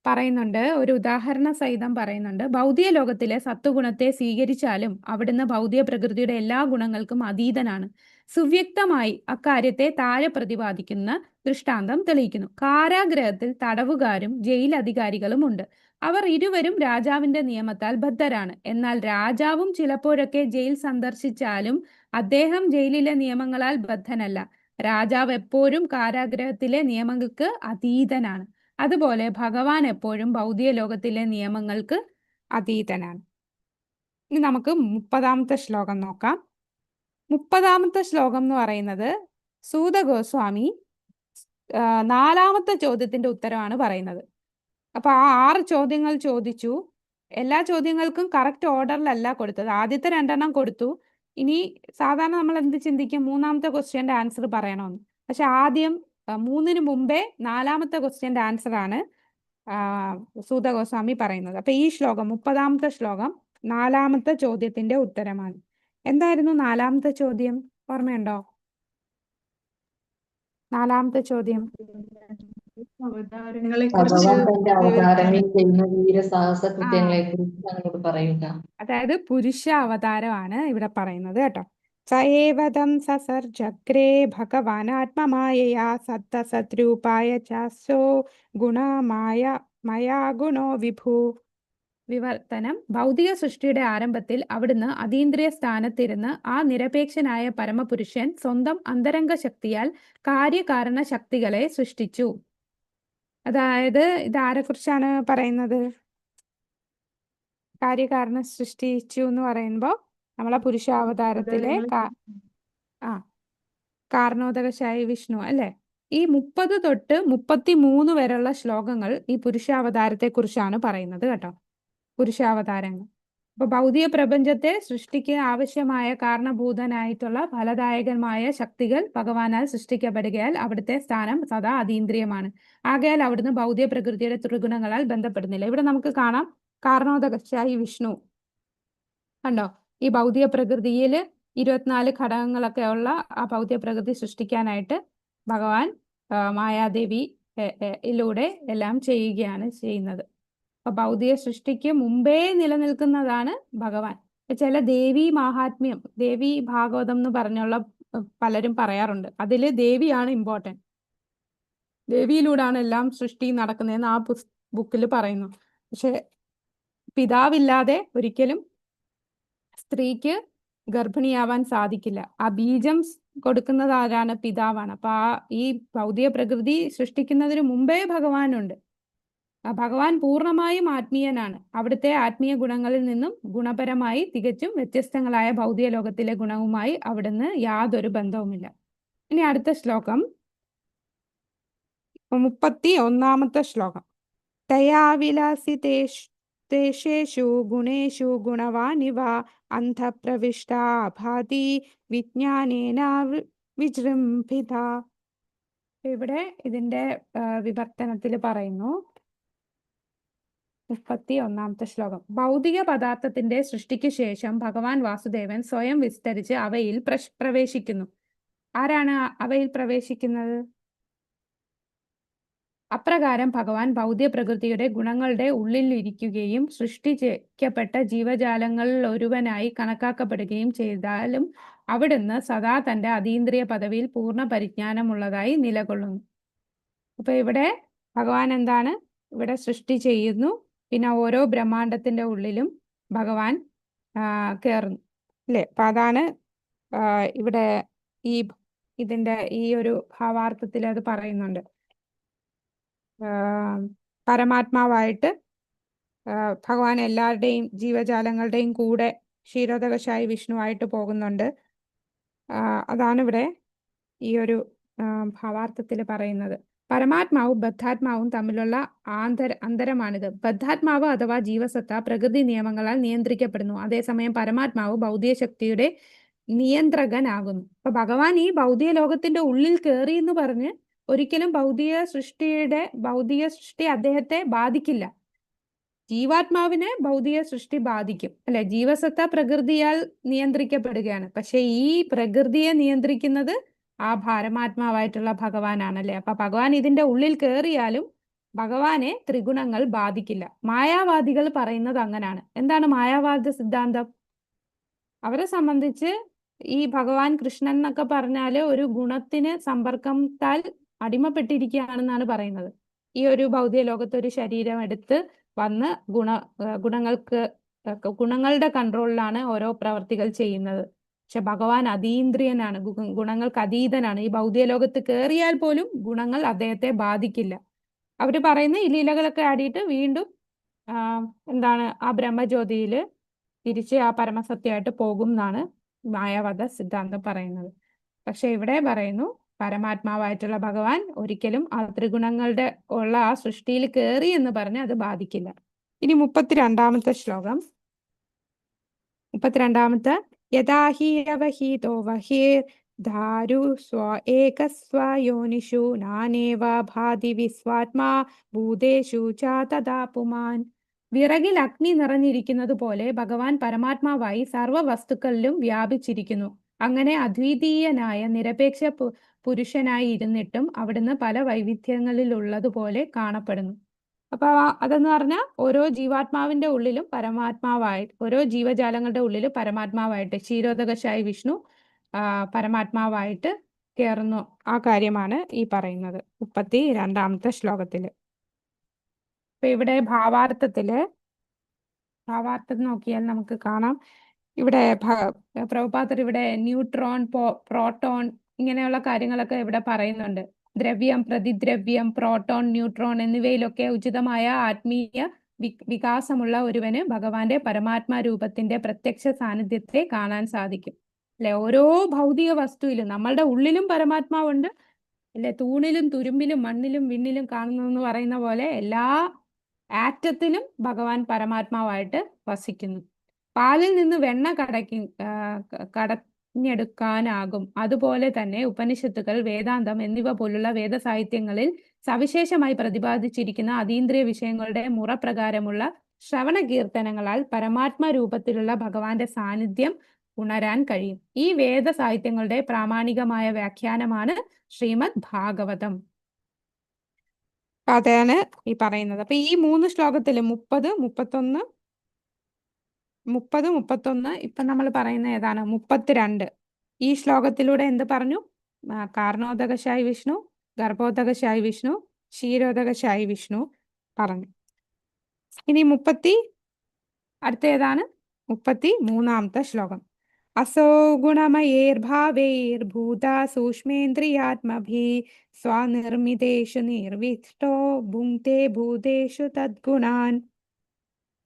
പറയുന്നുണ്ട്, ഒരു ഉദാഹരണ സഹിതം പറയുന്നുണ്ട്. ഭൗതിക ലോകത്തിലെ സത്വഗുണത്തെ സ്വീകരിച്ചാലും അവിടുന്ന് ഭൗതിക പ്രകൃതിയുടെ എല്ലാ ഗുണങ്ങൾക്കും അതീതനാണ്. സുവ്യക്തമായി അക്കാര്യത്തെ താഴെ പ്രതിപാദിക്കുന്ന ദൃഷ്ടാന്തം തെളിയിക്കുന്നു. കാരാഗ്രഹത്തിൽ തടവുകാരും ജയിൽ അധികാരികളും ഉണ്ട്. അവർ ഇരുവരും രാജാവിന്റെ നിയമത്താൽ ബദ്ധരാണ്. എന്നാൽ രാജാവും ചിലപ്പോഴൊക്കെ ജയിൽ സന്ദർശിച്ചാലും അദ്ദേഹം ജയിലിലെ നിയമങ്ങളാൽ ബദ്ധനല്ല. രാജാവ് എപ്പോഴും കാരാഗ്രഹത്തിലെ നിയമങ്ങൾക്ക് അതീതനാണ്. അതുപോലെ ഭഗവാൻ എപ്പോഴും ഭൗതിക ലോകത്തിലെ നിയമങ്ങൾക്ക് അതീതനാണ്. ഇനി നമുക്ക് 30-ാമത്തെ ശ്ലോകം നോക്കാം. 30-ാമത്തെ ശ്ലോകം എന്ന് പറയുന്നത് സൂത ഗോസ്വാമി 4-ാമത്തെ ചോദ്യത്തിന്റെ ഉത്തരമാണ് പറയുന്നത്. അപ്പൊ ആ 6 ചോദ്യങ്ങൾ ചോദിച്ചു. എല്ലാ ചോദ്യങ്ങൾക്കും കറക്റ്റ് ഓർഡറിലല്ല കൊടുത്തത്. ആദ്യത്തെ 2 കൊടുത്തു. ഇനി സാധാരണ നമ്മൾ എന്ത് ചിന്തിക്കും, 3-ാമത്തെ ക്വസ്റ്റ്യന്റെ ആൻസർ പറയണമെന്ന്. പക്ഷെ ആദ്യം 3-ന് മുമ്പേ 4-ാമത്തെ ക്വസ്റ്റ്യന്റെ ആൻസർ ആണ് സൂത ഗോസ്വാമി പറയുന്നത്. അപ്പൊ ഈ ശ്ലോകം 30-ാമത്തെ ശ്ലോകം 4-ാമത്തെ ചോദ്യത്തിന്റെ ഉത്തരമാണ്. എന്തായിരുന്നു 4-ാമത്തെ ചോദ്യം? ഓർമ്മയുണ്ടോ? 4-ാമത്തെ ചോദ്യം അവതാരങ്ങളെ കുറിച്ച് ഭഗവാൻ തന്റെ അവതാരങ്ങളിൽ ചെയ്യുന്ന വീരസാഹസ കൃത്യങ്ങളെ കുറിച്ച് അങ്ങോട്ട് പറയുക. അതായത് പുരുഷ അവതാരമാണ് ഇവിടെ പറയുന്നത് കേട്ടോ. സയേവതം സസർജഗ്രേ ഭഗവാനാത്മമായയാ സത്തസദ്രൂപായ ചാസോ ഗുണമായ മയാ ഗുണോ വിഭു. വിവർത്തനം: ഭൗതിക സൃഷ്ടിയുടെ ആരംഭത്തിൽ അവിടുന്ന് അതീന്ദ്രിയ സ്ഥാനത്തിരുന്ന് ആ നിരപേക്ഷനായ പരമപുരുഷൻ സ്വന്തം അന്തരംഗ ശക്തിയാൽ കാര്യകാരണ ശക്തികളെ സൃഷ്ടിച്ചു. അതായത് ഇതാരെക്കുറിച്ചാണ് പറയുന്നത്? കാര്യകാരണം സൃഷ്ടിച്ചു എന്ന് പറയുമ്പോൾ നമ്മളെ പുരുഷാവതാരത്തിലെ കാരണോദകശായി വിഷ്ണു അല്ലെ. ഈ 30 തൊട്ട് 33 വരെയുള്ള ശ്ലോകങ്ങൾ ഈ പുരുഷാവതാരത്തെ കുറിച്ചാണ് പറയുന്നത് കേട്ടോ. പുരുഷാവതാരങ്ങൾ. അപ്പൊ ഭൗതിക പ്രപഞ്ചത്തെ സൃഷ്ടിക്ക് ആവശ്യമായ കാരണഭൂതനായിട്ടുള്ള ഫലദായകമായ ശക്തികൾ ഭഗവാനാൽ സൃഷ്ടിക്കപ്പെടുകയാൽ അവിടുത്തെ സ്ഥാനം സദാ അതീന്ദ്രിയമാണ്. ആകയാൽ അവിടുന്ന് ഭൗതിക പ്രകൃതിയുടെ ത്രിഗുണങ്ങളാൽ ബന്ധപ്പെടുന്നില്ല. ഇവിടെ നമുക്ക് കാണാം കാരണോദകശായി വിഷ്ണു കണ്ടോ. ഈ ഭൗതിക പ്രകൃതിയിൽ 24 ഘടകങ്ങളൊക്കെ ഉള്ള ആ ഭൗതിക പ്രകൃതി സൃഷ്ടിക്കാനായിട്ട് ഭഗവാൻ മായാദേവി യിലൂടെ എല്ലാം ചെയ്യുകയാണ് ചെയ്യുന്നത്. അപ്പൊ ഭൗതിക സൃഷ്ടിക്ക് മുമ്പേ നിലനിൽക്കുന്നതാണ് ഭഗവാൻ. ചില ദേവി മാഹാത്മ്യം, ദേവി ഭാഗവതം എന്ന് പറഞ്ഞുള്ള പലരും പറയാറുണ്ട്. അതില് ദേവിയാണ് ഇമ്പോർട്ടൻറ്റ്. ദേവിയിലൂടെയാണ് എല്ലാം സൃഷ്ടി നടക്കുന്നതെന്ന് ആ ബുക്കിൽ പറയുന്നു. പക്ഷെ പിതാവില്ലാതെ ഒരിക്കലും സ്ത്രീക്ക് ഗർഭിണിയാവാൻ സാധിക്കില്ല. ആ ബീജം കൊടുക്കുന്നത് ആരാണ്? പിതാവാണ്. അപ്പൊ ഈ ഭൗതിക പ്രകൃതി സൃഷ്ടിക്കുന്നതിന് മുമ്പേ ഭഗവാനുണ്ട്. ഭഗവാൻ പൂർണ്ണമായും ആത്മീയനാണ്. അവിടുത്തെ ആത്മീയ ഗുണങ്ങളിൽ നിന്നും ഗുണപരമായി തികച്ചും വ്യത്യസ്തങ്ങളായ ഭൗതിക ലോകത്തിലെ ഗുണവുമായി അവിടുന്ന് യാതൊരു ബന്ധവുമില്ല. ഇനി അടുത്ത ശ്ലോകം 31-ാമത്തെ ശ്ലോകം. തയാവിലാസിതേഷു ഗുണേഷു ഗുണവാനിവ അന്ധപ്രവിഷ്ടാ ഭാതി വിജ്ഞാനേന വിജൃംഭിത. ഇവിടെ ഇതിന്റെ വിവർത്തനത്തിൽ പറയുന്നു 31-ാമത്തെ ശ്ലോകം. ഭൗതിക പദാർത്ഥത്തിന്റെ സൃഷ്ടിക്ക് ശേഷം ഭഗവാൻ വാസുദേവൻ സ്വയം വിസ്തരിച്ച് അവയിൽ പ്രവേശിക്കുന്നു. ആരാണ് അവയിൽ പ്രവേശിക്കുന്നത്? അപ്രകാരം ഭഗവാൻ ഭൗതിക പ്രകൃതിയുടെ ഗുണങ്ങളുടെ ഉള്ളിൽ ഇരിക്കുകയും സൃഷ്ടിക്കപ്പെട്ട ജീവജാലങ്ങളിൽ ഒരുവനായി കണക്കാക്കപ്പെടുകയും ചെയ്താലും അവിടുന്ന് സദാ തന്റെ അതീന്ദ്രിയ പദവിയിൽ പൂർണ്ണ പരിജ്ഞാനമുള്ളതായി നിലകൊള്ളുന്നു. അപ്പൊ ഇവിടെ ഭഗവാൻ എന്താണ്? ഇവിടെ സൃഷ്ടി ചെയ്യുന്നു. പിന്നെ ഓരോ ബ്രഹ്മാണ്ടത്തിന്റെ ഉള്ളിലും ഭഗവാൻ കയറുന്നു അല്ലേ. അപ്പൊ അതാണ് ഇവിടെ ഇതിന്റെ ഈ ഒരു ഭാവാർത്ഥത്തിൽ അത് പറയുന്നുണ്ട്. പരമാത്മാവായിട്ട് ഭഗവാൻ എല്ലാവരുടെയും ജീവജാലങ്ങളുടെയും കൂടെ ക്ഷീരോദകശായി വിഷ്ണുവായിട്ട് പോകുന്നുണ്ട്. അതാണ് ഇവിടെ ഈ ഒരു ഭാവാർത്ഥത്തിൽ പറയുന്നത്. പരമാത്മാവും ബദ്ധാത്മാവും തമ്മിലുള്ള അന്തരമാണിത്. ബദ്ധാത്മാവ് അഥവാ ജീവസത്ത പ്രകൃതി നിയമങ്ങളാൽ നിയന്ത്രിക്കപ്പെടുന്നു. അതേസമയം പരമാത്മാവ് ഭൗതിക ശക്തിയുടെ നിയന്ത്രകനാകുന്നു. അപ്പൊ ഭഗവാൻ ഈ ഭൗതിക ലോകത്തിന്റെ ഉള്ളിൽ കയറി എന്ന് പറഞ്ഞ് ഒരിക്കലും ഭൗതിക സൃഷ്ടി അദ്ദേഹത്തെ ബാധിക്കില്ല. ജീവാത്മാവിനെ ഭൗതിക സൃഷ്ടി ബാധിക്കും, അല്ലെ? ജീവസത്ത പ്രകൃതിയാൽ നിയന്ത്രിക്കപ്പെടുകയാണ്. പക്ഷെ ഈ പ്രകൃതിയെ നിയന്ത്രിക്കുന്നത് ആ പരമാത്മാവായിട്ടുള്ള ഭഗവാനാണല്ലേ. അപ്പൊ ഭഗവാൻ ഇതിന്റെ ഉള്ളിൽ കയറിയാലും ഭഗവാനെ ത്രിഗുണങ്ങൾ ബാധിക്കില്ല. മായാവാദികൾ പറയുന്നത് അങ്ങനാണ്. എന്താണ് മായാവാദ സിദ്ധാന്തം? അവരെ സംബന്ധിച്ച് ഈ ഭഗവാൻ കൃഷ്ണൻ എന്നൊക്കെ പറഞ്ഞാല് ഒരു ഗുണത്തിന് സമ്പർക്കത്താൽ അടിമപ്പെട്ടിരിക്കുകയാണെന്നാണ് പറയുന്നത്. ഈ ഒരു ഭൗതിക ലോകത്ത് ഒരു ശരീരം എടുത്ത് വന്ന് ഗുണങ്ങളുടെ കൺട്രോളിലാണ് ഓരോ പ്രവർത്തികൾ ചെയ്യുന്നത്. പക്ഷെ ഭഗവാൻ അതീന്ദ്രിയനാണ്, ഗുണങ്ങൾക്ക് അതീതനാണ്. ഈ ഭൗതിക ലോകത്ത് കയറിയാൽ പോലും ഗുണങ്ങൾ അദ്ദേഹത്തെ ബാധിക്കില്ല. അവര് പറയുന്ന ഈ ലീലകളൊക്കെ ആടിയിട്ട് വീണ്ടും എന്താണ് ആ ബ്രഹ്മജ്യോതിയില് തിരിച്ച് ആ പരമസത്യമായിട്ട് പോകും എന്നാണ് മായാവാദ സിദ്ധാന്തം പറയുന്നത്. പക്ഷെ ഇവിടെ പറയുന്നു പരമാത്മാവായിട്ടുള്ള ഭഗവാൻ ഒരിക്കലും ആ ത്രിഗുണങ്ങളുടെ ഉള്ള ആ സൃഷ്ടിയിൽ കയറി എന്ന് പറഞ്ഞ് അത് ബാധിക്കില്ല. ഇനി 32-ാമത്തെ ശ്ലോകം. 32-ാമത്തെ യഥാഹി അവഹീതോ വഹീർ ധാരു ഏകസ്വയോനിഷു നാനേവ ഭാതി വിസ്വാത്മാ ഭൂതേഷു ച തഥാ പുമാൻ. വിറകിൽ അഗ്നി നിറഞ്ഞിരിക്കുന്നത് പോലെ ഭഗവാൻ പരമാത്മാവായി സർവ്വ വസ്തുക്കളിലും വ്യാപിച്ചിരിക്കുന്നു. അങ്ങനെ അദ്വിതീയനായ നിരപേക്ഷ പുരുഷനായി ഇരുന്നിട്ടും അവിടുന്ന് പല വൈവിധ്യങ്ങളിലുള്ളതുപോലെ കാണപ്പെടുന്നു. അപ്പൊ അതെന്ന് പറഞ്ഞാൽ ഓരോ ജീവാത്മാവിന്റെ ഉള്ളിലും ഓരോ ജീവജാലങ്ങളുടെ ഉള്ളിലും പരമാത്മാവായിട്ട് ക്ഷീരോദകശായി വിഷ്ണു പരമാത്മാവായിട്ട് കയറുന്നു. ആ കാര്യമാണ് ഈ പറയുന്നത് 32-ാമത്തെ ശ്ലോകത്തില്. അപ്പൊ ഇവിടെ ഭാവാർത്ഥം നോക്കിയാൽ നമുക്ക് കാണാം. ഇവിടെ പ്രഭുപാദർ ഇവിടെ ന്യൂട്രോൺ, പ്രോട്ടോൺ ഇങ്ങനെയുള്ള കാര്യങ്ങളൊക്കെ ഇവിടെ പറയുന്നുണ്ട്. ദ്രവ്യം, പ്രതിദ്രവ്യം, പ്രോട്ടോൺ, ന്യൂട്രോൺ എന്നിവയിലൊക്കെ ഉചിതമായ ആത്മീയ വികാസമുള്ള ഒരുവന് ഭഗവാന്റെ പരമാത്മാ രൂപത്തിന്റെ പ്രത്യക്ഷ സാന്നിധ്യത്തെ കാണാൻ സാധിക്കും, അല്ലെ? ഓരോ ഭൗതിക വസ്തുവിലും നമ്മളുടെ ഉള്ളിലും പരമാത്മാവുണ്ട്, അല്ലെ? തൂണിലും തുരുമ്പിലും മണ്ണിലും വിണ്ണിലും കാണുന്നു എന്ന് പറയുന്ന പോലെ എല്ലാ ആറ്റത്തിലും ഭഗവാൻ പരമാത്മാവായിട്ട് വസിക്കുന്നു. പാലിൽ നിന്ന് വെണ്ണ കടഞ്ഞെടുക്കാനാകും. അതുപോലെ തന്നെ ഉപനിഷത്തുകൾ, വേദാന്തം എന്നിവ പോലുള്ള വേദസാഹിത്യങ്ങളിൽ സവിശേഷമായി പ്രതിപാദിച്ചിരിക്കുന്ന അതീന്ദ്രിയ വിഷയങ്ങളുടെ മുറപ്രകാരമുള്ള ശ്രവണ കീർത്തനങ്ങളാൽ പരമാത്മ രൂപത്തിലുള്ള ഭഗവാന്റെ സാന്നിധ്യം ഉണരാൻ കഴിയും. ഈ വേദസാഹിത്യങ്ങളുടെ പ്രാമാണികമായ വ്യാഖ്യാനമാണ് ശ്രീമദ് ഭാഗവതം. അതാണ് ഈ പറയുന്നത്. അപ്പൊ ഈ 3 ശ്ലോകത്തില് 30, 31 ഇപ്പൊ നമ്മൾ പറയുന്ന ഏതാണ് 32. ഈ ശ്ലോകത്തിലൂടെ എന്ത് പറഞ്ഞു? കാരണോദകശായി വിഷ്ണു, ഗർഭോദകശായി വിഷ്ണു, ക്ഷീരോദകശായി വിഷ്ണു പറഞ്ഞു. ഇനി അടുത്ത ഏതാണ്? 33-ാമത്തെ ശ്ലോകം. അസോ ഗുണമയേർഭാവൈർഭൂത സൂക്ഷ്മേന്ദ്രിയാത്മഭി സ്വനിർമ്മിതേഷു നിർവിഷ്ടോ ഭുങ്ക്തേ ഭൂതേഷു തദ്ഗുണാൻ.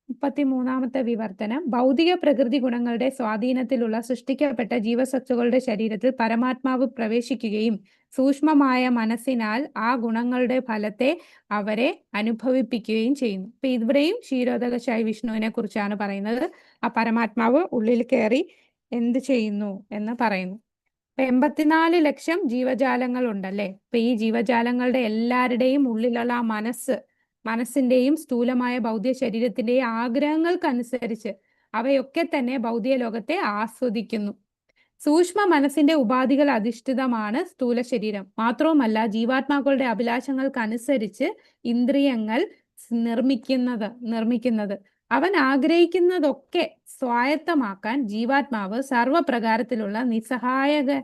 33-ാമത്തെ വിവർത്തനം. ഭൗതിക പ്രകൃതി ഗുണങ്ങളുടെ സ്വാധീനത്തിലുള്ള സൃഷ്ടിക്കപ്പെട്ട ജീവസത്തുക്കളുടെ ശരീരത്തിൽ പരമാത്മാവ് പ്രവേശിക്കുകയും സൂക്ഷ്മമായ മനസ്സിനാൽ ആ ഗുണങ്ങളുടെ ഫലത്തെ അവരെ അനുഭവിപ്പിക്കുകയും ചെയ്യുന്നു. അപ്പൊ ഇവിടെയും ക്ഷീരോദകശായി വിഷ്ണുവിനെ കുറിച്ചാണ് പറയുന്നത്. ആ പരമാത്മാവ് ഉള്ളിൽ കയറി എന്ത് ചെയ്യുന്നു എന്ന് പറയുന്നു. ഇപ്പൊ 84 ലക്ഷം ജീവജാലങ്ങൾ ഉണ്ടല്ലേ. ഇപ്പൊ ഈ ജീവജാലങ്ങളുടെ എല്ലാവരുടെയും ഉള്ളിലുള്ള ആ മനസ്സിന്റെയും സ്ഥൂലമായ ഭൗതിക ശരീരത്തിന്റെയും ആഗ്രഹങ്ങൾക്കനുസരിച്ച് അവയൊക്കെ തന്നെ ഭൗതിക ലോകത്തെ ആസ്വദിക്കുന്നു. സൂക്ഷ്മ മനസ്സിന്റെ ഉപാധികൾ അധിഷ്ഠിതമാണ് സ്ഥൂല ശരീരം. മാത്രവുമല്ല ജീവാത്മാക്കളുടെ അഭിലാഷങ്ങൾക്കനുസരിച്ച് ഇന്ദ്രിയങ്ങൾ നിർമ്മിക്കുന്നത്. അവൻ ആഗ്രഹിക്കുന്നതൊക്കെ സ്വായത്തമാക്കാൻ ജീവാത്മാവ് സർവപ്രകാരത്തിലുള്ള നിസ്സഹായകനാകയാൽ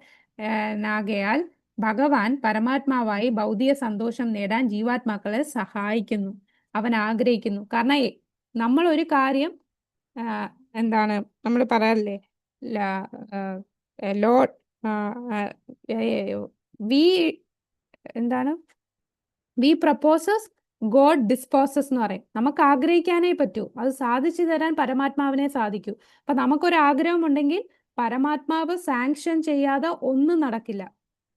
ഭഗവാൻ പരമാത്മാവായി ഭൗതിക സന്തോഷം നേടാൻ ജീവാത്മാക്കളെ സഹായിക്കുന്നു. അവൻ ആഗ്രഹിക്കുന്നു. കാരണം നമ്മൾ ഒരു കാര്യം എന്താണ് നമ്മൾ പറയാറില്ലേ, lord we proposes God disposes എന്ന് പറയും. നമുക്ക് ആഗ്രഹിക്കാനേ പറ്റൂ, അത് സാധിച്ചു തരാൻ പരമാത്മാവിനെ സാധിക്കൂ. അപ്പൊ നമുക്കൊരു ആഗ്രഹം ഉണ്ടെങ്കിൽ പരമാത്മാവ് സാങ്ഷൻ ചെയ്യാതെ ഒന്നും നടക്കില്ല,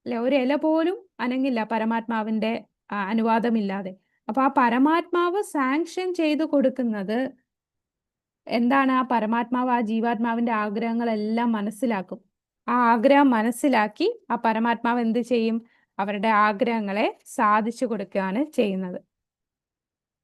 അല്ലെ? ഒരു ഇല പോലും അനങ്ങില്ല പരമാത്മാവിന്റെ അനുവാദമില്ലാതെ. അപ്പൊ ആ പരമാത്മാവ് സാങ്ഷൻ ചെയ്തു കൊടുക്കുന്നത് എന്താണ്? ആ പരമാത്മാവ് ആ ജീവാത്മാവിന്റെ ആഗ്രഹങ്ങളെല്ലാം മനസ്സിലാക്കും. ആ ആഗ്രഹം മനസ്സിലാക്കി ആ പരമാത്മാവ് എന്ത് ചെയ്യും? അവരുടെ ആഗ്രഹങ്ങളെ സാധിച്ചു കൊടുക്കുകയാണ് ചെയ്യുന്നത്.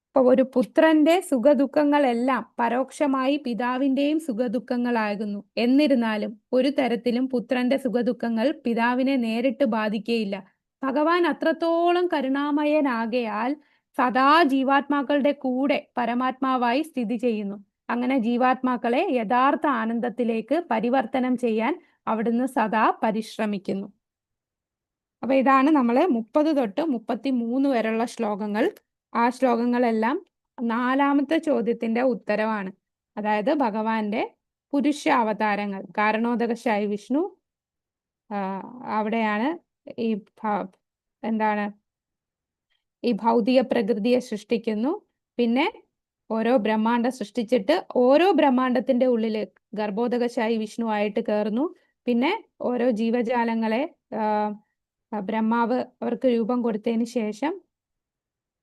ഇപ്പൊ ഒരു പുത്രന്റെ സുഖദുഃഖങ്ങളെല്ലാം പരോക്ഷമായി പിതാവിന്റെയും സുഖദുഃഖങ്ങളാകുന്നു. എന്നിരുന്നാലും ഒരു തരത്തിലും പുത്രന്റെ സുഖദുഃഖങ്ങൾ പിതാവിനെ നേരിട്ട് ബാധിക്കുകയില്ല. ഭഗവാൻ അത്രത്തോളം കരുണാമയനാകയാൽ സദാ ജീവാത്മാക്കളുടെ കൂടെ പരമാത്മാവായി സ്ഥിതി ചെയ്യുന്നു. അങ്ങനെ ജീവാത്മാക്കളെ യഥാർത്ഥ ആനന്ദത്തിലേക്ക് പരിവർത്തനം ചെയ്യാൻ അവിടുന്ന് സദാ പരിശ്രമിക്കുന്നു. അപ്പൊ ഇതാണ് നമ്മൾ 30 തൊട്ട് 33 വരെയുള്ള ശ്ലോകങ്ങൾ. ആ ശ്ലോകങ്ങളെല്ലാം 4ാമത്തെ ചോദ്യത്തിന്റെ ഉത്തരവാണ്. അതായത് ഭഗവാന്റെ പുരുഷ അവതാരങ്ങൾ. കാരണോദകശായി വിഷ്ണു അവിടെയാണ് ഈ എന്താണ് ഈ ഭൗതിക പ്രകൃതിയെ സൃഷ്ടിക്കുന്നു. പിന്നെ ഓരോ ബ്രഹ്മാണ്ടം സൃഷ്ടിച്ചിട്ട് ഓരോ ബ്രഹ്മാണ്ടത്തിന്റെ ഉള്ളില് ഗർഭോദകശായി വിഷ്ണു ആയിട്ട് കയറുന്നു. പിന്നെ ഓരോ ജീവജാലങ്ങളെ ബ്രഹ്മാവ് അവർക്ക് രൂപം കൊടുത്തതിന് ശേഷം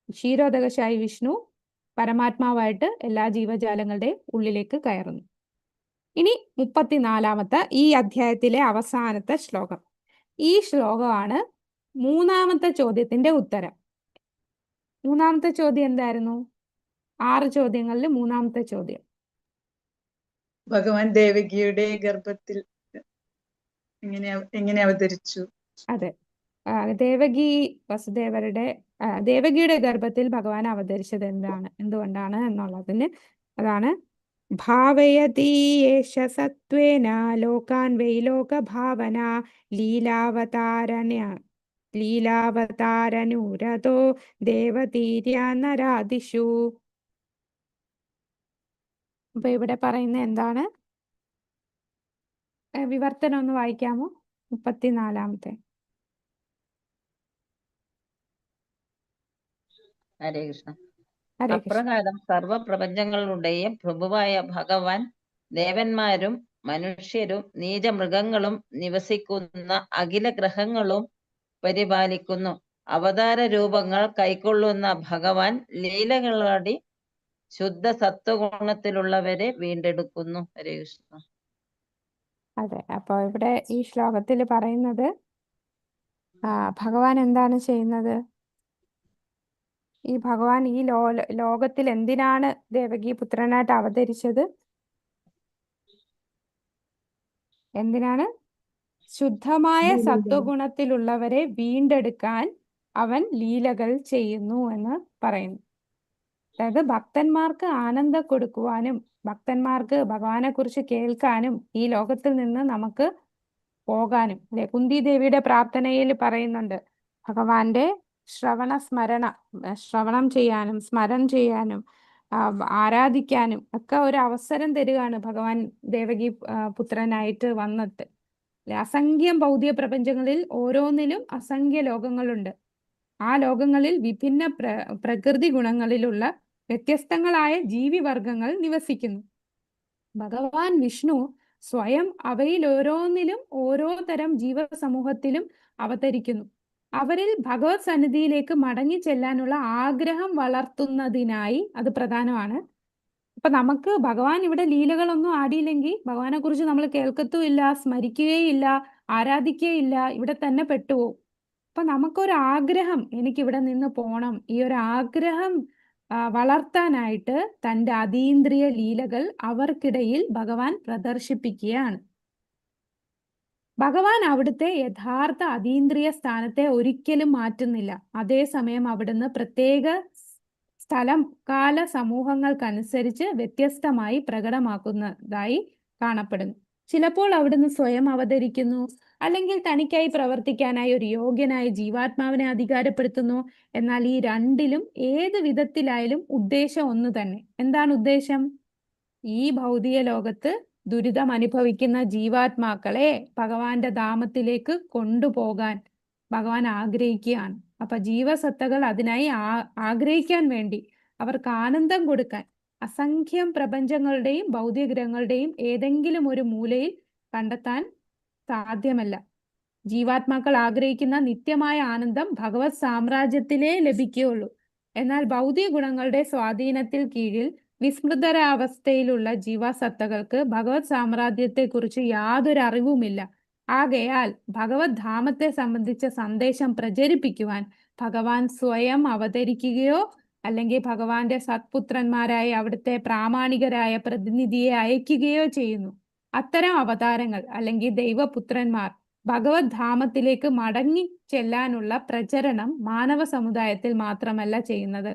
ക്ഷീരോദകശായി വിഷ്ണു പരമാത്മാവായിട്ട് എല്ലാ ജീവജാലങ്ങളുടെയും ഉള്ളിലേക്ക് കയറുന്നു. ഇനി 34ാമത്തെ ഈ അധ്യായത്തിലെ അവസാനത്തെ ശ്ലോകം. ഈ ശ്ലോകമാണ് 3ാമത്തെ ചോദ്യത്തിന്റെ ഉത്തരം. 3ാമത്തെ ചോദ്യം എന്തായിരുന്നു? 6 ചോദ്യങ്ങളിൽ 3ാമത്തെ ചോദ്യം ഭഗവാൻ ദേവകിയുടെ ഗർഭത്തിൽ എങ്ങനെ അവതരിച്ചു? അതെ, ദേവകി വസുദേവരുടെ ദേവകിയുടെ ഗർഭത്തിൽ ഭഗവാൻ അവതരിച്ചത് എന്തുകൊണ്ടാണ് എന്നുള്ളതിന് അതാണ് ഭാവയതി യേശ സത്വേന ലോകാൻ വൈലോക ഭാവന ലീലാവതാരനുരതോ ദേവതീര്യ നരാദിഷു. അപ്പൊ ഇവിടെ പറയുന്ന എന്താണ്? വിവർത്തനം ഒന്ന് വായിക്കാമോ? 34ാമത്തെ. ഹരേ കൃഷ്ണ. ഹരേ കൃഷ്ണ. അപ്രകാരം സർവപ്രപഞ്ചങ്ങളുടെയും പ്രഭുവായ ഭഗവാൻ ദേവന്മാരും മനുഷ്യരും നീചമൃഗങ്ങളും നിവസിക്കുന്ന അഖില ഗ്രഹങ്ങളും പരിപാലിക്കുന്നു. അവതാര രൂപങ്ങൾ കൈക്കൊള്ളുന്ന ഭഗവാൻ ലീലകളാടി ശുദ്ധ സത്വഗുണത്തിലുള്ളവരെ വീണ്ടെടുക്കുന്നു. ഹരേ കൃഷ്ണ. അതെ, അപ്പൊ ഇവിടെ ഈ ശ്ലോകത്തിൽ പറയുന്നത് ഭഗവാൻ എന്താണ് ചെയ്യുന്നത്? ഈ ഭഗവാൻ ഈ ലോകത്തിൽ എന്തിനാണ് ദേവകി പുത്രനായിട്ട് അവതരിച്ചത്? എന്തിനാണ്? ശുദ്ധമായ സത്വഗുണത്തിലുള്ളവരെ വീണ്ടെടുക്കാൻ അവൻ ലീലകൾ ചെയ്യുന്നു എന്ന് പറയുന്നു. അതായത് ഭക്തന്മാർക്ക് ആനന്ദം കൊടുക്കുവാനും ഭക്തന്മാർക്ക് ഭഗവാനെ കുറിച്ച് കേൾക്കാനും ഈ ലോകത്തിൽ നിന്ന് നമുക്ക് പോകാനും. അല്ലെ, കുന്തി ദേവിയുടെ പ്രാർത്ഥനയിൽ പറയുന്നുണ്ട് ഭഗവാന്റെ ശ്രവണം ചെയ്യാനും സ്മരണം ചെയ്യാനും ആരാധിക്കാനും ഒക്കെ ഒരു അവസരം തരികയാണ് ഭഗവാൻ ദേവകി പുത്രനായിട്ട് വന്നിട്ട്. അസംഖ്യം ഭൗതിക പ്രപഞ്ചങ്ങളിൽ ഓരോന്നിലും അസംഖ്യ ലോകങ്ങളുണ്ട്. ആ ലോകങ്ങളിൽ വിഭിന്ന പ്രകൃതി ഗുണങ്ങളിലുള്ള വ്യത്യസ്തങ്ങളായ ജീവിവർഗങ്ങൾ നിവസിക്കുന്നു. ഭഗവാൻ വിഷ്ണു സ്വയം അവയിൽ ഓരോന്നിലും ഓരോ തരം ജീവസമൂഹത്തിലും അവതരിക്കുന്നു. അവരിൽ ഭഗവത് സന്നിധിയിലേക്ക് മടങ്ങി ചെല്ലാനുള്ള ആഗ്രഹം വളർത്തുന്നതിനായി അത് പ്രധാനമാണ്. അപ്പൊ നമുക്ക് ഭഗവാൻ ഇവിടെ ലീലകളൊന്നും ആടിയില്ലെങ്കിൽ ഭഗവാനെ കുറിച്ച് നമ്മൾ കേൾക്കത്തുമില്ല, സ്മരിക്കുകയില്ല, ആരാധിക്കുകയില്ല, ഇവിടെ തന്നെ പെട്ടുപോകും. അപ്പൊ നമുക്കൊരു ആഗ്രഹം, എനിക്കിവിടെ നിന്ന് പോണം, ഈ ഒരു ആഗ്രഹം വളർത്താനായിട്ട് തൻ്റെ അതീന്ദ്രിയ ലീലകൾ അവർക്കിടയിൽ ഭഗവാൻ പ്രദർശിപ്പിക്കുകയാണ്. ഭഗവാൻ അവിടുത്തെ യഥാർത്ഥ അതീന്ദ്രിയ സ്ഥാനത്തെ ഒരിക്കലും മാറ്റുന്നില്ല. അതേസമയം അവിടുന്ന് പ്രത്യേക സ്ഥലം കാല സമൂഹങ്ങൾക്കനുസരിച്ച് വ്യത്യസ്തമായി പ്രകടമാക്കുന്നതായി കാണപ്പെടുന്നു. ചിലപ്പോൾ അവിടുന്ന് സ്വയം അവതരിക്കുന്നു, അല്ലെങ്കിൽ തനിക്കായി പ്രവർത്തിക്കാനായി ഒരു യോഗ്യനായ ജീവാത്മാവിനെ അധികാരപ്പെടുത്തുന്നു. എന്നാൽ ഈ രണ്ടിലും ഏത് വിധത്തിലായാലും ഉദ്ദേശം ഒന്ന് തന്നെ. എന്താണ് ഉദ്ദേശം? ഈ ഭൗതിക ലോകത്ത് ദുരിതം അനുഭവിക്കുന്ന ജീവാത്മാക്കളെ ഭഗവാന്റെ ധാമത്തിലേക്ക് കൊണ്ടുപോകാൻ ഭഗവാൻ ആഗ്രഹിക്കുകയാണ്. അപ്പൊ ജീവസത്തകൾ അതിനായി ആഗ്രഹിക്കാൻ വേണ്ടി, അവർക്ക് ആനന്ദം കൊടുക്കാൻ അസംഖ്യം പ്രപഞ്ചങ്ങളുടെയും ഭൗതികഗ്രഹങ്ങളുടെയും ഏതെങ്കിലും ഒരു മൂലയിൽ കണ്ടെത്താൻ സാധ്യമല്ല. ജീവാത്മാക്കൾ ആഗ്രഹിക്കുന്ന നിത്യമായ ആനന്ദം ഭഗവത് സാമ്രാജ്യത്തിലേ ലഭിക്കുകയുള്ളൂ. എന്നാൽ ഭൗതിക ഗുണങ്ങളുടെ സ്വാധീനത്തിൽ കീഴിൽ വിസ്മൃതരാവസ്ഥയിലുള്ള ജീവസത്തകൾക്ക് ഭഗവത് സാമ്രാജ്യത്തെക്കുറിച്ച് യാതൊരു അറിവുമില്ല. ആകയാൽ ഭഗവത് ധാമത്തെ സംബന്ധിച്ച സന്ദേശം പ്രചരിപ്പിക്കുവാൻ ഭഗവാൻ സ്വയം അവതരിക്കുകയോ അല്ലെങ്കിൽ ഭഗവാന്റെ സത്പുത്രന്മാരായ അവിടുത്തെ പ്രാമാണികരായ പ്രതിനിധിയെ അയക്കുകയോ ചെയ്യുന്നു. അത്തരം അവതാരങ്ങൾ അല്ലെങ്കിൽ ദൈവപുത്രന്മാർ ഭഗവത് ധാമത്തിലേക്ക് മടങ്ങി ചെല്ലാനുള്ള പ്രചരണം മാനവ സമുദായത്തിൽ മാത്രമല്ല ചെയ്യുന്നത്,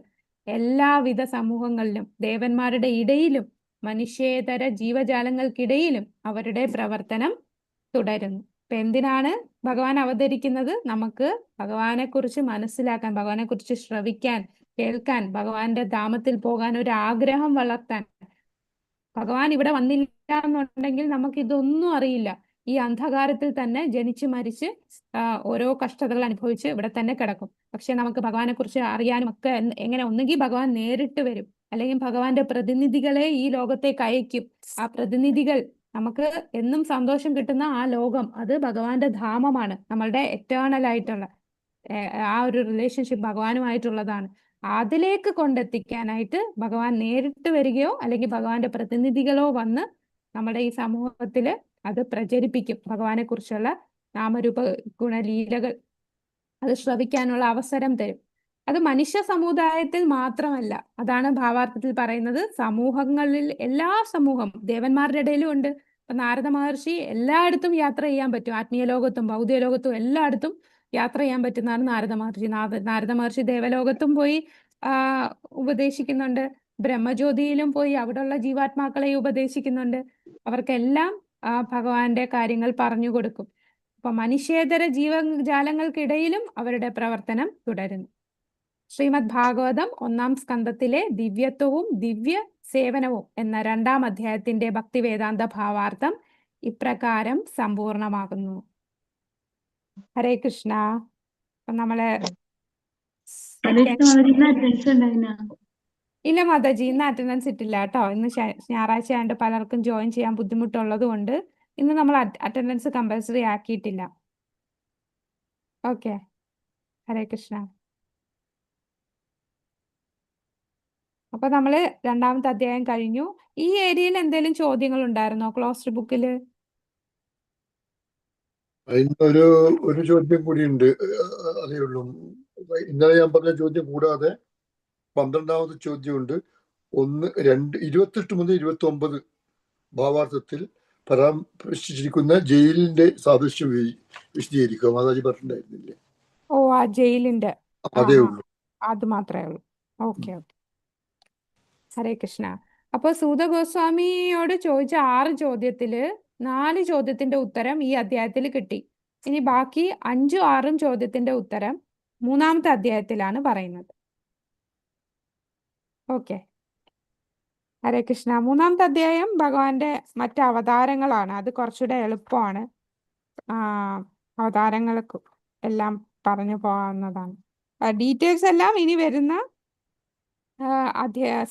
എല്ലാവിധ സമൂഹങ്ങളിലും ദേവന്മാരുടെ ഇടയിലും മനുഷ്യേതര ജീവജാലങ്ങൾക്കിടയിലും അവരുടെ പ്രവർത്തനം തുടരുന്നു. ഇപ്പൊ എന്തിനാണ് ഭഗവാൻ അവതരിക്കുന്നത്? നമുക്ക് ഭഗവാനെ കുറിച്ച് മനസ്സിലാക്കാൻ, ഭഗവാനെ കുറിച്ച് ശ്രവിക്കാൻ, കേൾക്കാൻ, ഭഗവാന്റെ ധാമത്തിൽ പോകാൻ ഒരു ആഗ്രഹം വളർത്താൻ. ഭഗവാൻ ഇവിടെ വന്നില്ല എന്നുണ്ടെങ്കിൽ നമുക്ക് ഇതൊന്നും അറിയില്ല. ഈ അന്ധകാരത്തിൽ തന്നെ ജനിച്ച് മരിച്ച് ഓരോ കഷ്ടതകൾ അനുഭവിച്ച് ഇവിടെ തന്നെ കിടക്കും. പക്ഷെ നമുക്ക് ഭഗവാനെ കുറിച്ച് അറിയാനും ഒക്കെ എങ്ങനെ? ഒന്നുകിൽ ഭഗവാൻ നേരിട്ട് വരും, അല്ലെങ്കിൽ ഭഗവാന്റെ പ്രതിനിധികളെ ഈ ലോകത്തേക്ക് അയക്കും. ആ പ്രതിനിധികൾ നമുക്ക് എന്നും സന്തോഷം കിട്ടുന്ന ആ ലോകം, അത് ഭഗവാന്റെ ധാമമാണ്. നമ്മളുടെ എറ്റേണൽ ആയിട്ടുള്ള ആ ഒരു റിലേഷൻഷിപ്പ് ഭഗവാനുമായിട്ടുള്ളതാണ്. അതിലേക്ക് കൊണ്ടെത്തിക്കാനായിട്ട് ഭഗവാൻ നേരിട്ട് വരികയോ അല്ലെങ്കിൽ ഭഗവാന്റെ പ്രതിനിധികളോ വന്ന് നമ്മുടെ ഈ സമൂഹത്തില് അത് പ്രചരിപ്പിക്കും. ഭഗവാനെ കുറിച്ചുള്ള നാമരൂപ ഗുണലീലകൾ അത് ശ്രവിക്കാനുള്ള അവസരം തരും. അത് മനുഷ്യ സമുദായത്തിൽ മാത്രമല്ല, അതാണ് ഭാവാർത്ഥത്തിൽ പറയുന്നത്. സമൂഹങ്ങളിൽ എല്ലാ സമൂഹം, ദേവന്മാരുടെ ഇടയിലും ഉണ്ട്. ഇപ്പൊ നാരദ മഹർഷി എല്ലായിടത്തും യാത്ര ചെയ്യാൻ പറ്റും. ആത്മീയ ലോകത്തും ഭൗതിക ലോകത്തും എല്ലായിടത്തും യാത്ര ചെയ്യാൻ പറ്റുന്നതാണ് നാരദ മഹർഷി. നാരദ മഹർഷി ദേവലോകത്തും പോയി ഉപദേശിക്കുന്നുണ്ട്, ബ്രഹ്മജ്യോതിയിലും പോയി അവിടെയുള്ള ജീവാത്മാക്കളെ ഉപദേശിക്കുന്നുണ്ട്. അവർക്കെല്ലാം ഭഗവാന്റെ കാര്യങ്ങൾ പറഞ്ഞു കൊടുക്കും. അപ്പൊ മനുഷ്യേതര ജീവജാലങ്ങൾക്കിടയിലും അവരുടെ പ്രവർത്തനം തുടരുന്നു. ശ്രീമദ് ഭാഗവതം 1-ാം സ്കന്ധത്തിലെ ദിവ്യത്വവും ദിവ്യ സേവനവും എന്ന 2-ാം അധ്യായത്തിന്റെ ഭക്തിവേദാന്ത ഭാവാർത്ഥം ഇപ്രകാരം സമ്പൂർണമാകുന്നു. ഹരേ കൃഷ്ണ. അപ്പൊ നമ്മള് ഇല്ല മാതാജി, ഇന്ന് അറ്റൻഡൻസ് ഇട്ടില്ല കേട്ടോ. ഇന്ന് ഞായറാഴ്ച ആയതുകൊണ്ട് പലർക്കും ജോയിൻ ചെയ്യാൻ ബുദ്ധിമുട്ടുള്ളത് കൊണ്ട് ഇന്ന് നമ്മൾ അറ്റൻഡൻസ് കമ്പൽസറി ആക്കിയിട്ടില്ല. ഓക്കെ, ഹരേ കൃഷ്ണ. അപ്പൊ നമ്മള് 2-ാമത്തെ അധ്യായം കഴിഞ്ഞു. ഈ ഏരിയയിൽ എന്തെങ്കിലും ചോദ്യങ്ങൾ ഉണ്ടായിരുന്നോ ക്ലോസ്ഡ് ബുക്കില്? അതിന് ഒരു ചോദ്യം കൂടിയുണ്ട്. അതേ ഉള്ളൂ. ഇന്നലെ ഞാൻ പറഞ്ഞ ചോദ്യം കൂടാതെ 12-ാമത്തെ ചോദ്യമുണ്ട്. 28 മുതൽ 29 ഭാവാർത്ഥത്തിൽ പരാമർശിച്ചിരിക്കുന്ന ജയിലിന്റെ സാദൃശ്യം വിശദീകരിക്കുക. മാതാജി പറഞ്ഞിട്ടുണ്ടായിരുന്നില്ലേ? ഓ, ആ ജയിലിന്റെ അതേ ഉള്ളൂ. അത് മാത്രമേ ഉള്ളൂ. Okay okay, Hare Krishna. അപ്പൊ സൂത ഗോസ്വാമിയോട് ചോദിച്ച 6 ചോദ്യത്തില് 4 ചോദ്യത്തിന്റെ ഉത്തരം ഈ അധ്യായത്തിൽ കിട്ടി. ഇനി ബാക്കി 5ഉം 6ഉം ചോദ്യത്തിന്റെ ഉത്തരം 3-ാമത്തെ അധ്യായത്തിലാണ് പറയുന്നത്. ഓക്കെ, ഹരേ കൃഷ്ണ. 3-ാമത്തെ അധ്യായം ഭഗവാന്റെ മറ്റ് അവതാരങ്ങളാണ്. അത് കുറച്ചുകൂടെ എളുപ്പമാണ്. അവതാരങ്ങൾക്ക് എല്ലാം പറഞ്ഞു പോകാവുന്നതാണ്. ഡീറ്റെയിൽസ് എല്ലാം ഇനി വരുന്ന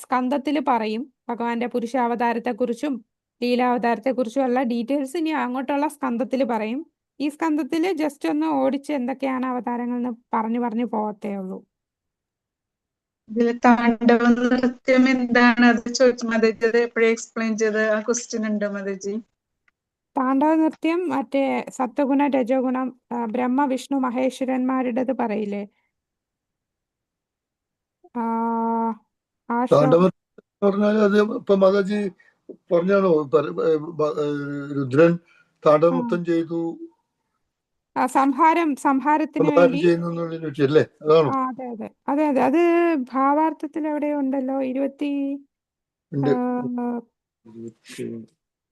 സ്കന്ധത്തിൽ പറയും. ഭഗവാന്റെ പുരുഷാവതാരത്തെക്കുറിച്ചും ലീലാവതാരത്തെക്കുറിച്ചും ഉള്ള ഡീറ്റെയിൽസ് ഇനി അങ്ങോട്ടുള്ള സ്കന്ധത്തിൽ പറയും. ഈ സ്കന്ധത്തിൽ ജസ്റ്റ് ഒന്ന് ഓടിച്ച് എന്തൊക്കെയാണ് അവതാരങ്ങൾ എന്ന് പറഞ്ഞു പോകത്തേ ഉള്ളൂ. ഇതില് താണ്ഡവ നൃത്യം എന്താണ് അത് ചോദിച്ചു മാതാജി. അത് എപ്പോഴും എക്സ്പ്ലെയിൻ ചെയ്ത് ആ ക്വസ്റ്റ്യൻ ഉണ്ട് മാതാജി. താണ്ഡവ നൃത്യം മറ്റേ സത്വഗുണ രജോഗുണം ബ്രഹ്മ വിഷ്ണു മഹേശ്വരന്മാരുടേത് പറയില്ലേ? താണ്ഡവം പറഞ്ഞാൽ അത് ഇപ്പൊ മാതാജി പറഞ്ഞാണോ? രുദ്രൻ താണ്ഡവ നൃത്തം ചെയ്തു, സംഹാരത്തിന് വേണ്ടി അല്ലേ? അതാണോ? അതെ അതെ അതെ അതെ. അത് ഭാവാർത്ഥത്തിൽ എവിടെയോ ഉണ്ടല്ലോ.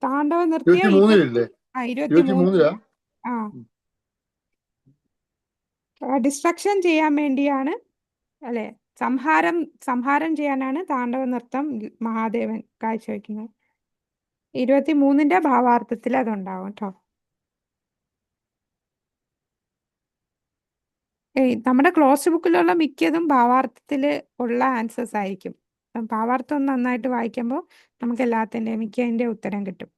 താണ്ഡവ നൃത്യം 23-ല്ലേ? 23-ലാ? ഡിസ്ട്രക്ഷൻ ചെയ്യാൻ വേണ്ടിയാണ് അല്ലെ? സംഹാരം ചെയ്യാനാണ് താണ്ഡവ നൃത്തം മഹാദേവൻ കാഴ്ചവെക്കുന്നത്. 23-ന്റെ ഭാവാർത്ഥത്തിൽ അതുണ്ടാവും കേട്ടോ. നമ്മുടെ ക്ലോസ് ബുക്കിലുള്ള മിക്കതും ഭാവാർത്ഥത്തിൽ ഉള്ള ആൻസേഴ്സ് ആയിരിക്കും. ഭാവാർത്ഥം നന്നായിട്ട് വായിക്കുമ്പോൾ നമുക്ക് എല്ലാത്തിൻ്റെയും മിക്കതിൻ്റെ ഉത്തരം കിട്ടും.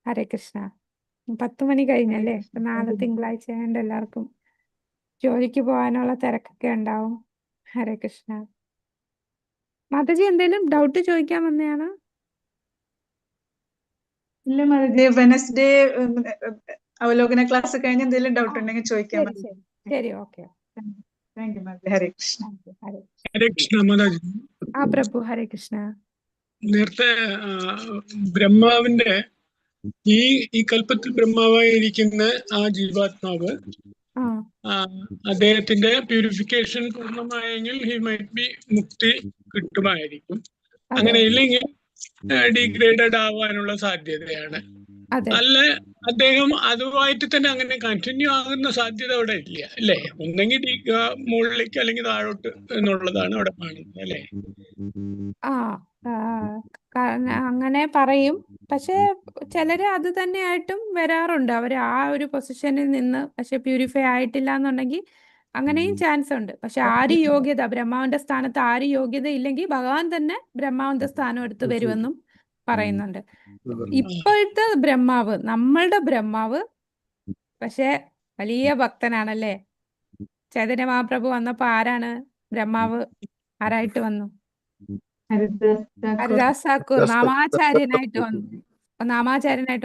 ഹരേ കൃഷ്ണ. 10 മണി കഴിഞ്ഞല്ലേ? അപ്പൊ നാളെ തിങ്കളാഴ്ച ആയതുകൊണ്ട് എല്ലാവർക്കും ജോലിക്ക് പോകാനുള്ള തിരക്കൊക്കെ ഉണ്ടാവും. ഹരേ കൃഷ്ണ. മാതാജി എന്തെങ്കിലും ഡൗട്ട് ചോദിക്കാൻ വന്നതാണ്? ഇല്ല മാതാജി, വെനസ്ഡേ അവലോകന ക്ലാസ് കഴിഞ്ഞ് എന്തെങ്കിലും ഡൗട്ട് ഉണ്ടെങ്കിൽ ചോദിക്കാൻ ശരി ശരി ശരി, ഓക്കെ. താങ്ക് യു മാതാജി. ഹരേ കൃഷ്ണ. ഹരേ ഹരേ കൃഷ്ണ മാതാജി. പ്രഭു. ഹരേ കൃഷ്ണ. നേരത്തെ ബ്രഹ്മാവിന്റെ ഈ കൽപ്പത്തിൽ ബ്രഹ്മാവായിരിക്കുന്ന ആ ജീവാത്മാവ് അദ്ദേഹത്തിന്റെ പ്യൂരിഫിക്കേഷൻ പൂർണ്ണമായെങ്കിൽ ഹി മൈറ്റ് ബി മുക്തി കിട്ടുമായിരിക്കും. അങ്ങനെ ഇല്ലെങ്കിൽ ഡീഗ്രേഡഡ് ആവാനുള്ള സാധ്യതയാണ്. അല്ല അദ്ദേഹം അതുമായിട്ട് തന്നെ അങ്ങനെ കണ്ടിന്യൂ ആകുന്ന സാധ്യത അവിടെ ഇല്ല അല്ലേ? ഒന്നെങ്കിൽ മുകളിലേക്ക് അല്ലെങ്കിൽ താഴോട്ട് എന്നുള്ളതാണ് അവിടെ കാണുന്നത് അല്ലേ? അങ്ങനെ പറയും. പക്ഷെ ചിലര് അത് തന്നെയായിട്ടും വരാറുണ്ട്. അവർ ആ ഒരു പൊസിഷനിൽ നിന്ന് പക്ഷെ പ്യൂരിഫൈ ആയിട്ടില്ല എന്നുണ്ടെങ്കിൽ അങ്ങനെയും ചാൻസ് ഉണ്ട്. പക്ഷെ ആര് യോഗ്യത, ബ്രഹ്മാവിന്റെ സ്ഥാനത്ത് ആര് യോഗ്യത ഇല്ലെങ്കിൽ ഭഗവാൻ തന്നെ ബ്രഹ്മാവിന്റെ സ്ഥാനം എടുത്ത് വരുമെന്നും പറയുന്നുണ്ട്. ഇപ്പോഴത്തെ ബ്രഹ്മാവ്, നമ്മളുടെ ബ്രഹ്മാവ് പക്ഷെ വലിയ ഭക്തനാണല്ലേ? ചൈതന്യ മഹാപ്രഭു വന്നപ്പോ ആരാണ് ബ്രഹ്മാവ്? ആരായിട്ട് വന്നു? ഹരിദാസ് താക്കൂർ നാമാചാര്യനായിട്ട്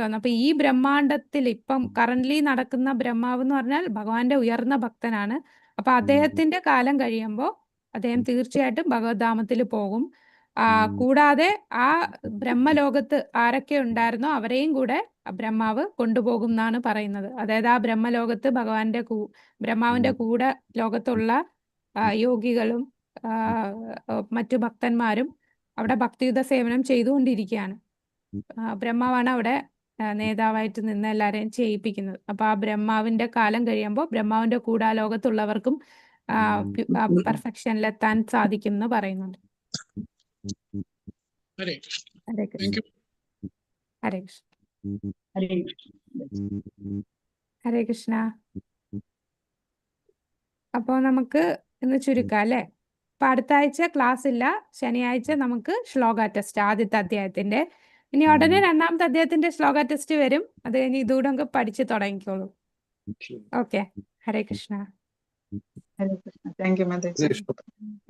വന്നു. അപ്പൊ ഈ ബ്രഹ്മാണ്ടത്തിൽ ഇപ്പം കറന്റ്ലി നടക്കുന്ന ബ്രഹ്മാവ് എന്ന് പറഞ്ഞാൽ ഭഗവാന്റെ ഉയർന്ന ഭക്തനാണ്. അപ്പൊ അദ്ദേഹത്തിന്റെ കാലം കഴിയുമ്പോൾ അദ്ദേഹം തീർച്ചയായിട്ടും ഭഗവദ്ധാമത്തിൽ പോകും. കൂടാതെ ആ ബ്രഹ്മലോകത്ത് ആരൊക്കെ ഉണ്ടായിരുന്നോ അവരെയും കൂടെ ബ്രഹ്മാവ് കൊണ്ടുപോകും എന്നാണ് പറയുന്നത്. അതായത് ആ ബ്രഹ്മലോകത്ത് ബ്രഹ്മാവിന്റെ കൂടെ ലോകത്തുള്ള യോഗികളും മറ്റു ഭക്തന്മാരും അവിടെ ഭക്തിയുത സേവനം ചെയ്തുകൊണ്ടിരിക്കുകയാണ്. ബ്രഹ്മാവാണ് അവിടെ നേതാവായിട്ട് നിന്ന് എല്ലാവരെയും ചെയ്യിപ്പിക്കുന്നത്. അപ്പൊ ആ ബ്രഹ്മാവിന്റെ കാലം കഴിയുമ്പോൾ ബ്രഹ്മാവിന്റെ കൂടെ ആ ലോകത്തുള്ളവർക്കും പെർഫെക്ഷനിലെത്താൻ സാധിക്കും എന്ന് പറയുന്നുണ്ട്. ഹരേ കൃഷ്ണ. ഹരേ കൃഷ്ണ. ഹരേ കൃഷ്ണ. ഹരേ കൃഷ്ണ. അപ്പോൾ നമുക്ക് ഇന്ന് ചുരുക്കാം അല്ലേ? അപ്പൊ അടുത്ത ആഴ്ച ക്ലാസ് ഇല്ല. ശനിയാഴ്ച നമുക്ക് ശ്ലോക ടെസ്റ്റ്, ആദ്യത്തെ അധ്യായത്തിന്റെ. ഇനി ഉടനെ രണ്ടാമത്തെ അധ്യായത്തിന്റെ ശ്ലോക ടെസ്റ്റ് വരും. അത് കഴിഞ്ഞ് ഇതുകൂടെ നമുക്ക് പഠിച്ചു തുടങ്ങിക്കോളൂ. Okay. Hare Krishna. Hare Krishna. Thank you മാതാജി.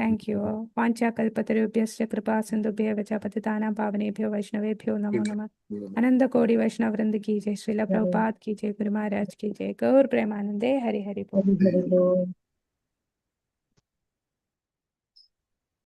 Thank you. വാഞ്ചാകൽപതരുഭ്യശ്ച കൃപാ സിന്ധുഭ്യോ വച പതിതാനാം പാവനേഭ്യോ വൈഷ്ണവേഭ്യോ നമോ നമഃ. अनंत कोटि वैष्णव वृंद की जय। श्रील प्रभुपाद की जय। गुरु महाराज की जय। गौर प्रेमानंदे। हरि हरि बोल।